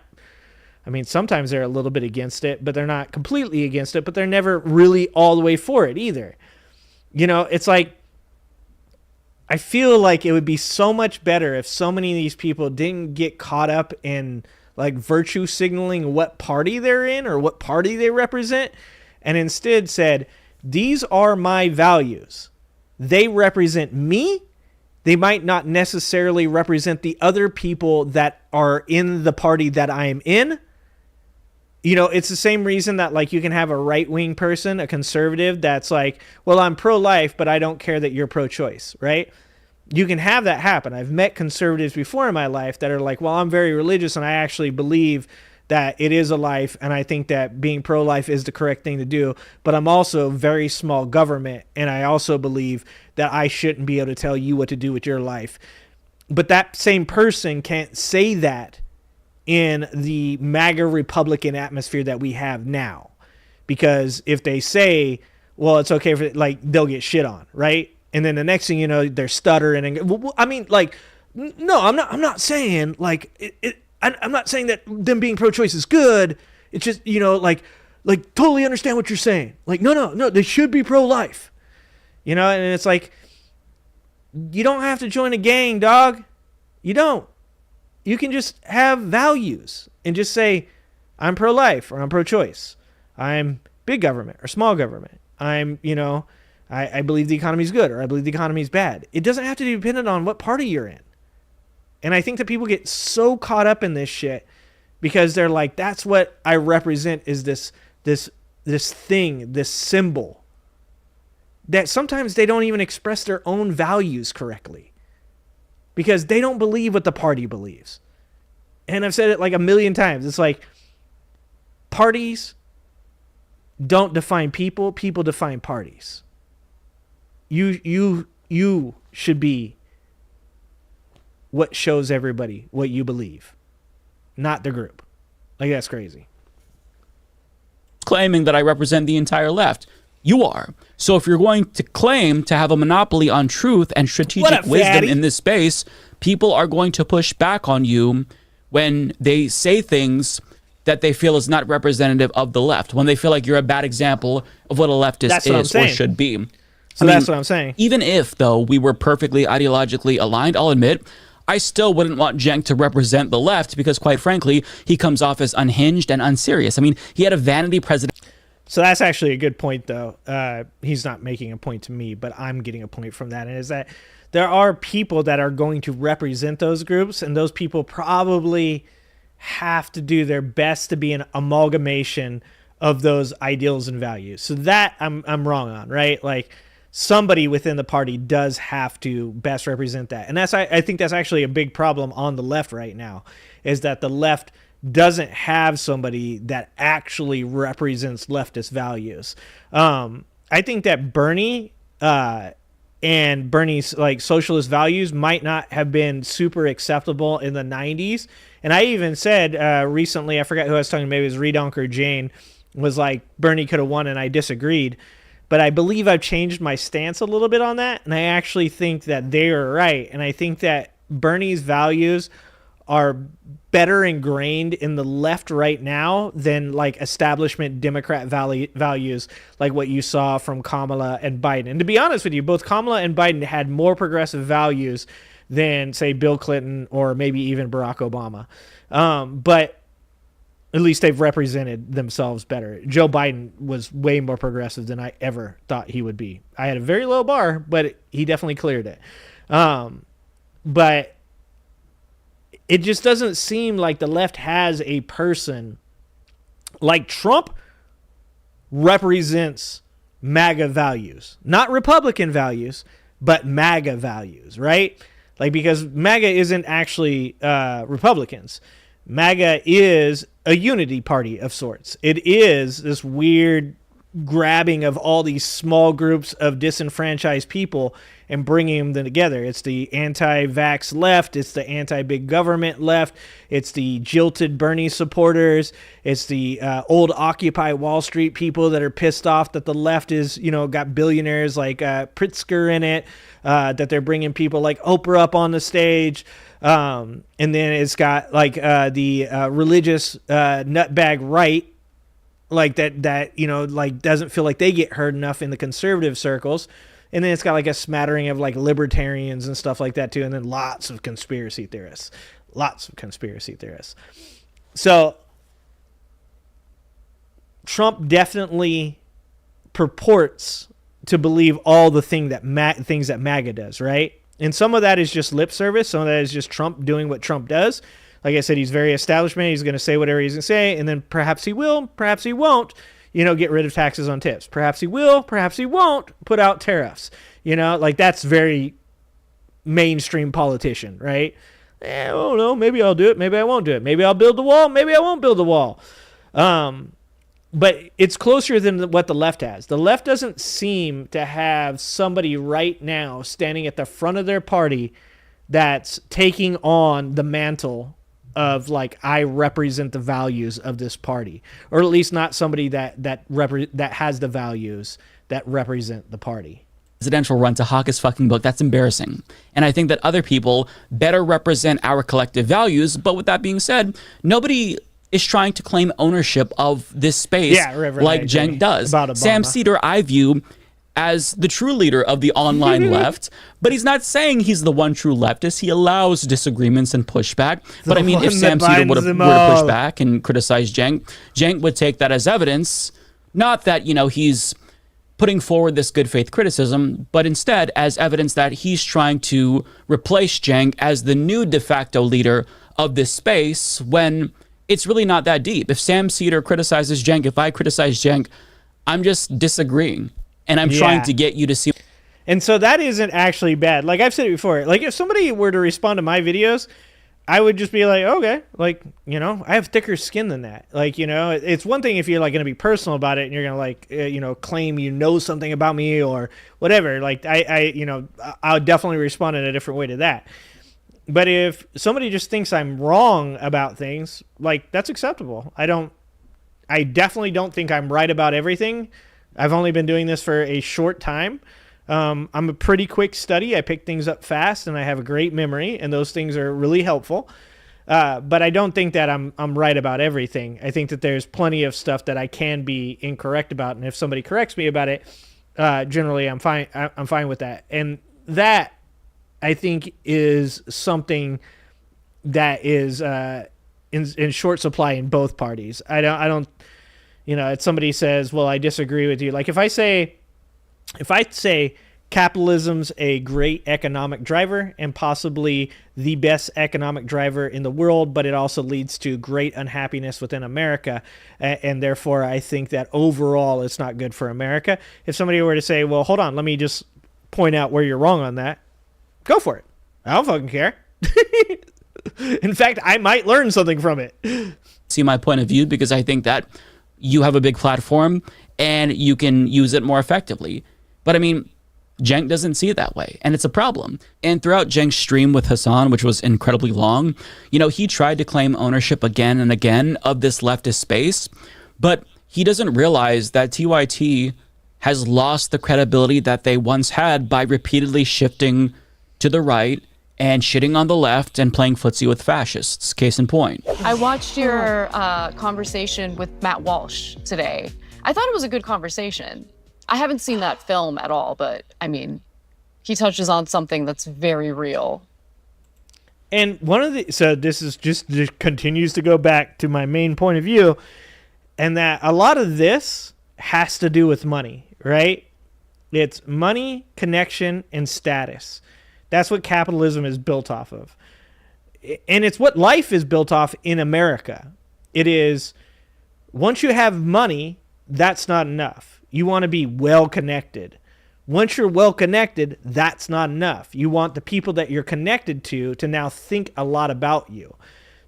I mean, sometimes they're a little bit against it, but they're not completely against it, but they're never really all the way for it either. You know, it's like... I feel like it would be so much better if so many of these people didn't get caught up in like virtue signaling what party they're in or what party they represent, and instead said, these are my values. They represent me. They might not necessarily represent the other people that are in the party that I am in. You know, it's the same reason that, like, you can have a right-wing person, a conservative, that's like, well, I'm pro-life, but I don't care that you're pro-choice, right? You can have that happen. I've met conservatives before in my life that are like, well, I'm very religious and I actually believe that it is a life, and I think that being pro-life is the correct thing to do, but I'm also very small government, and I also believe that I shouldn't be able to tell you what to do with your life. But that same person can't say that in the MAGA Republican atmosphere that we have now. Because if they say, well, it's okay for, like, they'll get shit on, right? And then the next thing you know, they're stuttering. And well, I mean, like, no, I'm not saying, like, I'm not saying that them being pro-choice is good. It's just, you know, like totally understand what you're saying. Like, no, they should be pro-life. You know, and it's like, you don't have to join a gang, dog. You don't. You can just have values and just say, I'm pro-life or I'm pro-choice. I'm big government or small government. I'm, you know, I believe the economy is good or I believe the economy is bad. It doesn't have to be dependent on what party you're in. And I think that people get so caught up in this shit because they're like, that's what I represent, is this thing, this symbol, that sometimes they don't even express their own values correctly because they don't believe what the party believes. And I've said it like a million times. It's like, parties don't define people. People define parties. You should be what shows everybody what you believe, not the group. Like, that's crazy. Claiming that I represent the entire left. You are. So if you're going to claim to have a monopoly on truth and strategic wisdom in this space, people are going to push back on you when they say things that they feel is not representative of the left, when they feel like you're a bad example of what a leftist is or should be. So that's what I'm saying. Even if, though, we were perfectly ideologically aligned, I'll admit, I still wouldn't want Cenk to represent the left because, quite frankly, he comes off as unhinged and unserious. I mean, he had a vanity president. So that's actually a good point, though. He's not making a point to me, but I'm getting a point from that. And is that there are people that are going to represent those groups, and those people probably have to do their best to be an amalgamation of those ideals and values. So that I'm wrong on, right? Like, somebody within the party does have to best represent that. And I think that's actually a big problem on the left right now, is that the left doesn't have somebody that actually represents leftist values. I think that Bernie and Bernie's like socialist values might not have been super acceptable in the 90s. And I even said recently, I forgot who I was talking to, maybe it was Redonk or Jane, was like, Bernie could have won, and I disagreed. But I believe I've changed my stance a little bit on that, and I actually think that they are right. And I think that Bernie's values are better ingrained in the left right now than like establishment Democrat values, like what you saw from Kamala and Biden. And to be honest with you, both Kamala and Biden had more progressive values than, say, Bill Clinton or maybe even Barack Obama. But at least they've represented themselves better. Joe Biden was way more progressive than I ever thought he would be. I had a very low bar, but he definitely cleared it. But it just doesn't seem like the left has a person like Trump represents MAGA values, not Republican values, but MAGA values, right? Like, because MAGA isn't actually Republicans. MAGA is a unity party of sorts. It is this weird grabbing of all these small groups of disenfranchised people and bringing them together. It's the anti-vax left. It's the anti-big government left. It's the jilted Bernie supporters. It's the old Occupy Wall Street people that are pissed off that the left is, got billionaires like Pritzker in it, that they're bringing people like Oprah up on the stage. And then it's got like the religious nutbag right, like that like doesn't feel like they get heard enough in the conservative circles. And then it's got like a smattering of like libertarians and stuff like that too. And then lots of conspiracy theorists. So Trump definitely purports to believe all the things that MAGA does, right? And some of that is just lip service. Some of that is just Trump doing what Trump does. Like I said, he's very establishment. He's going to say whatever he's going to say. And then perhaps he will, perhaps he won't, get rid of taxes on tips. Perhaps he will, perhaps he won't put out tariffs. Like that's very mainstream politician, right? I don't know. Maybe I'll do it. Maybe I won't do it. Maybe I'll build the wall. Maybe I won't build the wall. But it's closer than what the left has. The left doesn't seem to have somebody right now standing at the front of their party that's taking on the mantle of like, I represent the values of this party, or at least not somebody that has the values that represent the party. Presidential run to hawk his fucking book. That's embarrassing. And I think that other people better represent our collective values. But with that being said, nobody is trying to claim ownership of this space like Cenk does. Sam Cedar, I view as the true leader of the online left, but he's not saying he's the one true leftist. He allows disagreements and pushback. But I mean, if Sam Cedar were to push back and criticize Cenk would take that as evidence, not that, he's putting forward this good faith criticism, but instead as evidence that he's trying to replace Cenk as the new de facto leader of this space when it's really not that deep. If Sam Cedar criticizes Cenk, if I criticize Cenk, I'm just disagreeing. And I'm trying to get you to see. And so that isn't actually bad. Like I've said it before, like if somebody were to respond to my videos, I would just be like, okay, like, you know, I have thicker skin than that. Like, you know, it's one thing if you're like going to be personal about it and you're going to like, you know, claim you know something about me or whatever. Like you know, I would definitely respond in a different way to that. But if somebody just thinks I'm wrong about things, like that's acceptable. I definitely don't think I'm right about everything. I've only been doing this for a short time. I'm a pretty quick study. I pick things up fast and I have a great memory and those things are really helpful. But I don't think that I'm right about everything. I think that there's plenty of stuff that I can be incorrect about. And if somebody corrects me about it, generally I'm fine. I'm fine with that. And that I think is something that is, in short supply in both parties. I don't, you know, if somebody says, well, I disagree with you. Like if I say capitalism's a great economic driver and possibly the best economic driver in the world, but it also leads to great unhappiness within America. And therefore I think that overall it's not good for America. If somebody were to say, well, hold on, let me just point out where you're wrong on that. Go for it. I don't fucking care. In fact, I might learn something from it. See my point of view because I think that you have a big platform and you can use it more effectively. But I mean, Cenk doesn't see it that way, and it's a problem. And throughout Cenk's stream with Hassan, which was incredibly long, you know, he tried to claim ownership again and again of this leftist space, but he doesn't realize that TYT has lost the credibility that they once had by repeatedly shifting to the right and shitting on the left and playing footsie with fascists. Case in point. I watched your conversation with Matt Walsh today. I thought it was a good conversation. I haven't seen that film at all, but I mean, he touches on something that's very real. And so this is just continues to go back to my main point of view, and that a lot of this has to do with money, right? It's money, connection, and status. That's what capitalism is built off of. And it's what life is built off in America. It is, once you have money, that's not enough. You want to be well connected. Once you're well connected, that's not enough. You want the people that you're connected to now think a lot about you.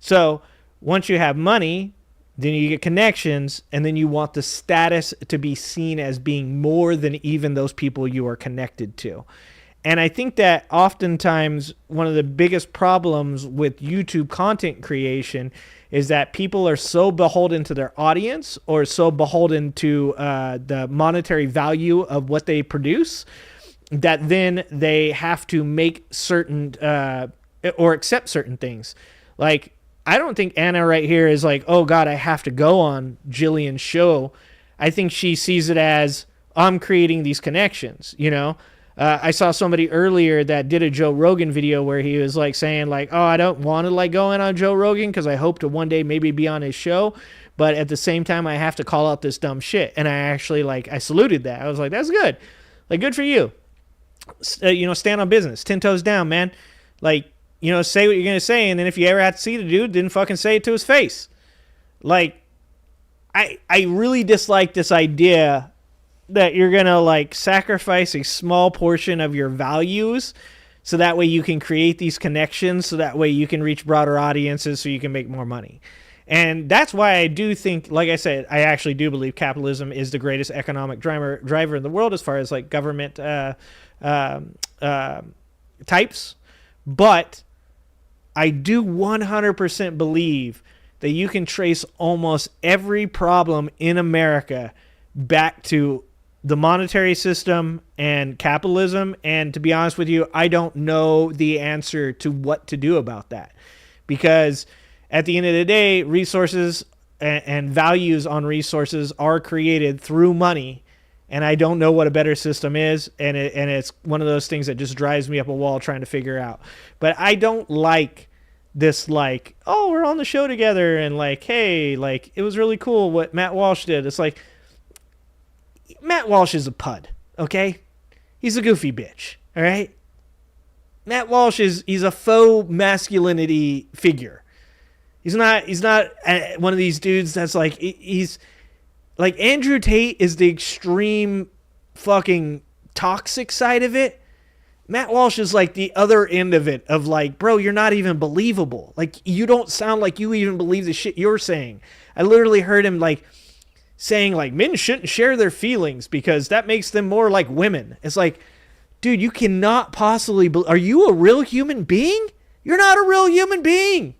So once you have money, then you get connections, and then you want the status to be seen as being more than even those people you are connected to. And I think that oftentimes one of the biggest problems with YouTube content creation is that people are so beholden to their audience or so beholden to the monetary value of what they produce that then they have to make certain or accept certain things. Like, I don't think Anna right here is like, oh God, I have to go on Jillian's show. I think she sees it as, I'm creating these connections, you know? I saw somebody earlier that did a Joe Rogan video where he was like saying like, oh, I don't want to like go in on Joe Rogan because I hope to one day maybe be on his show. But at the same time, I have to call out this dumb shit. And I actually I saluted that. I was like, that's good. Like, good for you. You know, stand on business, 10 toes down, man. Like, you know, say what you're going to say. And then if you ever have to see the dude, then fucking say it to his face. Like, I really dislike this idea that you're going to like sacrifice a small portion of your values so that way you can create these connections, so that way you can reach broader audiences, so you can make more money. And that's why I do think, like I said, I actually do believe capitalism is the greatest economic driver in the world as far as like government types. But I do 100% believe that you can trace almost every problem in America back to the monetary system and capitalism. And to be honest with you, I don't know the answer to what to do about that, because at the end of the day, resources and values on resources are created through money. And I don't know what a better system is. And it's one of those things that just drives me up a wall trying to figure out. But I don't like this, like, oh, we're on the show together and like, hey, like, it was really cool what Matt Walsh did. It's like, Matt Walsh is a pud, okay? He's a goofy bitch, all right? Matt Walsh he's a faux masculinity figure. He's not one of these dudes that's like, he's like, Andrew Tate is the extreme fucking toxic side of it. Matt Walsh is like the other end of it, of like, bro, you're not even believable. Like, you don't sound like you even believe the shit you're saying. I literally heard him like saying like men shouldn't share their feelings because that makes them more like women. It's like, dude, you cannot possibly are you a real human being? You're not a real human being.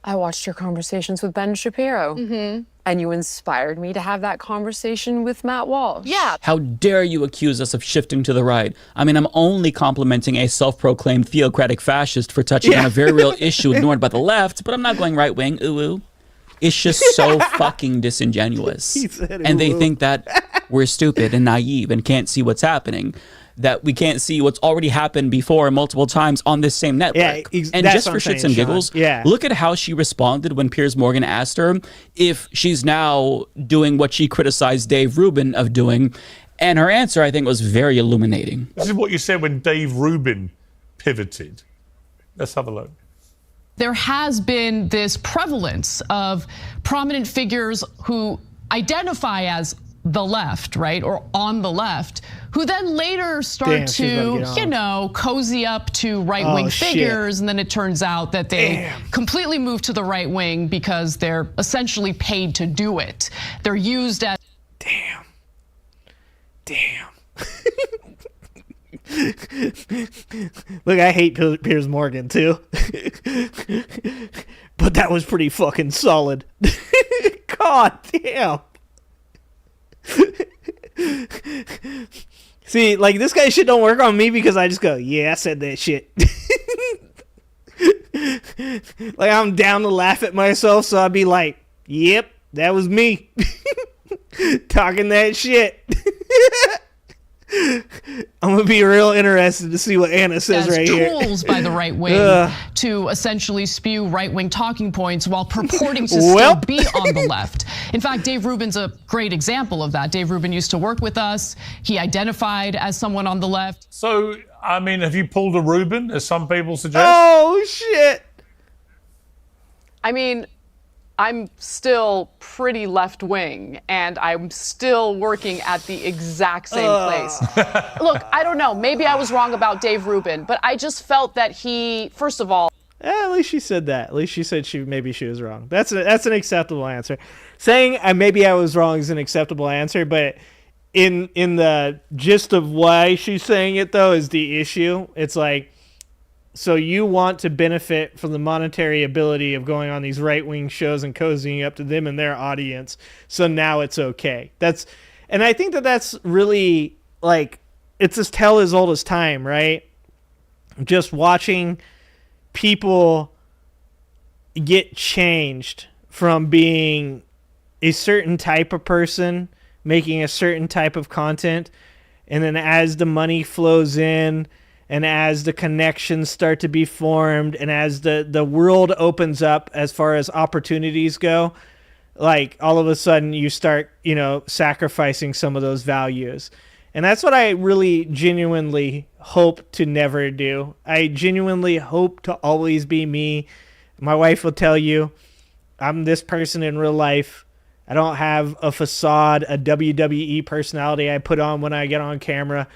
I watched your conversations with Ben Shapiro. Mm-hmm. And you inspired me to have that conversation with Matt Walsh. Yeah. How dare you accuse us of shifting to the right? I mean, I'm only complimenting a self-proclaimed theocratic fascist for touching on a very real issue ignored by the left, but I'm not going right-wing, ooh. It's just so fucking disingenuous. And they think that we're stupid and naive and can't see what's happening, that we can't see what's already happened before multiple times on this same network. Yeah, and just for shits and giggles, look at how she responded when Piers Morgan asked her if she's now doing what she criticized Dave Rubin of doing. And her answer, I think, was very illuminating. This is what you said when Dave Rubin pivoted. Let's have a look. There has been this prevalence of prominent figures who identify as the left, right, or on the left, who then later start to cozy up to right-wing figures, and then it turns out that they completely move to the right wing because they're essentially paid to do it. They're used as... Damn. Look, I hate Piers Morgan too. But that was pretty fucking solid. God damn. See, like, this guy shit don't work on me because I just go, yeah, I said that shit. Like, I'm down to laugh at myself, so I'd be like, yep, that was me. Talking that shit. I'm gonna be real interested to see what Anna says right here. Tools by the right wing to essentially spew right-wing talking points while purporting to still be on the left. In fact, Dave Rubin's a great example of that. Dave Rubin used to work with us. He identified as someone on the left. So, I mean, have you pulled a Rubin, as some people suggest? Oh, shit. I mean, I'm still pretty left-wing, and I'm still working at the exact same place. Look, I don't know. Maybe I was wrong about Dave Rubin, but I just felt that he, first of all... At least she said that. At least she said maybe she was wrong. That's an acceptable answer. Saying maybe I was wrong is an acceptable answer, but in the gist of why she's saying it, though, is the issue. It's like, so you want to benefit from the monetary ability of going on these right-wing shows and cozying up to them and their audience. So now it's okay. And I think that's really, like, it's as tell as old as time, right? Just watching people get changed from being a certain type of person, making a certain type of content, and then as the money flows in, and as the connections start to be formed, and as the world opens up as far as opportunities go, like, all of a sudden you start, sacrificing some of those values. And that's what I really genuinely hope to never do. I genuinely hope to always be me. My wife will tell you, I'm this person in real life. I don't have a facade, a WWE personality I put on when I get on camera.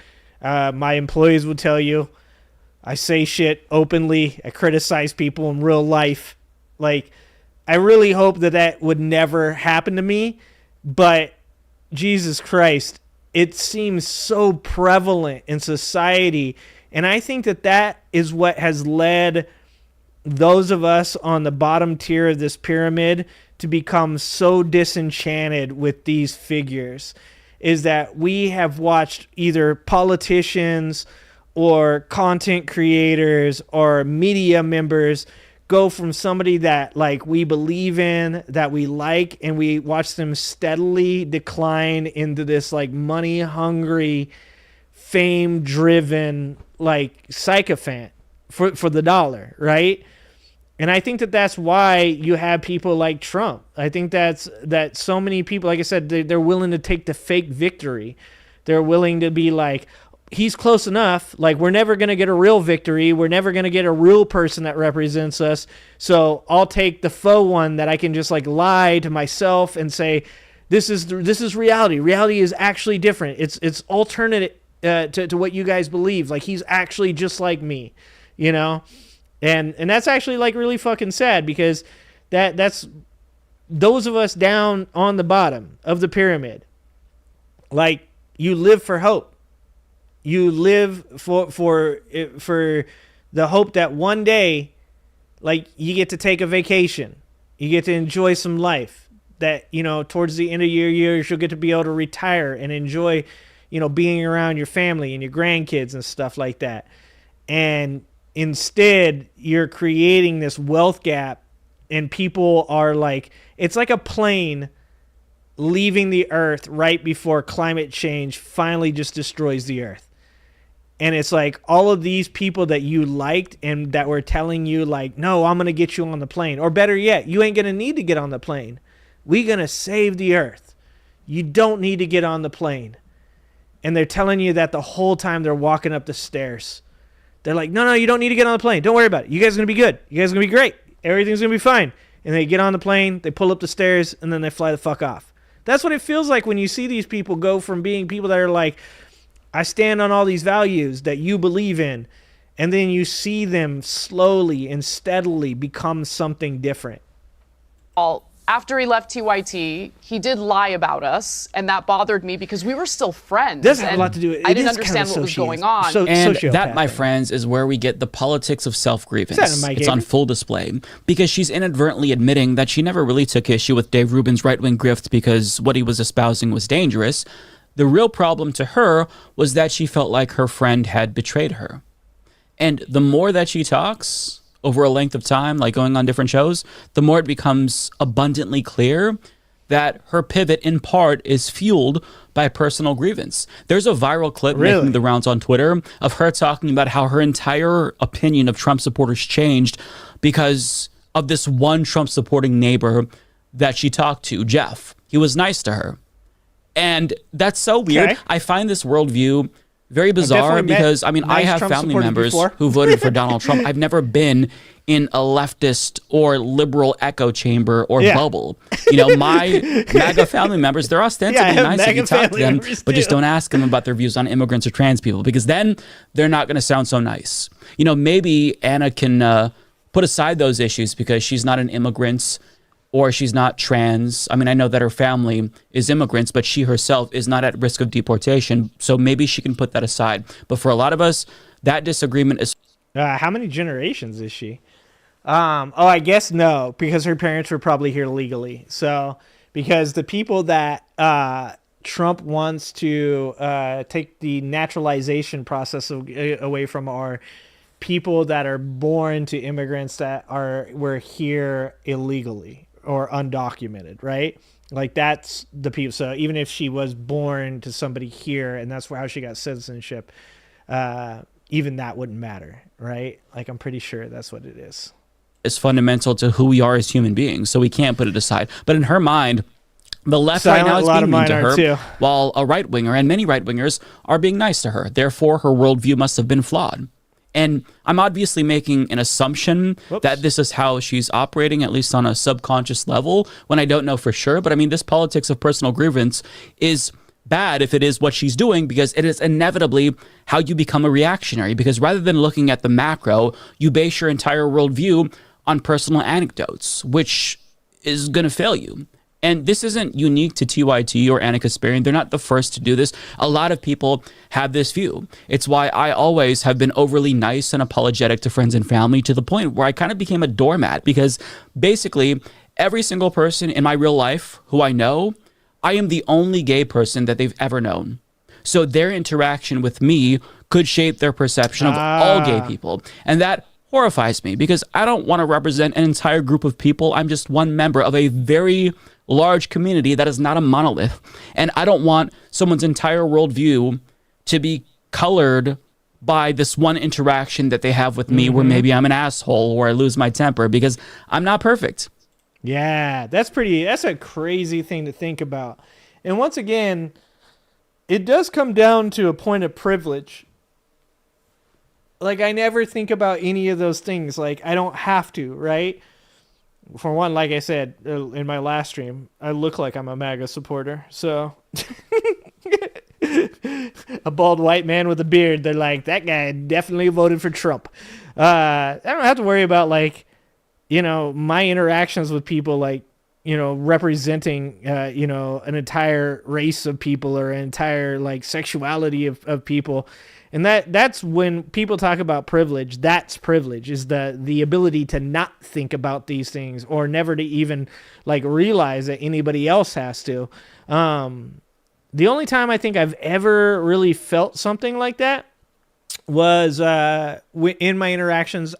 My employees will tell you I say shit openly. I criticize people in real life. Like, I really hope that would never happen to me. But Jesus Christ, it seems so prevalent in society. And I think that is what has led those of us on the bottom tier of this pyramid to become so disenchanted with these figures. Is that we have watched either politicians or content creators or media members go from somebody that, like, we believe in, that we like, and we watch them steadily decline into this, like, money hungry, fame driven, like, sycophant for the dollar, right? And I think that's why you have people like Trump. I think that so many people, like I said, they're willing to take the fake victory. They're willing to be like, he's close enough. Like, we're never going to get a real victory. We're never going to get a real person that represents us. So I'll take the faux one that I can just like lie to myself and say, this is reality. Reality is actually different. It's alternate to what you guys believe. Like, he's actually just like me, you know? And that's actually like really fucking sad, because that's those of us down on the bottom of the pyramid. Like, you live for hope. You live for the hope that one day, like, you get to take a vacation. You get to enjoy some life. That, you know, towards the end of your years, you'll get to be able to retire and enjoy, you know, being around your family and your grandkids and stuff like that. And instead, you're creating this wealth gap, and people are like, it's like a plane leaving the earth right before climate change finally just destroys the earth. And it's like all of these people that you liked and that were telling you like, no, I'm going to get you on the plane. Or better yet, you ain't going to need to get on the plane. We're going to save the earth. You don't need to get on the plane. And they're telling you that the whole time they're walking up the stairs. They're like, no, you don't need to get on the plane. Don't worry about it. You guys are going to be good. You guys are going to be great. Everything's going to be fine. And they get on the plane, they pull up the stairs, and then they fly the fuck off. That's what it feels like when you see these people go from being people that are like, I stand on all these values that you believe in, and then you see them slowly and steadily become something different. After he left TYT, he did lie about us, and that bothered me because we were still friends. Doesn't have a lot to do with it. I didn't understand what was going on. And that, my friends, is where we get the politics of self-grievance. It's on full display, because she's inadvertently admitting that she never really took issue with Dave Rubin's right-wing grift because what he was espousing was dangerous. The real problem to her was that she felt like her friend had betrayed her. And the more that she talks over a length of time, like going on different shows, the more it becomes abundantly clear that her pivot in part is fueled by personal grievance. There's a viral clip making the rounds on Twitter of her talking about how her entire opinion of Trump supporters changed because of this one Trump supporting neighbor that she talked to, Jeff. He was nice to her. And that's so weird. I find this worldview very bizarre because, I mean, I have family members who voted for Donald Trump. I've never been in a leftist or liberal echo chamber or bubble. You know, my MAGA family members, they're ostensibly nice if you talk to them, but just don't ask them about their views on immigrants or trans people, because then they're not going to sound so nice. You know, maybe Anna can put aside those issues because she's not an immigrant or she's not trans. I mean, I know that her family is immigrants, but she herself is not at risk of deportation. So maybe she can put that aside. But for a lot of us, that disagreement is... how many generations is she? I guess no, because her parents were probably here legally. So, because the people that Trump wants to take the naturalization process away from are people that are born to immigrants that were here illegally or undocumented, right? Like, that's the people. So even if she was born to somebody here and that's how she got citizenship, even that wouldn't matter, right? Like, I'm pretty sure that's what it is. It's fundamental to who we are as human beings, so we can't put it aside. But in her mind, the left right now is being mean to her, while a right-winger and many right-wingers are being nice to her. Therefore, her worldview must have been flawed. And I'm obviously making an assumption that this is how she's operating, at least on a subconscious level, when I don't know for sure. But I mean, this politics of personal grievance is bad if it is what she's doing, because it is inevitably how you become a reactionary. Because rather than looking at the macro, you base your entire worldview on personal anecdotes, which is going to fail you. And this isn't unique to TYT or Anna Kasparian. They're not the first to do this. A lot of people have this view. It's why I always have been overly nice and apologetic to friends and family, to the point where I kind of became a doormat, because basically every single person in my real life who I know, I am the only gay person that they've ever known. So their interaction with me could shape their perception of all gay people. And that horrifies me, because I don't want to represent an entire group of people. I'm just one member of a very large community that is not a monolith. And I don't want someone's entire worldview to be colored by this one interaction that they have with me, where maybe I'm an asshole or I lose my temper, because I'm not perfect. Yeah, that's a crazy thing to think about. And once again, it does come down to a point of privilege. Like, I never think about any of those things. Like, I don't have to, right? For one, like I said in my last stream, I look like I'm a MAGA supporter. So, a bald white man with a beard, they're like, that guy definitely voted for Trump. I don't have to worry about, like, you know, my interactions with people, like, you know, representing, you know, an entire race of people or an entire, like, sexuality of people. And that's when people talk about privilege. That's privilege, is the ability to not think about these things or never to even, like, realize that anybody else has to. The only time I think I've ever really felt something like that was in my interactions.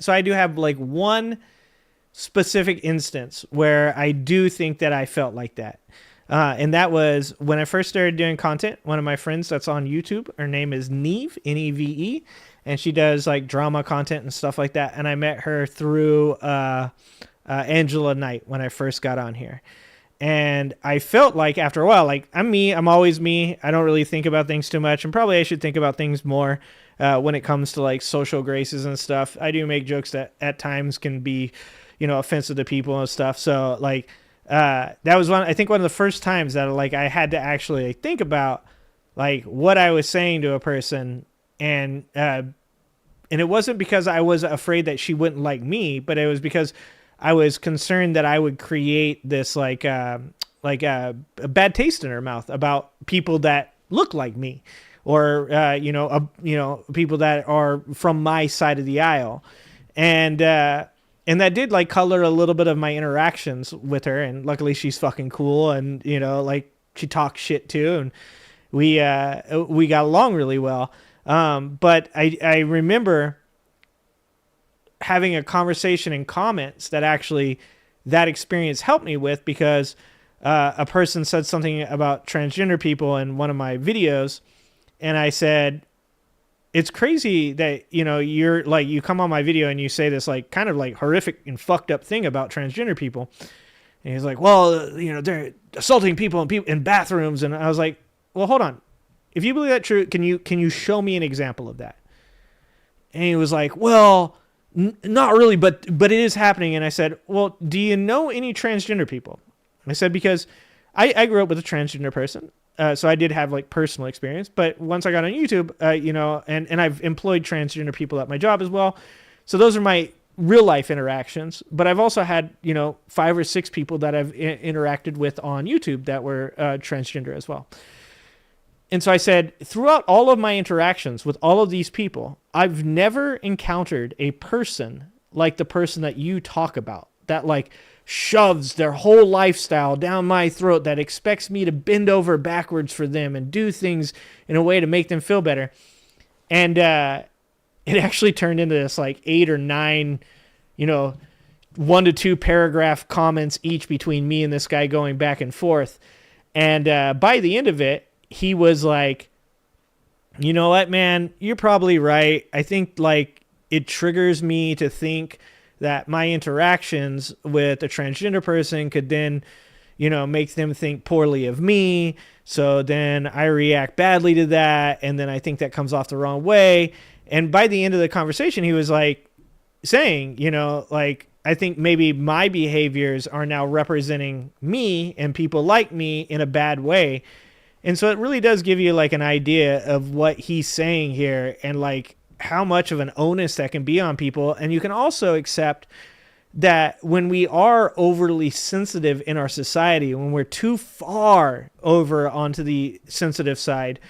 So I do have, like, one specific instance where I do think that I felt like that. And that was when I first started doing content. One of my friends that's on YouTube, her name is Neve, Neve, and she does, like, drama content and stuff like that. And I met her through Angela Knight when I first got on here. And I felt like after a while, like, I'm me, I'm always me. I don't really think about things too much. And probably I should think about things more when it comes to, like, social graces and stuff. I do make jokes that at times can be, you know, offensive to people and stuff. So, like, that was one of the first times that, like, I had to actually, like, think about, like, what I was saying to a person. And it wasn't because I was afraid that she wouldn't like me, but it was because I was concerned that I would create this, like a bad taste in her mouth about people that look like me, or people that are from my side of the aisle. And that did, like, color a little bit of my interactions with her. And luckily she's fucking cool. And, you know, like, she talks shit too. And we got along really well. But I remember having a conversation in comments that actually that experience helped me with, because a person said something about transgender people in one of my videos. And I said, it's crazy that, you know, you're like, you come on my video and you say this, like, kind of, like, horrific and fucked up thing about transgender people. And he's like, well, you know, they're assaulting people in bathrooms. And I was like, well, hold on. If you believe that true, can you show me an example of that? And he was like, well, not really, but it is happening. And I said, well, do you know any transgender people? I said, because I grew up with a transgender person. So I did have, like, personal experience, but once I got on YouTube, you know, and I've employed transgender people at my job as well. So those are my real life interactions, but I've also had, you know, 5 or 6 people that I've interacted with on YouTube that were transgender as well. And so I said, throughout all of my interactions with all of these people, I've never encountered a person like the person that you talk about, that, like, shoves their whole lifestyle down my throat, that expects me to bend over backwards for them and do things in a way to make them feel better. And it actually turned into this, like, 8 or 9, you know, 1 to 2 paragraph comments each between me and this guy going back and forth. And by the end of it, he was like, you know what, man, you're probably right. I think, like, it triggers me to think that my interactions with a transgender person could then, you know, make them think poorly of me. So then I react badly to that. And then I think that comes off the wrong way. And by the end of the conversation, he was like saying, you know, like, I think maybe my behaviors are now representing me and people like me in a bad way. And so it really does give you, like, an idea of what he's saying here, and, like, how much of an onus that can be on people. And you can also accept that when we are overly sensitive in our society, when we're too far over onto the sensitive side,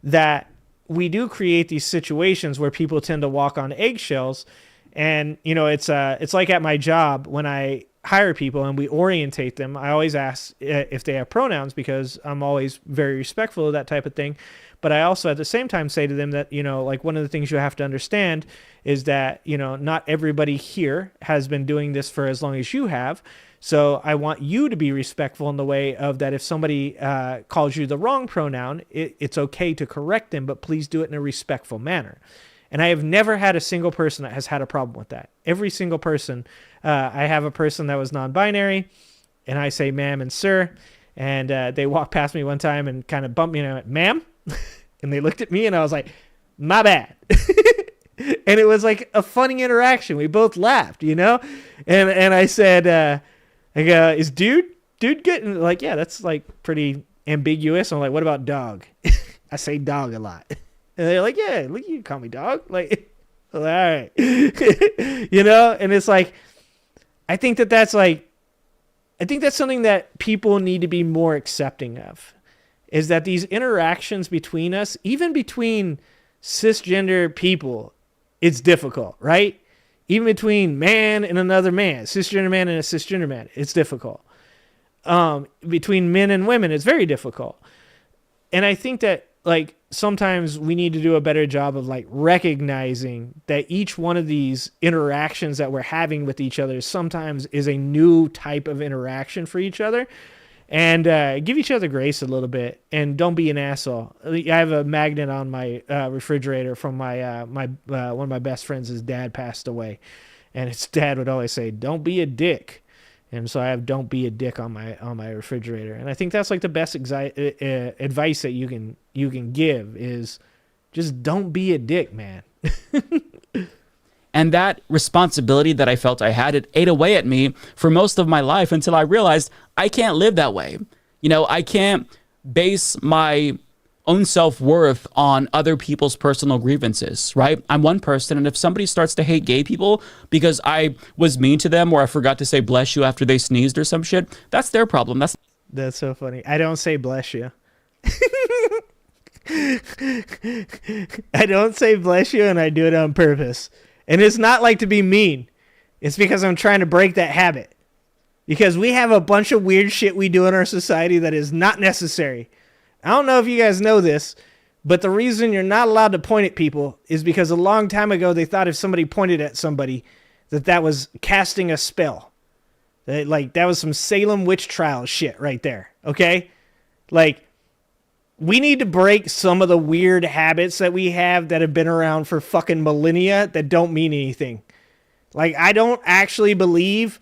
that we do create these situations where people tend to walk on eggshells. And, you know, it's like at my job when I hire people and we orientate them, I always ask if they have pronouns, because I'm always very respectful of that type of thing. But I also at the same time say to them that, you know, like, one of the things you have to understand is that, you know, not everybody here has been doing this for as long as you have. So I want you to be respectful in the way of that. If somebody calls you the wrong pronoun, it's okay to correct them, but please do it in a respectful manner. And I have never had a single person that has had a problem with that. Every single person, I have a person that was non-binary, and I say ma'am and sir. And they walked past me one time and kind of bumped me, and I went, ma'am? And they looked at me, and I was like, my bad. And it was like a funny interaction. We both laughed, you know? And I said, I go, is dude good? And like, yeah, that's like pretty ambiguous. I'm like, what about dog? I say dog a lot. And they're like, yeah, look, you can call me dog. Like, all right. You know? And it's like, I think that's something that people need to be more accepting of, is that these interactions between us, even between cisgender people, it's difficult, right? Even between man and another man, cisgender man and a cisgender man, it's difficult. Between men and women, it's very difficult. And I think that like sometimes we need to do a better job of like recognizing that each one of these interactions that we're having with each other sometimes is a new type of interaction for each other, and give each other grace a little bit, and don't be an asshole. I have a magnet on my refrigerator from my one of my best friends' dad passed away, and his dad would always say, "Don't be a dick." And so I have "Don't be a dick" on my refrigerator, and I think that's like the best advice that you can give is just don't be a dick, man. And that responsibility that I felt I had, it ate away at me for most of my life until I realized I can't live that way. You know, I can't base my own self-worth on other people's personal grievances, right? I'm one person, and if somebody starts to hate gay people because I was mean to them or I forgot to say bless you after they sneezed or some shit, that's their problem. That's so funny. I don't say bless you. I don't say bless you, and I do it on purpose. And it's not like to be mean. It's because I'm trying to break that habit. Because we have a bunch of weird shit we do in our society that is not necessary. I don't know if you guys know this, but the reason you're not allowed to point at people is because a long time ago they thought if somebody pointed at somebody that was casting a spell. That was some Salem witch trial shit right there, okay? Like, we need to break some of the weird habits that we have that have been around for fucking millennia that don't mean anything. Like, I don't actually believe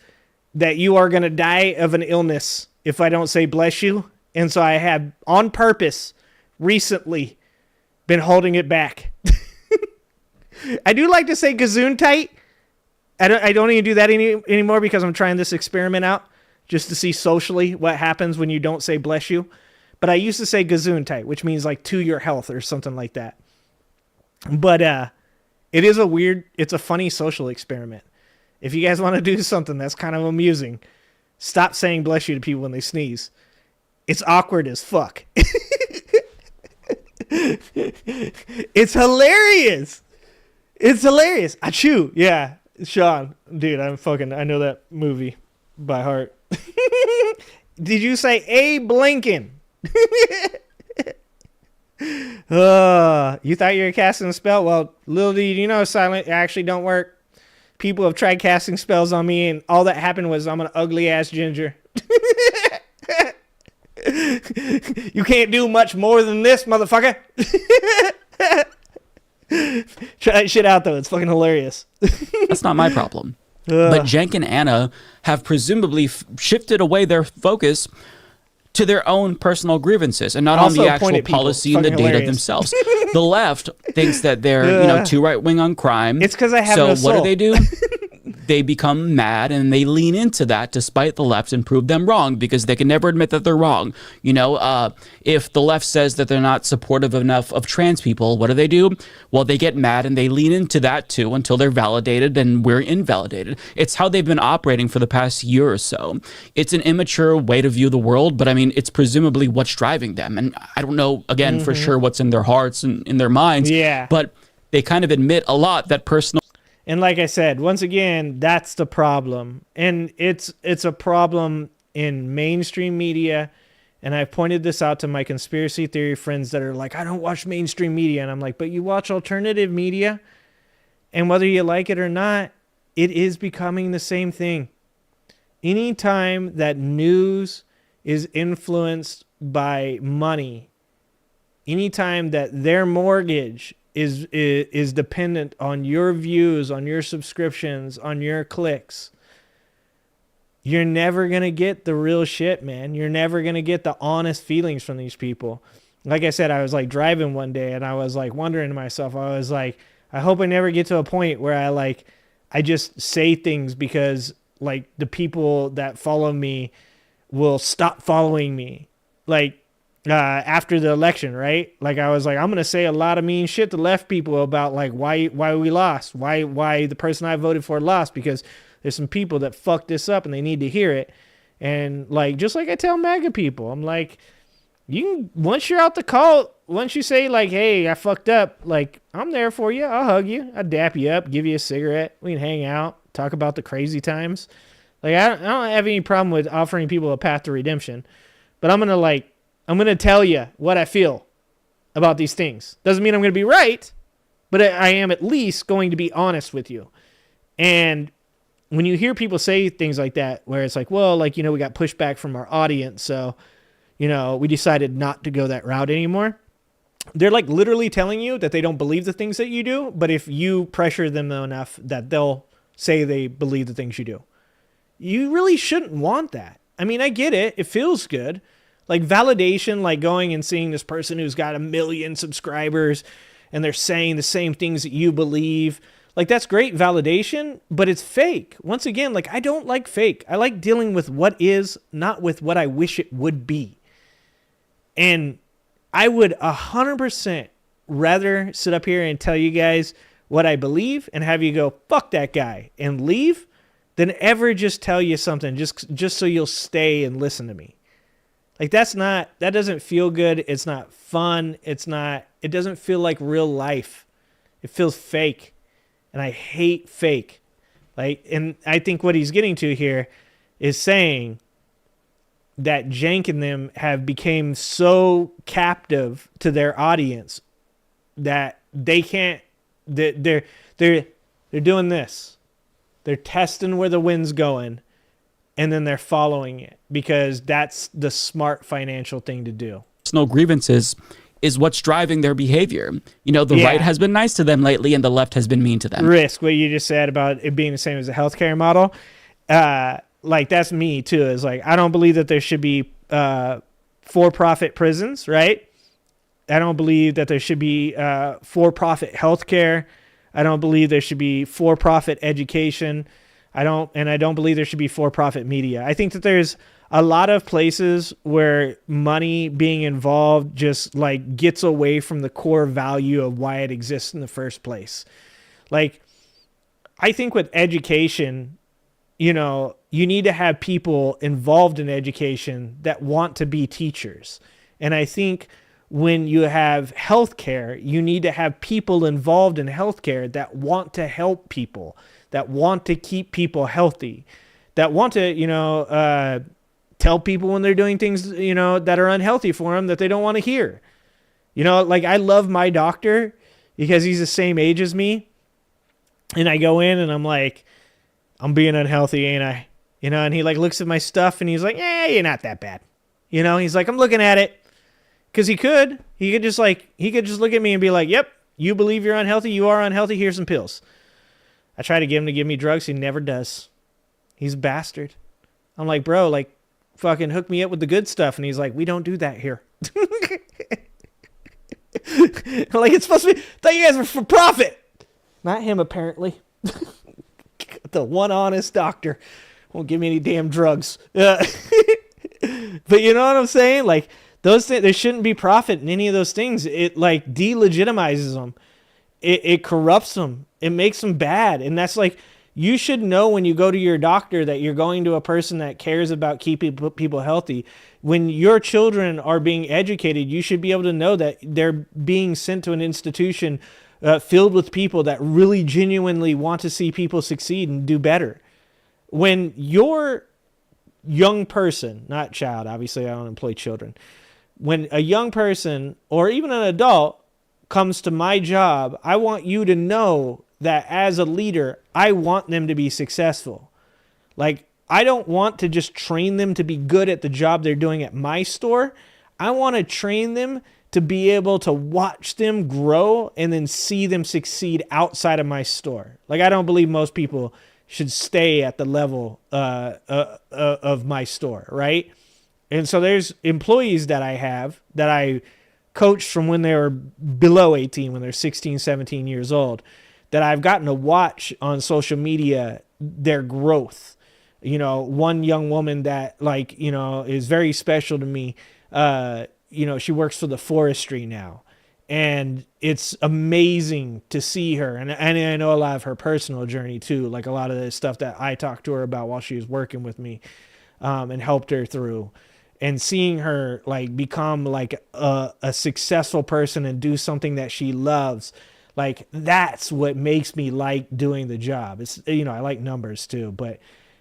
that you are going to die of an illness if I don't say bless you. And so I have, on purpose, recently been holding it back. I do like to say Gesundheit. I don't even do that anymore because I'm trying this experiment out just to see socially what happens when you don't say bless you. But I used to say Gesundheit, which means like to your health or something like that. But it is it's a funny social experiment. If you guys want to do something that's kind of amusing, stop saying bless you to people when they sneeze. It's awkward as fuck. It's hilarious. It's hilarious. Achoo. Yeah. Sean, dude, I know that movie by heart. Did you say Abe Lincoln? You thought you were casting a spell? Well, little did you know, silent actually don't work. People have tried casting spells on me, and all that happened was I'm an ugly ass ginger. You can't do much more than this, motherfucker. Try that shit out, though. It's fucking hilarious. That's not my problem. But Cenk and Anna have presumably shifted away their focus to their own personal grievances and not also on the actual policy and the data themselves. The left thinks that they're too right-wing on crime. It's because I have no soul. So what do? They become mad and they lean into that despite the left and prove them wrong because they can never admit that they're wrong. You know, if the left says that they're not supportive enough of trans people, what do? Well, they get mad and they lean into that too until they're validated and we're invalidated. It's how they've been operating for the past year or so. It's an immature way to view the world, but I mean, it's presumably what's driving them. And I don't know, again, for sure what's in their hearts and in their minds. Yeah. But they kind of admit a lot that personal. And like I said, once again, that's the problem. And it's a problem in mainstream media. And I've pointed this out to my conspiracy theory friends that are like, I don't watch mainstream media. And I'm like, but you watch alternative media. And whether you like it or not, it is becoming the same thing. Anytime that news is influenced by money, anytime that their mortgage is dependent on your views, on your subscriptions, on your clicks, you're never going to get the real shit, man. You're never going to get the honest feelings from these people. Like I said, I was like driving one day and I was like wondering to myself, I was like, I hope I never get to a point where I just say things because like the people that follow me will stop following me. Like, after the election, right? Like I was like, I'm going to say a lot of mean shit to left people about like why we lost, why the person I voted for lost, because there's some people that fucked this up and they need to hear it. And like, just like I tell MAGA people, I'm like, once you're out the cult, once you say like, hey, I fucked up, like I'm there for you. I'll hug you. I'll dap you up, give you a cigarette. We can hang out, talk about the crazy times. Like I don't have any problem with offering people a path to redemption, but I'm going to tell you what I feel about these things. Doesn't mean I'm going to be right, but I am at least going to be honest with you. And when you hear people say things like that, where it's like, well, like, we got pushback from our audience, so, we decided not to go that route anymore. They're like literally telling you that they don't believe the things that you do, but if you pressure them enough that they'll say they believe the things you do. You really shouldn't want that. I mean, I get it. It feels good. Like validation, like going and seeing this person who's got 1 million subscribers and they're saying the same things that you believe. Like that's great validation, but it's fake. Once again, like I don't like fake. I like dealing with what is, not with what I wish it would be. And I would 100% rather sit up here and tell you guys what I believe and have you go, fuck that guy, and leave, than ever just tell you something just so you'll stay and listen to me. Like that doesn't feel good. It's not fun. It doesn't feel like real life. It feels fake. And I hate fake. Like, and I think what he's getting to here is saying that Jank and them have become so captive to their audience that they can't, they're doing this. They're testing where the wind's going. And then they're following it because that's the smart financial thing to do. Personal grievances is what's driving their behavior. The right has been nice to them lately and the left has been mean to them. Risk, what you just said about it being the same as the healthcare model. Like that's me too. Is like, I don't believe that there should be for-profit prisons, right? I don't believe that there should be for-profit healthcare. I don't believe there should be for-profit education. I don't believe there should be for-profit media. I think that there's a lot of places where money being involved just like gets away from the core value of why it exists in the first place. Like, I think with education, you need to have people involved in education that want to be teachers. And I think when you have healthcare, you need to have people involved in healthcare that want to help people, that want to keep people healthy, that want to, tell people when they're doing things, that are unhealthy for them that they don't want to hear. Like I love my doctor because he's the same age as me. And I go in and I'm like, I'm being unhealthy, ain't I? And he like looks at my stuff and he's like, you're not that bad. He's like, I'm looking at it. Cause he could just look at me and be like, yep, you believe you're unhealthy. You are unhealthy. Here's some pills. I try to get him to give me drugs. He never does. He's a bastard. I'm like, bro, like fucking hook me up with the good stuff. And he's like, we don't do that here. Like it's supposed to be, I thought you guys were for profit. Not him, apparently. The one honest doctor won't give me any damn drugs. But you know what I'm saying? Like those things, there shouldn't be profit in any of those things. It like delegitimizes them. It corrupts them. It makes them bad. And that's like, you should know when you go to your doctor that you're going to a person that cares about keeping people healthy. When your children are being educated, you should be able to know that they're being sent to an institution filled with people that really genuinely want to see people succeed and do better. When your young person, not child, obviously I don't employ children. When a young person or even an adult comes to my job, I want you to know that as a leader, I want them to be successful. Like, I don't want to just train them to be good at the job they're doing at my store. I want to train them to be able to watch them grow and then see them succeed outside of my store. Like, I don't believe most people should stay at the level of my store, right? And so there's employees that I have that I coached from when they were below 18, when they're 16, 17 years old, that I've gotten to watch on social media their growth. One young woman that is very special to me. She works for the forestry now, and it's amazing to see her. And I know a lot of her personal journey too, like a lot of the stuff that I talked to her about while she was working with me, and helped her through. And seeing her become a successful person and do something that she loves, that's what makes me like doing the job. It's, I like numbers too,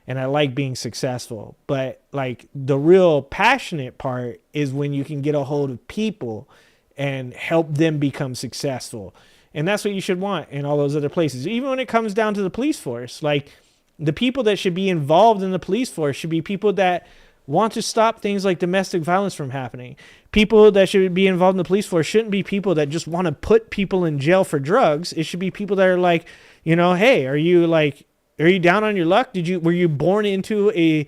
and I like being successful, but the real passionate part is when you can get a hold of people and help them become successful. And that's what you should want in all those other places. Even when it comes down to the police force, the people that should be involved in the police force should be people that want to stop things like domestic violence from happening. People that should be involved in the police force shouldn't be people that just want to put people in jail for drugs. It should be people that are hey, are you down on your luck? Were you born into a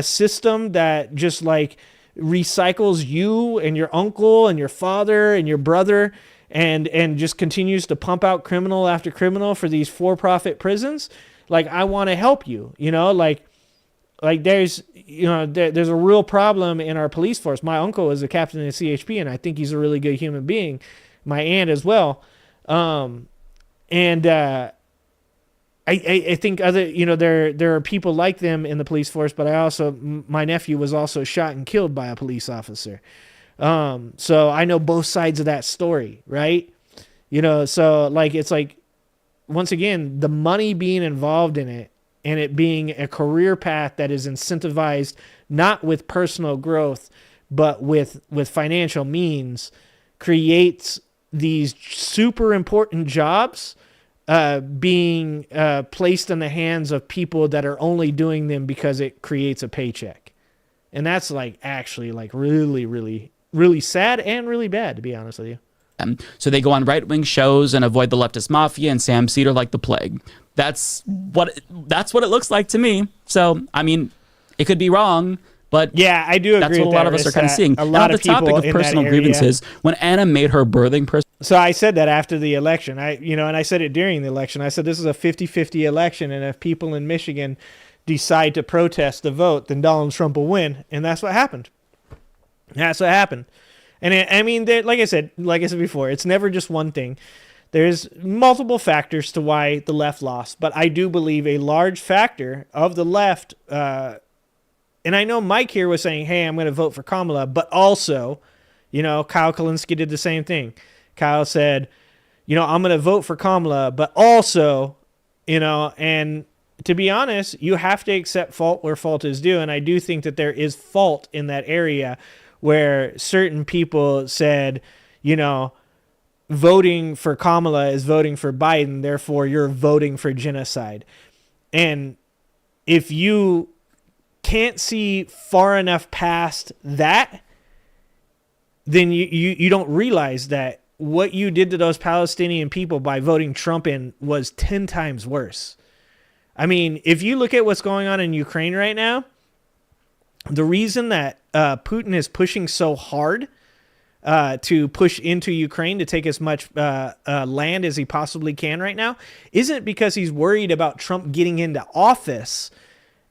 system that just recycles you and your uncle and your father and your brother and just continues to pump out criminal after criminal for these for-profit prisons? I want to help you, there's a real problem in our police force. My uncle is a captain in the CHP, and I think he's a really good human being. My aunt as well. I think there are people like them in the police force, but my nephew was also shot and killed by a police officer. So I know both sides of that story, right? Once again, the money being involved in it, and it being a career path that is incentivized not with personal growth, but with financial means, creates these super important jobs being placed in the hands of people that are only doing them because it creates a paycheck. And that's actually really, really, really sad and really bad, to be honest with you. So they go on right-wing shows and avoid the leftist mafia and Sam Cedar like the plague. That's what it looks like to me. So, I mean, it could be wrong, but yeah, I do agree. That's what a lot of us are kind of seeing. A lot of people topic of personal grievances, when Anna made her birthing person. So I said that after the election, and I said it during the election. I said this is a 50-50 election, and if people in Michigan decide to protest the vote, then Donald Trump will win, and that's what happened. That's what happened. And like I said before, it's never just one thing. There's multiple factors to why the left lost, but I do believe a large factor of the left, and I know Mike here was saying, hey, I'm going to vote for Kamala, but also, Kyle Kalinske did the same thing. Kyle said, I'm going to vote for Kamala, but also, and to be honest, you have to accept fault where fault is due, and I do think that there is fault in that area where certain people said, voting for Kamala is voting for Biden, therefore you're voting for genocide. And if you can't see far enough past that, then you don't realize that what you did to those Palestinian people by voting Trump in was 10 times worse. I mean, if you look at what's going on in Ukraine right now, the reason that Putin is pushing so hard to push into Ukraine to take as much land as he possibly can right now isn't because he's worried about Trump getting into office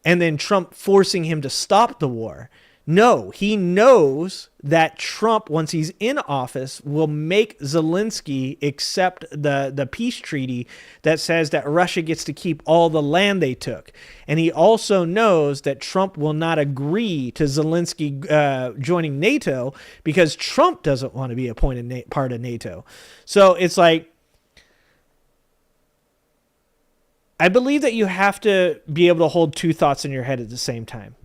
and then Trump forcing him to stop the war. No, he knows that Trump, once he's in office, will make Zelensky accept the peace treaty that says that Russia gets to keep all the land they took. And he also knows that Trump will not agree to Zelensky joining NATO because Trump doesn't want to be a part of NATO. So it's I believe that you have to be able to hold two thoughts in your head at the same time.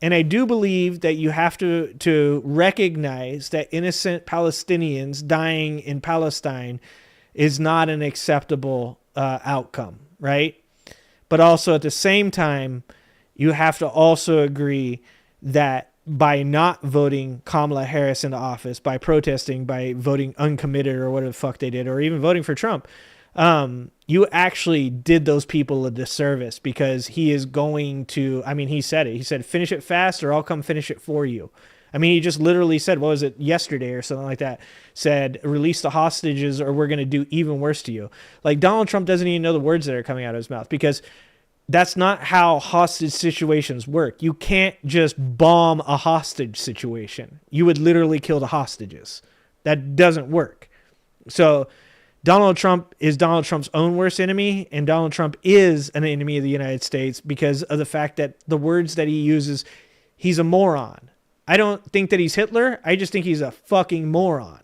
And I do believe that you have to recognize that innocent Palestinians dying in Palestine is not an acceptable outcome, right? But also at the same time, you have to also agree that by not voting Kamala Harris into office, by protesting, by voting uncommitted or whatever the fuck they did, or even voting for Trump, you actually did those people a disservice, because he is going to, I mean, he said it. He said, finish it fast or I'll come finish it for you. I mean, he just literally said, what was it, yesterday or something like that, said, release the hostages or we're going to do even worse to you. Like, Donald Trump doesn't even know the words that are coming out of his mouth, because that's not how hostage situations work. You can't just bomb a hostage situation. You would literally kill the hostages. That doesn't work. So Donald Trump is Donald Trump's own worst enemy, and Donald Trump is an enemy of the United States because of the fact that the words that he uses, he's a moron. I don't think that he's Hitler. I just think he's a fucking moron.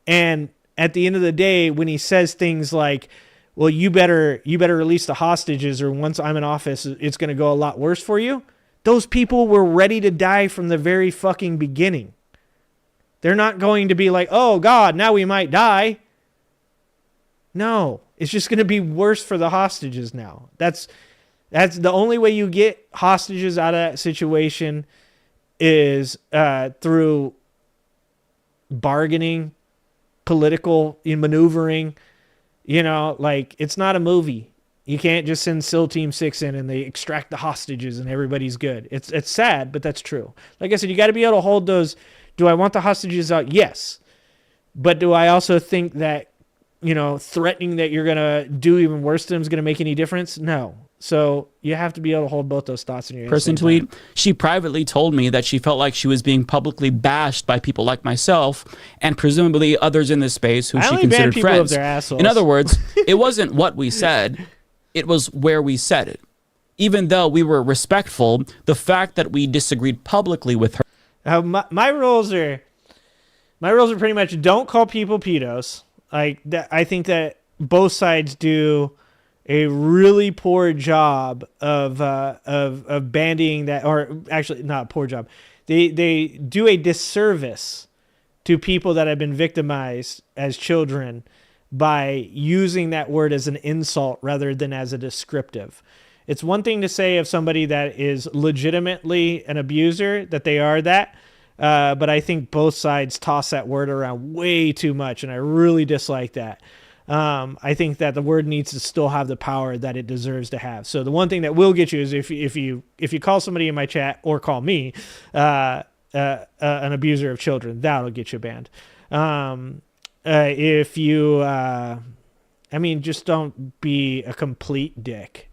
And at the end of the day, when he says things like, well, you better release the hostages, or once I'm in office, it's going to go a lot worse for you. Those people were ready to die from the very fucking beginning. They're not going to be like, oh God, now we might die. No, it's just going to be worse for the hostages now. That's the only way you get hostages out of that situation is through bargaining, political maneuvering. You know, like, it's not a movie. You can't just send SEAL Team 6 in and they extract the hostages and everybody's good. It's sad, but that's true. Like I said, you got to be able to hold those. Do I want the hostages out? Yes. But do I also think that, threatening that you're going to do even worse to them is going to make any difference? No. So you have to be able to hold both those thoughts in your head. Person tweet, she privately told me that she felt like she was being publicly bashed by people like myself and presumably others in this space who she considered friends. In other words, it wasn't what we said, it was where we said it. Even though we were respectful, the fact that we disagreed publicly with her. My rules are pretty much don't call people pedos. Like, I think that both sides do a really poor job of bandying that, or actually not a poor job. They do a disservice to people that have been victimized as children by using that word as an insult rather than as a descriptive. It's one thing to say of somebody that is legitimately an abuser that they are that, but I think both sides toss that word around way too much, and I really dislike that. I think that the word needs to still have the power that it deserves to have. So the one thing that will get you is if you call somebody in my chat or call me an abuser of children, that'll get you banned. If you, just don't be a complete dick.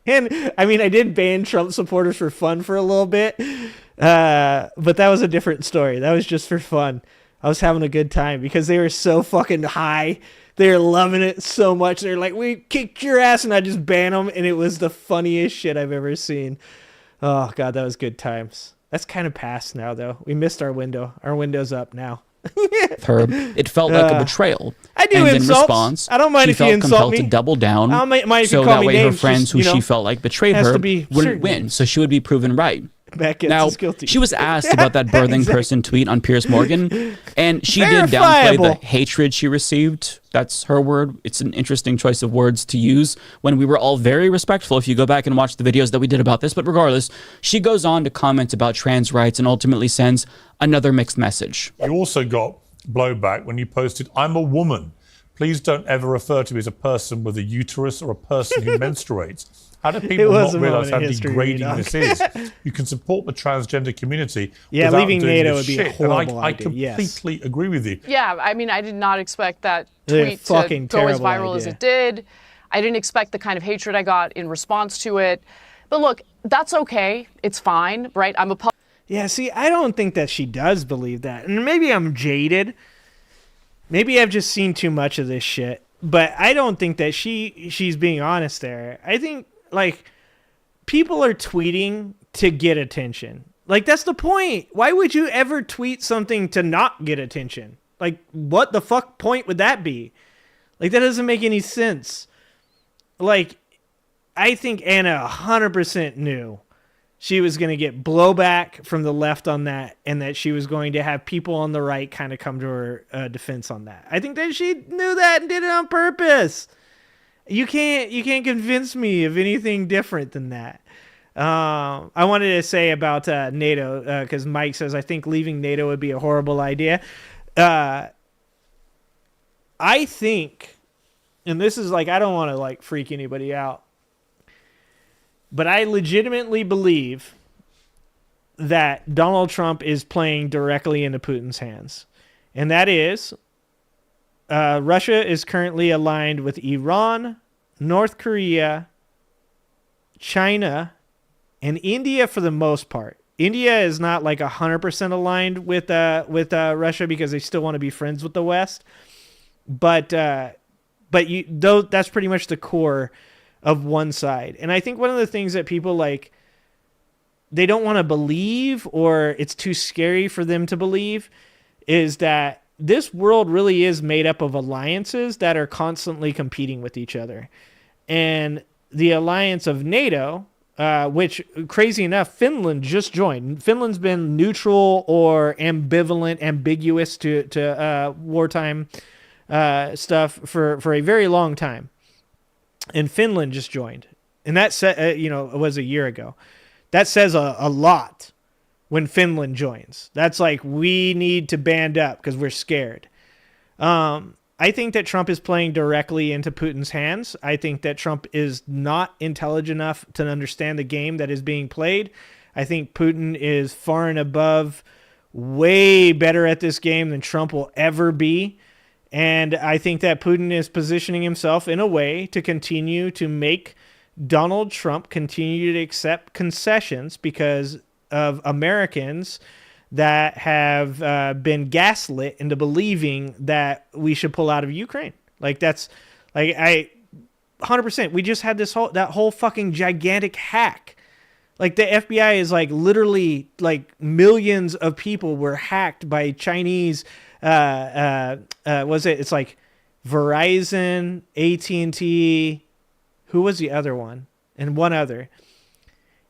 And I did ban Trump supporters for fun for a little bit, but that was a different story. That was just for fun. I was having a good time because they were so fucking high. They're loving it so much. They're like, we kicked your ass, and I just ban them, and it was the funniest shit I've ever seen. Oh, God, that was good times. That's kind of past now, though. We missed our window. Our window's up now. Her, it felt like a betrayal. I do and insults. In response, I don't mind if you insult me. She felt compelled to double down, I don't mind if so you call that me way names, her friends just, who she felt like betrayed her wouldn't win, so she would be proven right. Now, she was asked about that birthing person tweet on Piers Morgan, and she did downplay the hatred she received. That's her word. It's an interesting choice of words to use when we were all very respectful, if you go back and watch the videos that we did about this. But regardless, she goes on to comment about trans rights and ultimately sends another mixed message. You also got blowback when you posted, "I'm a woman. Please don't ever refer to me as a person with a uterus or a person who menstruates." How do people not realize how degrading this is? You can support the transgender community. Yeah, without leaving doing NATO this would be a shit. horrible I idea. completely agree with you. Yeah, I did not expect that tweet to go as viral as it did. I didn't expect the kind of hatred I got in response to it. But look, that's okay. It's fine, right? Yeah, see, I don't think that she does believe that. And maybe I'm jaded. Maybe I've just seen too much of this shit. But I don't think that she's being honest there. I think, like, people are tweeting to get attention. Like, that's the point. Why would you ever tweet something to not get attention? Like, what the fuck point would that be? Like, that doesn't make any sense. Like, I think Anna 100% knew she was going to get blowback from the left on that, and that she was going to have people on the right kind of come to her defense on that. I think that she knew that and did it on purpose. You can't convince me of anything different than that. I wanted to say about NATO, because Mike says, I think leaving NATO would be a horrible idea. I think and this is like, I don't want to like freak anybody out, but I legitimately believe that Donald Trump is playing directly into Putin's hands. And that is, Russia is currently aligned with Iran, North Korea, China, and India for the most part. India is not like 100% aligned with Russia because they still want to be friends with the West. But that's pretty much the core of one side. And I think one of the things that people like, they don't want to believe, or it's too scary for them to believe, is that this world really is made up of alliances that are constantly competing with each other. And the alliance of NATO, which, crazy enough, Finland just joined. Finland's been neutral or ambivalent, ambiguous to wartime stuff for a very long time. And Finland just joined. And that it was a year ago. That says a lot when Finland joins. That's like, we need to band up because we're scared. I think that Trump is playing directly into Putin's hands. I think that Trump is not intelligent enough to understand the game that is being played. I think Putin is far and above, way better at this game than Trump will ever be. And I think that Putin is positioning himself in a way to continue to make Donald Trump continue to accept concessions because of Americans that have been gaslit into believing that we should pull out of Ukraine. Like, that's like, 100%. We just had that whole fucking gigantic hack. Like, the FBI is like literally like millions of people were hacked by Chinese. It's like Verizon, AT&T. Who was the other one? And one other.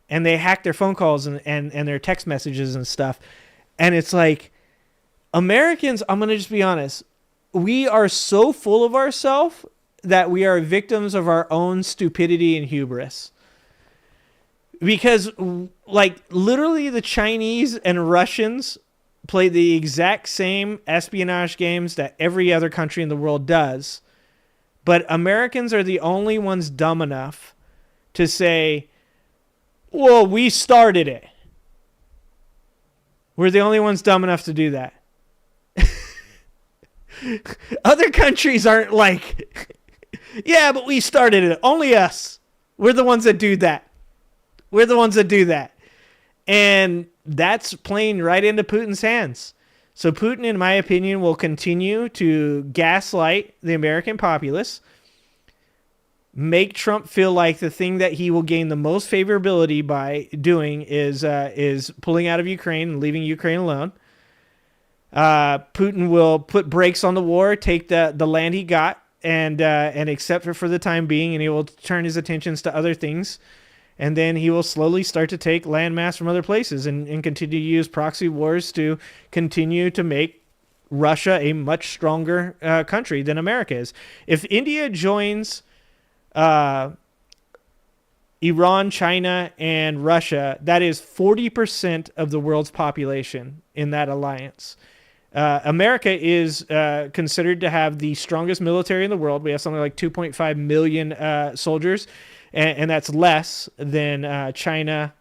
And they hacked their phone calls and their text messages and stuff. And it's like, Americans, I'm going to just be honest, we are so full of ourselves that we are victims of our own stupidity and hubris. Because, like, literally the Chinese and Russians play the exact same espionage games that every other country in the world does. But Americans are the only ones dumb enough to say, well, we started it. We're the only ones dumb enough to do that. Other countries aren't like, yeah, but we started it. Only us. We're the ones that do that. We're the ones that do that. And that's playing right into Putin's hands. So Putin, in my opinion, will continue to gaslight the American populace, make Trump feel like the thing that he will gain the most favorability by doing is pulling out of Ukraine and leaving Ukraine alone. Putin will put brakes on the war, take the land he got, and accept it for the time being, and he will turn his attentions to other things. And then he will slowly start to take landmass from other places and continue to use proxy wars to continue to make Russia a much stronger country than America is. If India joins Iran, China, and Russia, that is 40% of the world's population in that alliance. America is considered to have the strongest military in the world. We have something like 2.5 million soldiers. And that's less than China.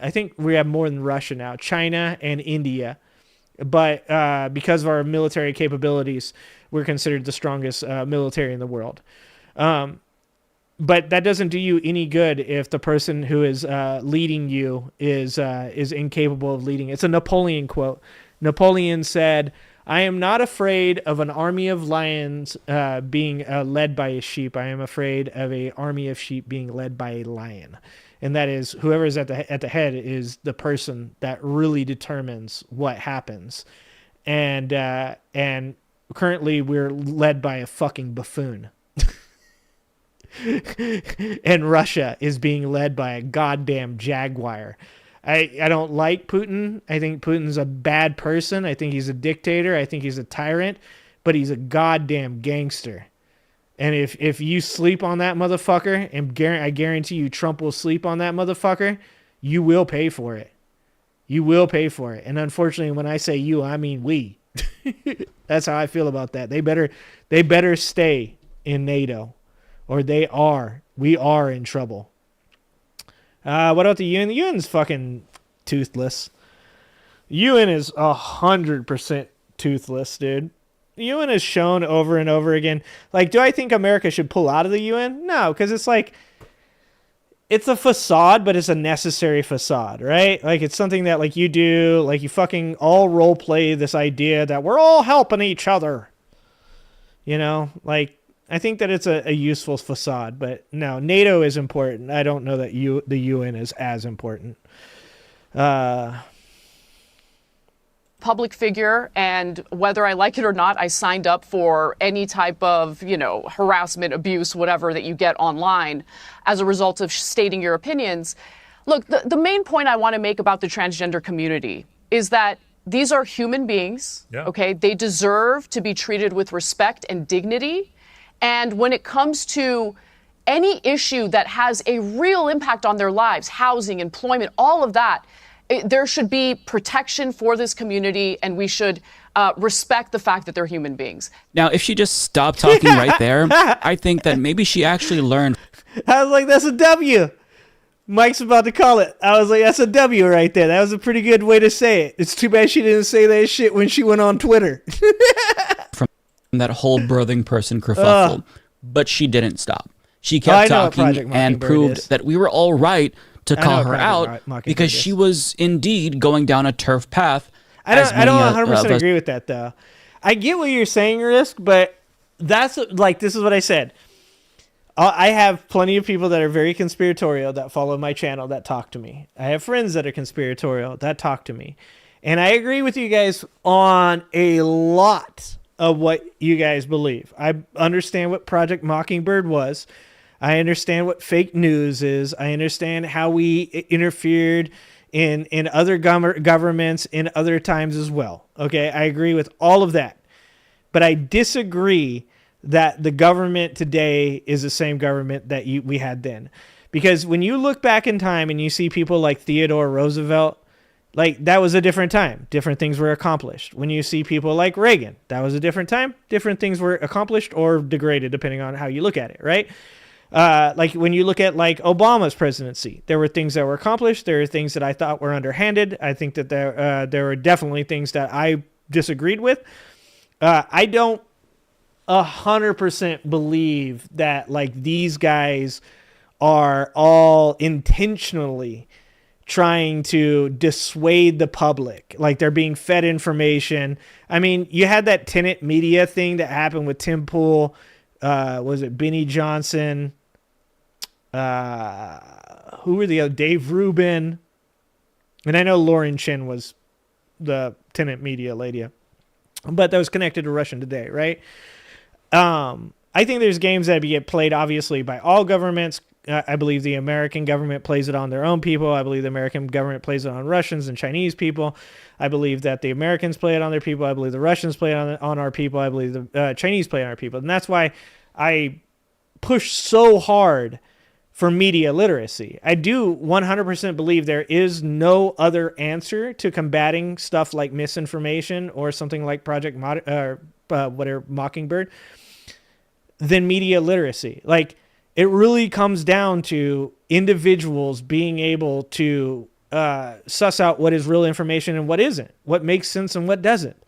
I think we have more than Russia now. China and India. But because of our military capabilities, we're considered the strongest military in the world. But that doesn't do you any good if the person who is leading you is incapable of leading. It's a Napoleon quote. Napoleon said, I am not afraid of an army of lions being led by a sheep. I am afraid of an army of sheep being led by a lion. And that is, whoever is at the head is the person that really determines what happens. And currently we're led by a fucking buffoon. And Russia is being led by a goddamn jaguar. I don't like Putin. I think Putin's a bad person. I think he's a dictator. I think he's a tyrant, but he's a goddamn gangster. And if you sleep on that motherfucker, and I guarantee you Trump will sleep on that motherfucker, you will pay for it. You will pay for it. And unfortunately, when I say you, I mean we. That's how I feel about that. They better stay in NATO, or we are in trouble. What about the UN? The UN's fucking toothless. UN is 100% toothless, dude. The UN has shown over and over again. Like, do I think America should pull out of the UN? No, because it's like, it's a facade, but it's a necessary facade, right? Like, it's something that, like, you do, like, you fucking all role play this idea that we're all helping each other. You know, like, I think that it's a useful facade, but no, NATO is important. I don't know that the UN is as important. Public figure, and whether I like it or not, I signed up for any type of, harassment, abuse, whatever that you get online as a result of stating your opinions. Look, the main point I want to make about the transgender community is that these are human beings, okay? They deserve to be treated with respect and dignity. And when it comes to any issue that has a real impact on their lives, housing, employment, all of that, there should be protection for this community, and we should respect the fact that they're human beings. Now, if she just stopped talking right there, I think that maybe she actually learned. I was like, that's a W. Mike's about to call it. I was like, that's a W right there. That was a pretty good way to say it. It's too bad she didn't say that shit when she went on Twitter. From that whole birthing person kerfuffle. But she didn't stop. She kept talking and proved that we were all right to call her out because she was indeed going down a turf path. I don't 100% agree with that, though. I get what you're saying, Risk, but that's like, this is what I said. I have plenty of people that are very conspiratorial that follow my channel that talk to me. I have friends that are conspiratorial that talk to me. And I agree with you guys on a lot of what you guys believe. I understand what Project Mockingbird was. I understand what fake news is. I understand how we interfered in other governments in other times as well. Okay, I agree with all of that. But I disagree that the government today is the same government that we had then. Because when you look back in time and you see people like Theodore Roosevelt, like, that was a different time. Different things were accomplished. When you see people like Reagan, that was a different time. Different things were accomplished or degraded depending on how you look at it, right? Like when you look at like Obama's presidency, there were things that were accomplished. There are things that I thought were underhanded. I think that there were definitely things that I disagreed with. I don't 100% believe that like these guys are all intentionally trying to dissuade the public. Like they're being fed information. I mean, you had that tenant media thing that happened with Tim Pool. Was it Benny Johnson? Who were the other? Dave Rubin. And I know Lauren Chin was the tenant media lady. But that was connected to Russian Today, right? I think there's games that get played, obviously, by all governments. I believe the American government plays it on their own people. I believe the American government plays it on Russians and Chinese people. I believe that the Americans play it on their people. I believe the Russians play it on our people. I believe the Chinese play it on our people. And that's why I push so hard for media literacy. I do 100% believe there is no other answer to combating stuff like misinformation or something like Project Mockingbird than media literacy. Like, it really comes down to individuals being able to suss out what is real information and what isn't, what makes sense and what doesn't.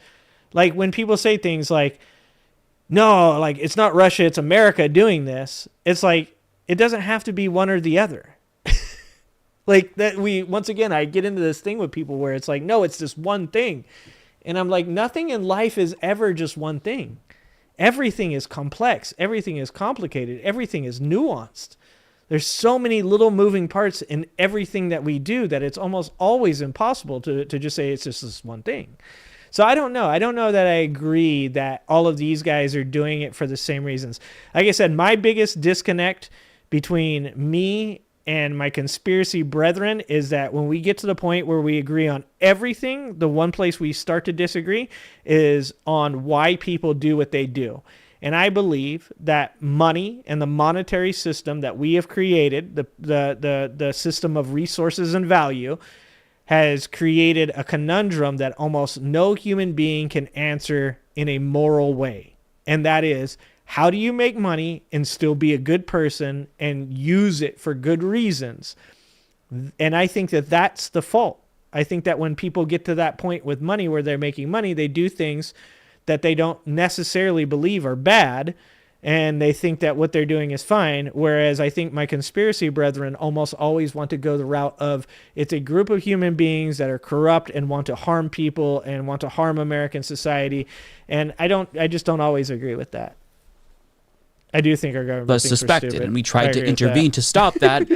Like when people say things like, no, like it's not Russia, it's America doing this. It's like, it doesn't have to be one or the other. Like that once again, I get into this thing with people where it's like, no, it's this one thing. And I'm like, nothing in life is ever just one thing. Everything is complex. Everything is complicated. Everything is nuanced. There's so many little moving parts in everything that we do that it's almost always impossible to just say it's just this one thing. So I don't know. I don't know that I agree that all of these guys are doing it for the same reasons. Like I said, my biggest disconnect between me and my conspiracy brethren is that when we get to the point where we agree on everything, the one place we start to disagree is on why people do what they do. And I believe that money and the monetary system that we have created, the system of resources and value, has created a conundrum that almost no human being can answer in a moral way. And that is, How do you make money and still be a good person and use it for good reasons? And I think that that's the fault. I think that when people get to that point with money where they're making money, they do things that they don't necessarily believe are bad, and they think that what they're doing is fine. Whereas I think my conspiracy brethren almost always want to go the route of it's a group of human beings that are corrupt and want to harm people and want to harm American society. And I just don't always agree with that. I do think our government was suspected, and we tried to intervene to stop that,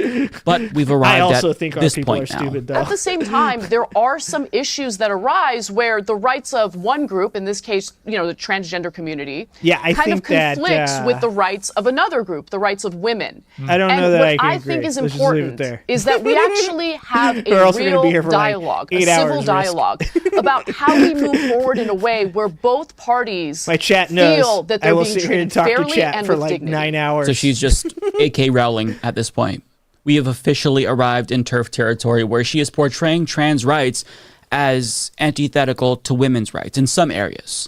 but we've arrived at this point now. Stupid, at the same time, there are some issues that arise where the rights of one group, in this case, the transgender community, kind of conflicts with the rights of another group, the rights of women. I don't know that I can agree. What I think is important is that we actually have a real dialogue, a civil dialogue, about how we move forward in a way where both parties feel that they're being treated fairly and with dignity. 9 hours. So she's just A.K. Rowling at this point. We have officially arrived in TERF territory where she is portraying trans rights as antithetical to women's rights in some areas.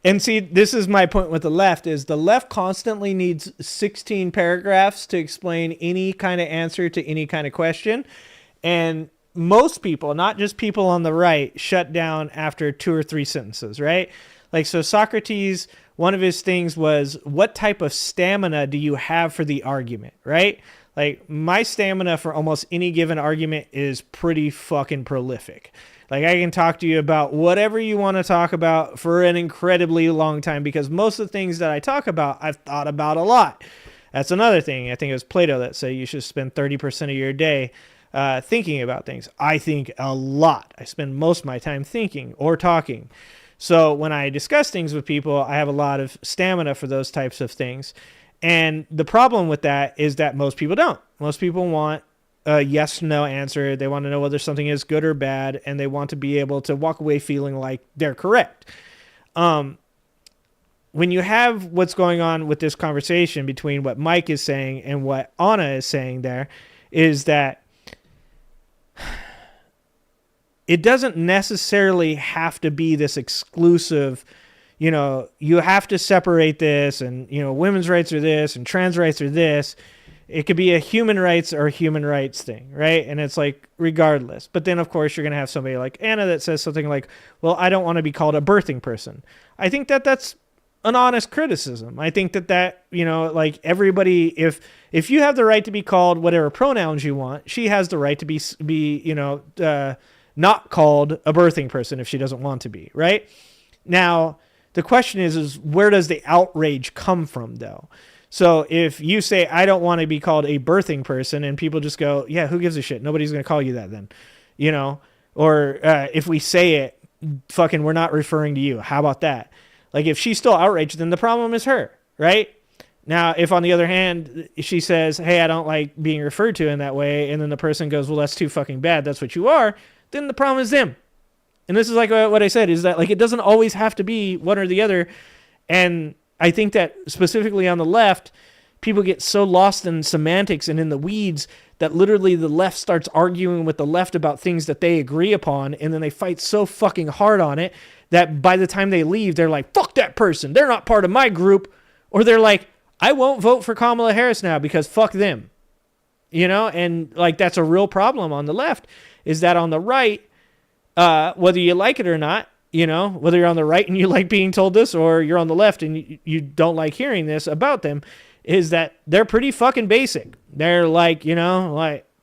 And see, this is my point with the left, is the left constantly needs 16 paragraphs to explain any kind of answer to any kind of question. And most people, not just people on the right, shut down after 2 or 3 sentences, right? Like, so Socrates, one of his things was, what type of stamina do you have for the argument, right? Like, my stamina for almost any given argument is pretty fucking prolific. Like, I can talk to you about whatever you want to talk about for an incredibly long time, because most of the things that I talk about, I've thought about a lot. That's another thing. I think it was Plato that said you should spend 30% of your day thinking about things. I think a lot. I spend most of my time thinking or talking. So when I discuss things with people, I have a lot of stamina for those types of things. And the problem with that is that most people don't. Most people want a yes/no answer. They want to know whether something is good or bad, and they want to be able to walk away feeling like they're correct. When you have what's going on with this conversation between what Mike is saying and what Anna is saying, there is that it doesn't necessarily have to be this exclusive, you have to separate this, and, women's rights are this and trans rights are this. It could be a human rights or human rights thing, right? And it's like, regardless. But then, of course, you're going to have somebody like Anna that says something like, well, I don't want to be called a birthing person. I think that that's an honest criticism. I think that, like, everybody, if you have the right to be called whatever pronouns you want, she has the right to be not called a birthing person if she doesn't want to be, right? Now, the question is where does the outrage come from, though? So if you say, I don't want to be called a birthing person, and people just go, yeah, who gives a shit? Nobody's going to call you that then, Or if we say it, fucking, we're not referring to you. How about that? Like, if she's still outraged, then the problem is her, right? Now, if on the other hand, she says, hey, I don't like being referred to in that way, and then the person goes, well, that's too fucking bad, that's what you are, then the problem is them. And this is like what I said, is that, like, it doesn't always have to be one or the other. And I think that specifically on the left, people get so lost in semantics and in the weeds that literally the left starts arguing with the left about things that they agree upon, and then they fight so fucking hard on it that by the time they leave, they're like, fuck that person, they're not part of my group. Or they're like, I won't vote for Kamala Harris now because fuck them. And like, that's a real problem on the left, is that on the right, whether you like it or not, whether you're on the right and you like being told this, or you're on the left and you don't like hearing this about them, is that they're pretty fucking basic. They're like, killing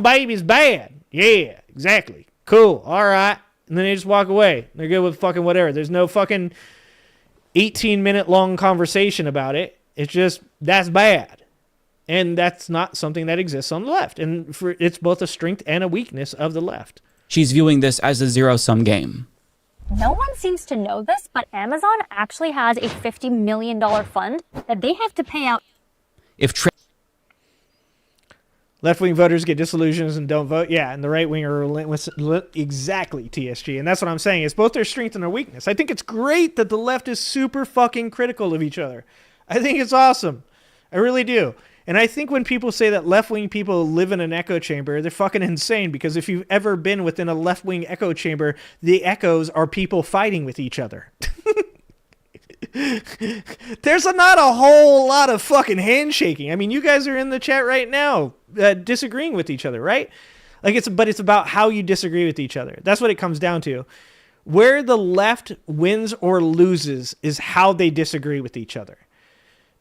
babies bad. Yeah, exactly. Cool. All right. And then they just walk away. They're good with fucking whatever. There's no fucking 18-minute long conversation about it. It's just, that's bad. And that's not something that exists on the left. And it's both a strength and a weakness of the left. She's viewing this as a zero-sum game. No one seems to know this, but Amazon actually has a $50 million fund that they have to pay out. If left-wing voters get disillusioned and don't vote, yeah, and the right-wing are relentless. Exactly, TSG. And that's what I'm saying. It's both their strength and their weakness. I think it's great that the left is super fucking critical of each other. I think it's awesome. I really do. And I think when people say that left-wing people live in an echo chamber, they're fucking insane, because if you've ever been within a left-wing echo chamber, the echoes are people fighting with each other. There's not a whole lot of fucking handshaking. I mean, you guys are in the chat right now disagreeing with each other, right? Like but it's about how you disagree with each other. That's what it comes down to. Where the left wins or loses is how they disagree with each other.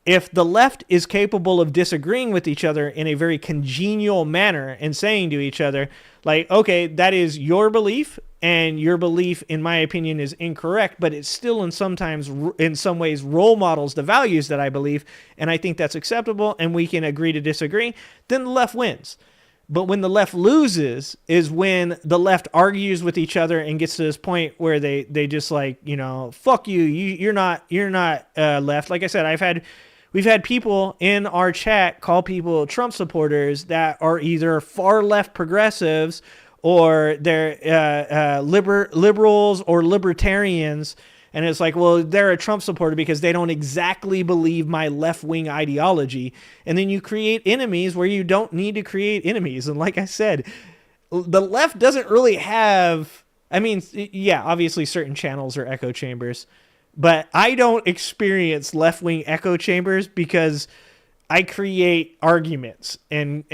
If the left is capable of disagreeing with each other in a very congenial manner and saying to each other, like, okay, that is your belief, and your belief, in my opinion, is incorrect, but it's still in some ways role models the values that I believe, and I think that's acceptable, and we can agree to disagree, then the left wins. But when the left loses is when the left argues with each other and gets to this point where they just like, fuck you, you're not left. Like I said, we've had people in our chat call people Trump supporters that are either far left progressives or they're liberals or libertarians. And it's like, well, they're a Trump supporter because they don't exactly believe my left-wing ideology. And then you create enemies where you don't need to create enemies. And like I said, the left doesn't really have... I mean, yeah, obviously certain channels are echo chambers. But I don't experience left-wing echo chambers because I create arguments and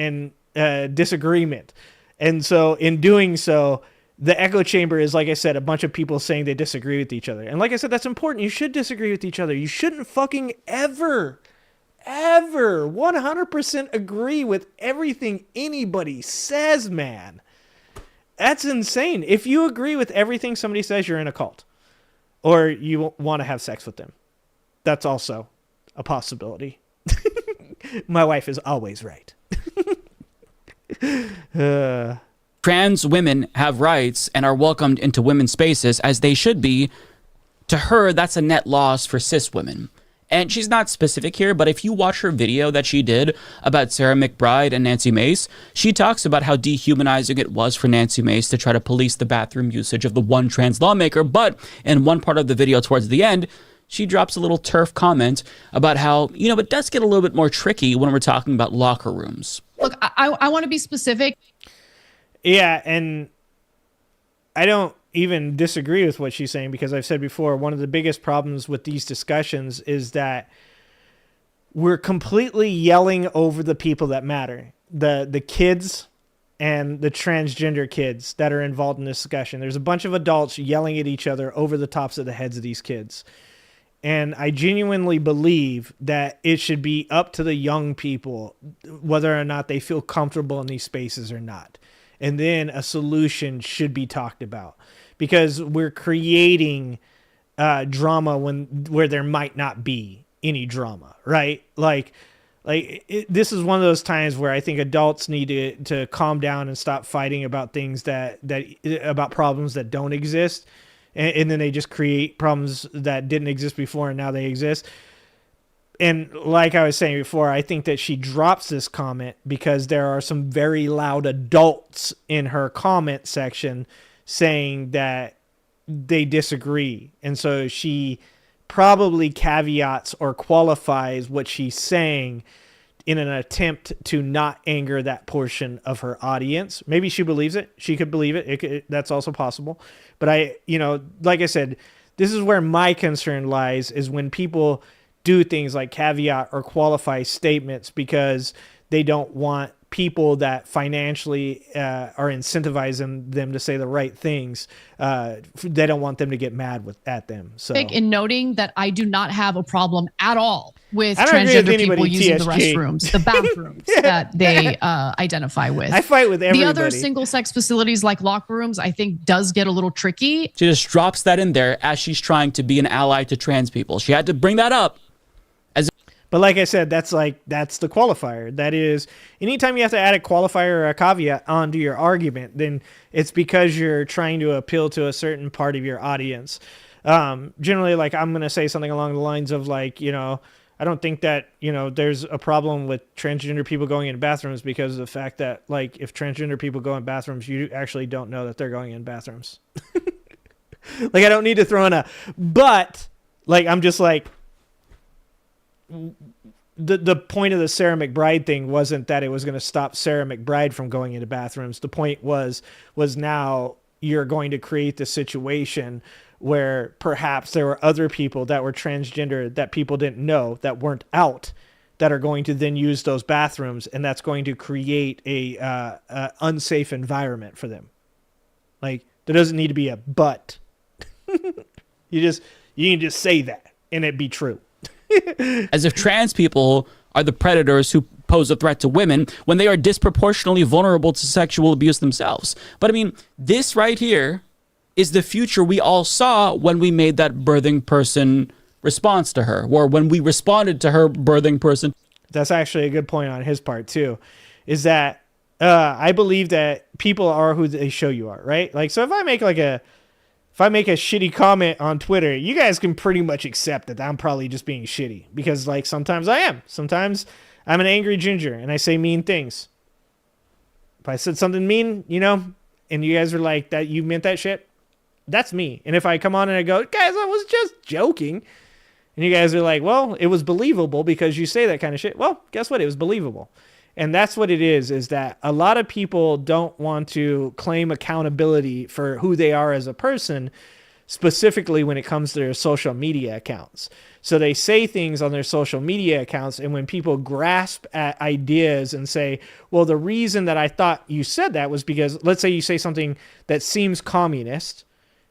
disagreement. And so in doing so... the echo chamber is, like I said, a bunch of people saying they disagree with each other. And like I said, that's important. You should disagree with each other. You shouldn't fucking ever 100% agree with everything anybody says, man. That's insane. If you agree with everything somebody says, you're in a cult. Or you want to have sex with them. That's also a possibility. My wife is always right. Trans women have rights and are welcomed into women's spaces as they should be. To her, that's a net loss for cis women. And she's not specific here, but if you watch her video that she did about Sarah McBride and Nancy Mace, she talks about how dehumanizing it was for Nancy Mace to try to police the bathroom usage of the one trans lawmaker. But in one part of the video towards the end, she drops a little turf comment about how, it does get a little bit more tricky when we're talking about locker rooms. Look, I want to be specific. Yeah, and I don't even disagree with what she's saying because I've said before, one of the biggest problems with these discussions is that we're completely yelling over the people that matter. The kids and the transgender kids that are involved in this discussion. There's a bunch of adults yelling at each other over the tops of the heads of these kids. And I genuinely believe that it should be up to the young people whether or not they feel comfortable in these spaces or not. And then a solution should be talked about because we're creating drama where there might not be any drama, right? This is one of those times where I think adults need to calm down and stop fighting about things about problems that don't exist. And then they just create problems that didn't exist before and now they exist. And like I was saying before, I think that she drops this comment because there are some very loud adults in her comment section saying that they disagree. And so she probably caveats or qualifies what she's saying in an attempt to not anger that portion of her audience. Maybe she believes it. She could believe it. That's also possible. But like I said, this is where my concern lies is when people do things like caveat or qualify statements because they don't want people that financially are incentivizing them to say the right things. They don't want them to get mad at them. So in noting that I do not have a problem at all with transgender people using the restrooms, the bathrooms that they identify with. I fight with everybody. The other single-sex facilities like locker rooms, I think, does get a little tricky. She just drops that in there as she's trying to be an ally to trans people. She had to bring that up. But like I said, that's the qualifier. That is, anytime you have to add a qualifier or a caveat onto your argument, then it's because you're trying to appeal to a certain part of your audience. Generally, like I'm going to say something along the lines of like, I don't think that, there's a problem with transgender people going in bathrooms because of the fact that like if transgender people go in bathrooms, you actually don't know that they're going in bathrooms. Like I don't need to throw in but like, I'm just like, the point of the Sarah McBride thing wasn't that it was going to stop Sarah McBride from going into bathrooms. The point was now you're going to create the situation where perhaps there were other people that were transgender that people didn't know, that weren't out, that are going to then use those bathrooms, and that's going to create a unsafe environment for them. Like, there doesn't need to be a but. You can just say that and it be true. As if trans people are the predators who pose a threat to women when they are disproportionately vulnerable to sexual abuse themselves. But I mean, this right here is the future we all saw when we made that birthing person response to her, or when we responded to her birthing person. That's actually a good point on his part too, is that I believe that people are who they show you are, right? Like, so if I make a shitty comment on Twitter, you guys can pretty much accept that I'm probably just being shitty, because like sometimes I am. Sometimes I'm an angry ginger and I say mean things. If I said something mean, and you guys are like, that you meant that shit, that's me. And if I come on and I go, guys, I was just joking, and you guys are like, well, it was believable because you say that kind of shit. Well, guess what? It was believable. And that's what it is that a lot of people don't want to claim accountability for who they are as a person, specifically when it comes to their social media accounts. So they say things on their social media accounts, and when people grasp at ideas and say, well, the reason that I thought you said that was because, let's say you say something that seems communist,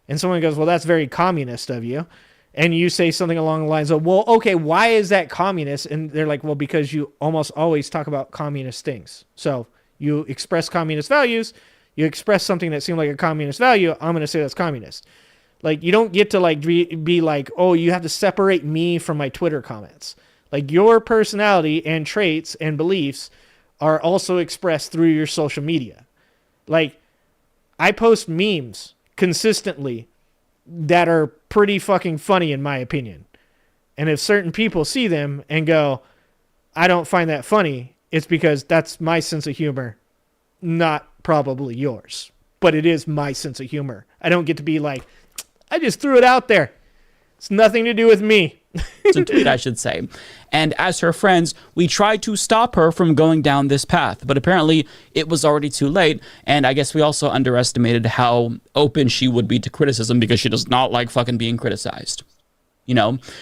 and someone goes, well, that's very communist of you. And you say something along the lines of, well, okay, why is that communist? And they're like, well, because you almost always talk about communist things. So you express communist values, you express something that seemed like a communist value, I'm going to say that's communist. Like, you don't get to like be like, oh, you have to separate me from my Twitter comments. Like, your personality and traits and beliefs are also expressed through your social media. Like, I post memes consistently that are pretty fucking funny in my opinion. And if certain people see them and go, I don't find that funny, it's because that's my sense of humor, not probably yours. But it is my sense of humor. I don't get to be like, I just threw it out there. It's nothing to do with me. It's a tweet, I should say. And as her friends, we tried to stop her from going down this path, but apparently it was already too late. And I guess we also underestimated how open she would be to criticism, because she does not like fucking being criticized.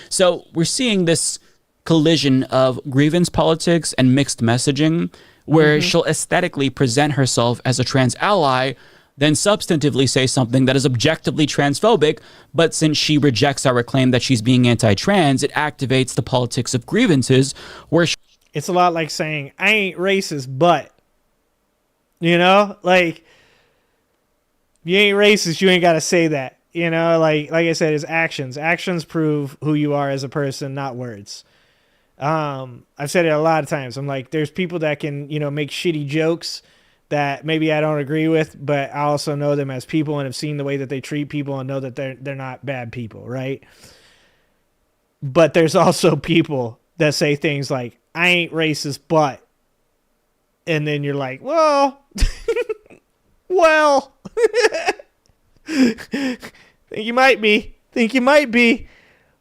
So we're seeing this collision of grievance politics and mixed messaging, where she'll aesthetically present herself as a trans ally, then substantively say something that is objectively transphobic, but since she rejects our claim that she's being anti-trans, it activates the politics of grievances, where it's a lot like saying, I ain't racist, but, like, you ain't racist, you ain't got to say that, like I said, it's actions prove who you are as a person, not words. I've said it a lot of times. I'm like, there's people that can, make shitty jokes that maybe I don't agree with, but I also know them as people and have seen the way that they treat people and know that they're not bad people, right? But there's also people that say things like, I ain't racist, but, and then you're like, well, think you might be.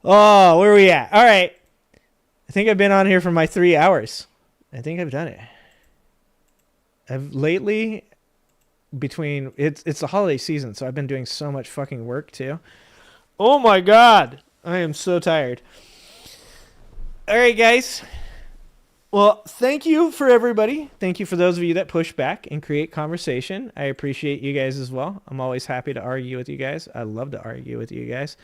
Oh, where are we at? All right. I think I've been on here for my 3 hours. I think I've done it. I've lately, it's the holiday season, so I've been doing so much fucking work too. Oh my God. I am so tired. All right, guys. Well, thank you for everybody. Thank you for those of you that push back and create conversation. I appreciate you guys as well. I'm always happy to argue with you guys. I love to argue with you guys.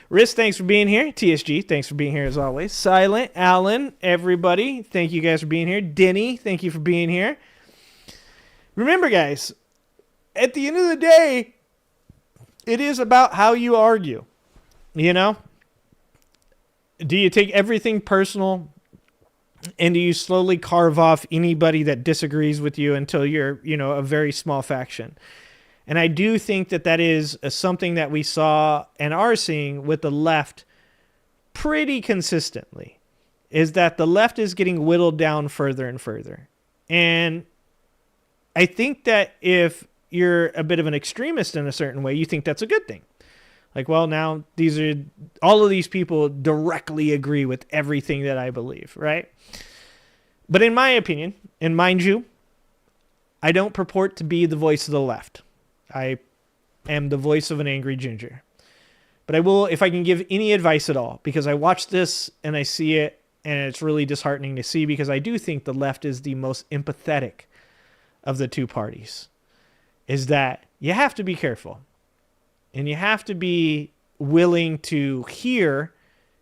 Riz, thanks for being here. TSG, thanks for being here as always. Silent, Alan, everybody, thank you guys for being here. Denny, thank you for being here. Remember, guys, at the end of the day, it is about how you argue. Do you take everything personal, and do you slowly carve off anybody that disagrees with you until you're, a very small faction? And I do think that is something that we saw and are seeing with the left pretty consistently, is that the left is getting whittled down further and further. And I think that if you're a bit of an extremist in a certain way, you think that's a good thing. Like, well, now all of these people directly agree with everything that I believe, right? But in my opinion, and mind you, I don't purport to be the voice of the left. I am the voice of an angry ginger. But I will, if I can give any advice at all, because I watch this and I see it, and it's really disheartening to see, because I do think the left is the most empathetic of the two parties, is that you have to be careful. And you have to be willing to hear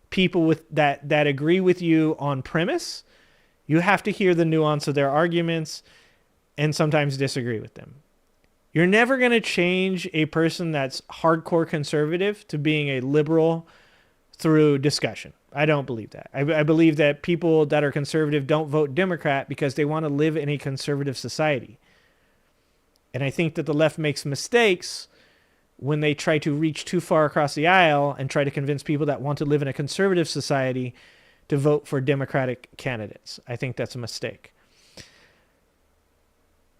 people with that agree with you on premise. You have to hear the nuance of their arguments and sometimes disagree with them. You're never going to change a person that's hardcore conservative to being a liberal through discussion. I don't believe that. I believe that people that are conservative don't vote Democrat because they want to live in a conservative society. And I think that the left makes mistakes when they try to reach too far across the aisle and try to convince people that want to live in a conservative society to vote for Democratic candidates. I think that's a mistake.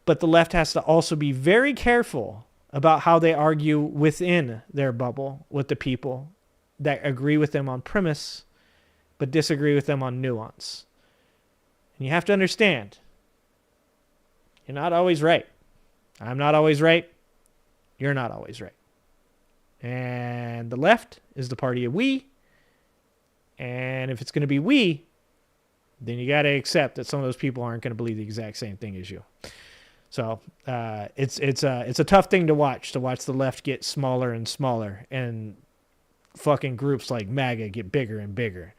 But the left has to also be very careful about how they argue within their bubble with the people that agree with them on premise, but disagree with them on nuance. And you have to understand, you're not always right. I'm not always right. You're not always right. And the left is the party of we. And if it's going to be we, then you got to accept that some of those people aren't going to believe the exact same thing as you. So it's a tough thing to watch the left get smaller and smaller, and fucking groups like MAGA get bigger and bigger.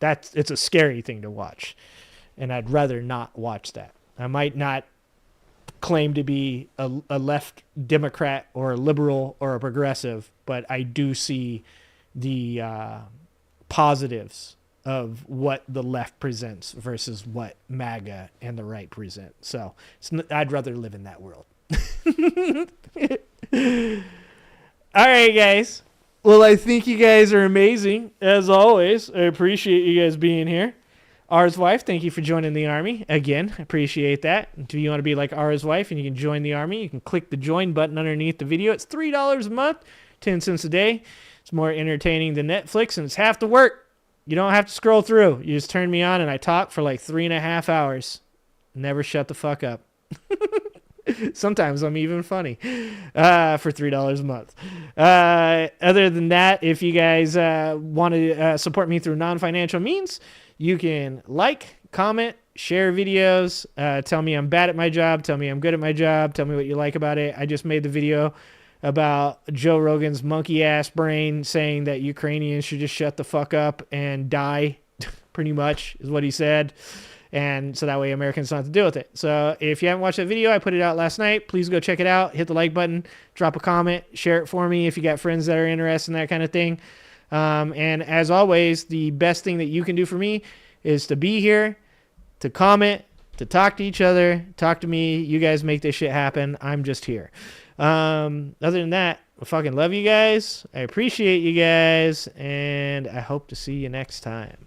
It's a scary thing to watch, and I'd rather not watch that. I might not claim to be a left Democrat or a liberal or a progressive, but I do see the positives of what the left presents versus what MAGA and the right present. So I'd rather live in that world. All right, guys. Well, I think you guys are amazing, as always. I appreciate you guys being here. R's wife, thank you for joining the army. Again, appreciate that. If you want to be like R's wife and you can join the army, you can click the join button underneath the video. It's $3 a month, 10 cents a day. It's more entertaining than Netflix, and it's half the work. You don't have to scroll through. You just turn me on and I talk for like 3.5 hours. Never shut the fuck up. Sometimes I'm even funny for $3 a month. Other than that, if you guys want to support me through non-financial means, you can like, comment, share videos, tell me I'm bad at my job, tell me I'm good at my job, tell me what you like about it. I just made the video about Joe Rogan's monkey ass brain saying that Ukrainians should just shut the fuck up and die, pretty much is what he said. And so that way Americans don't have to deal with it. So if you haven't watched that video, I put it out last night. Please go check it out. Hit the like button, drop a comment, share it for me if you got friends that are interested in that kind of thing. And as always, the best thing that you can do for me is to be here, to comment, to talk to each other, talk to me. You guys make this shit happen. I'm just here. Other than that, I fucking love you guys. I appreciate you guys, and I hope to see you next time.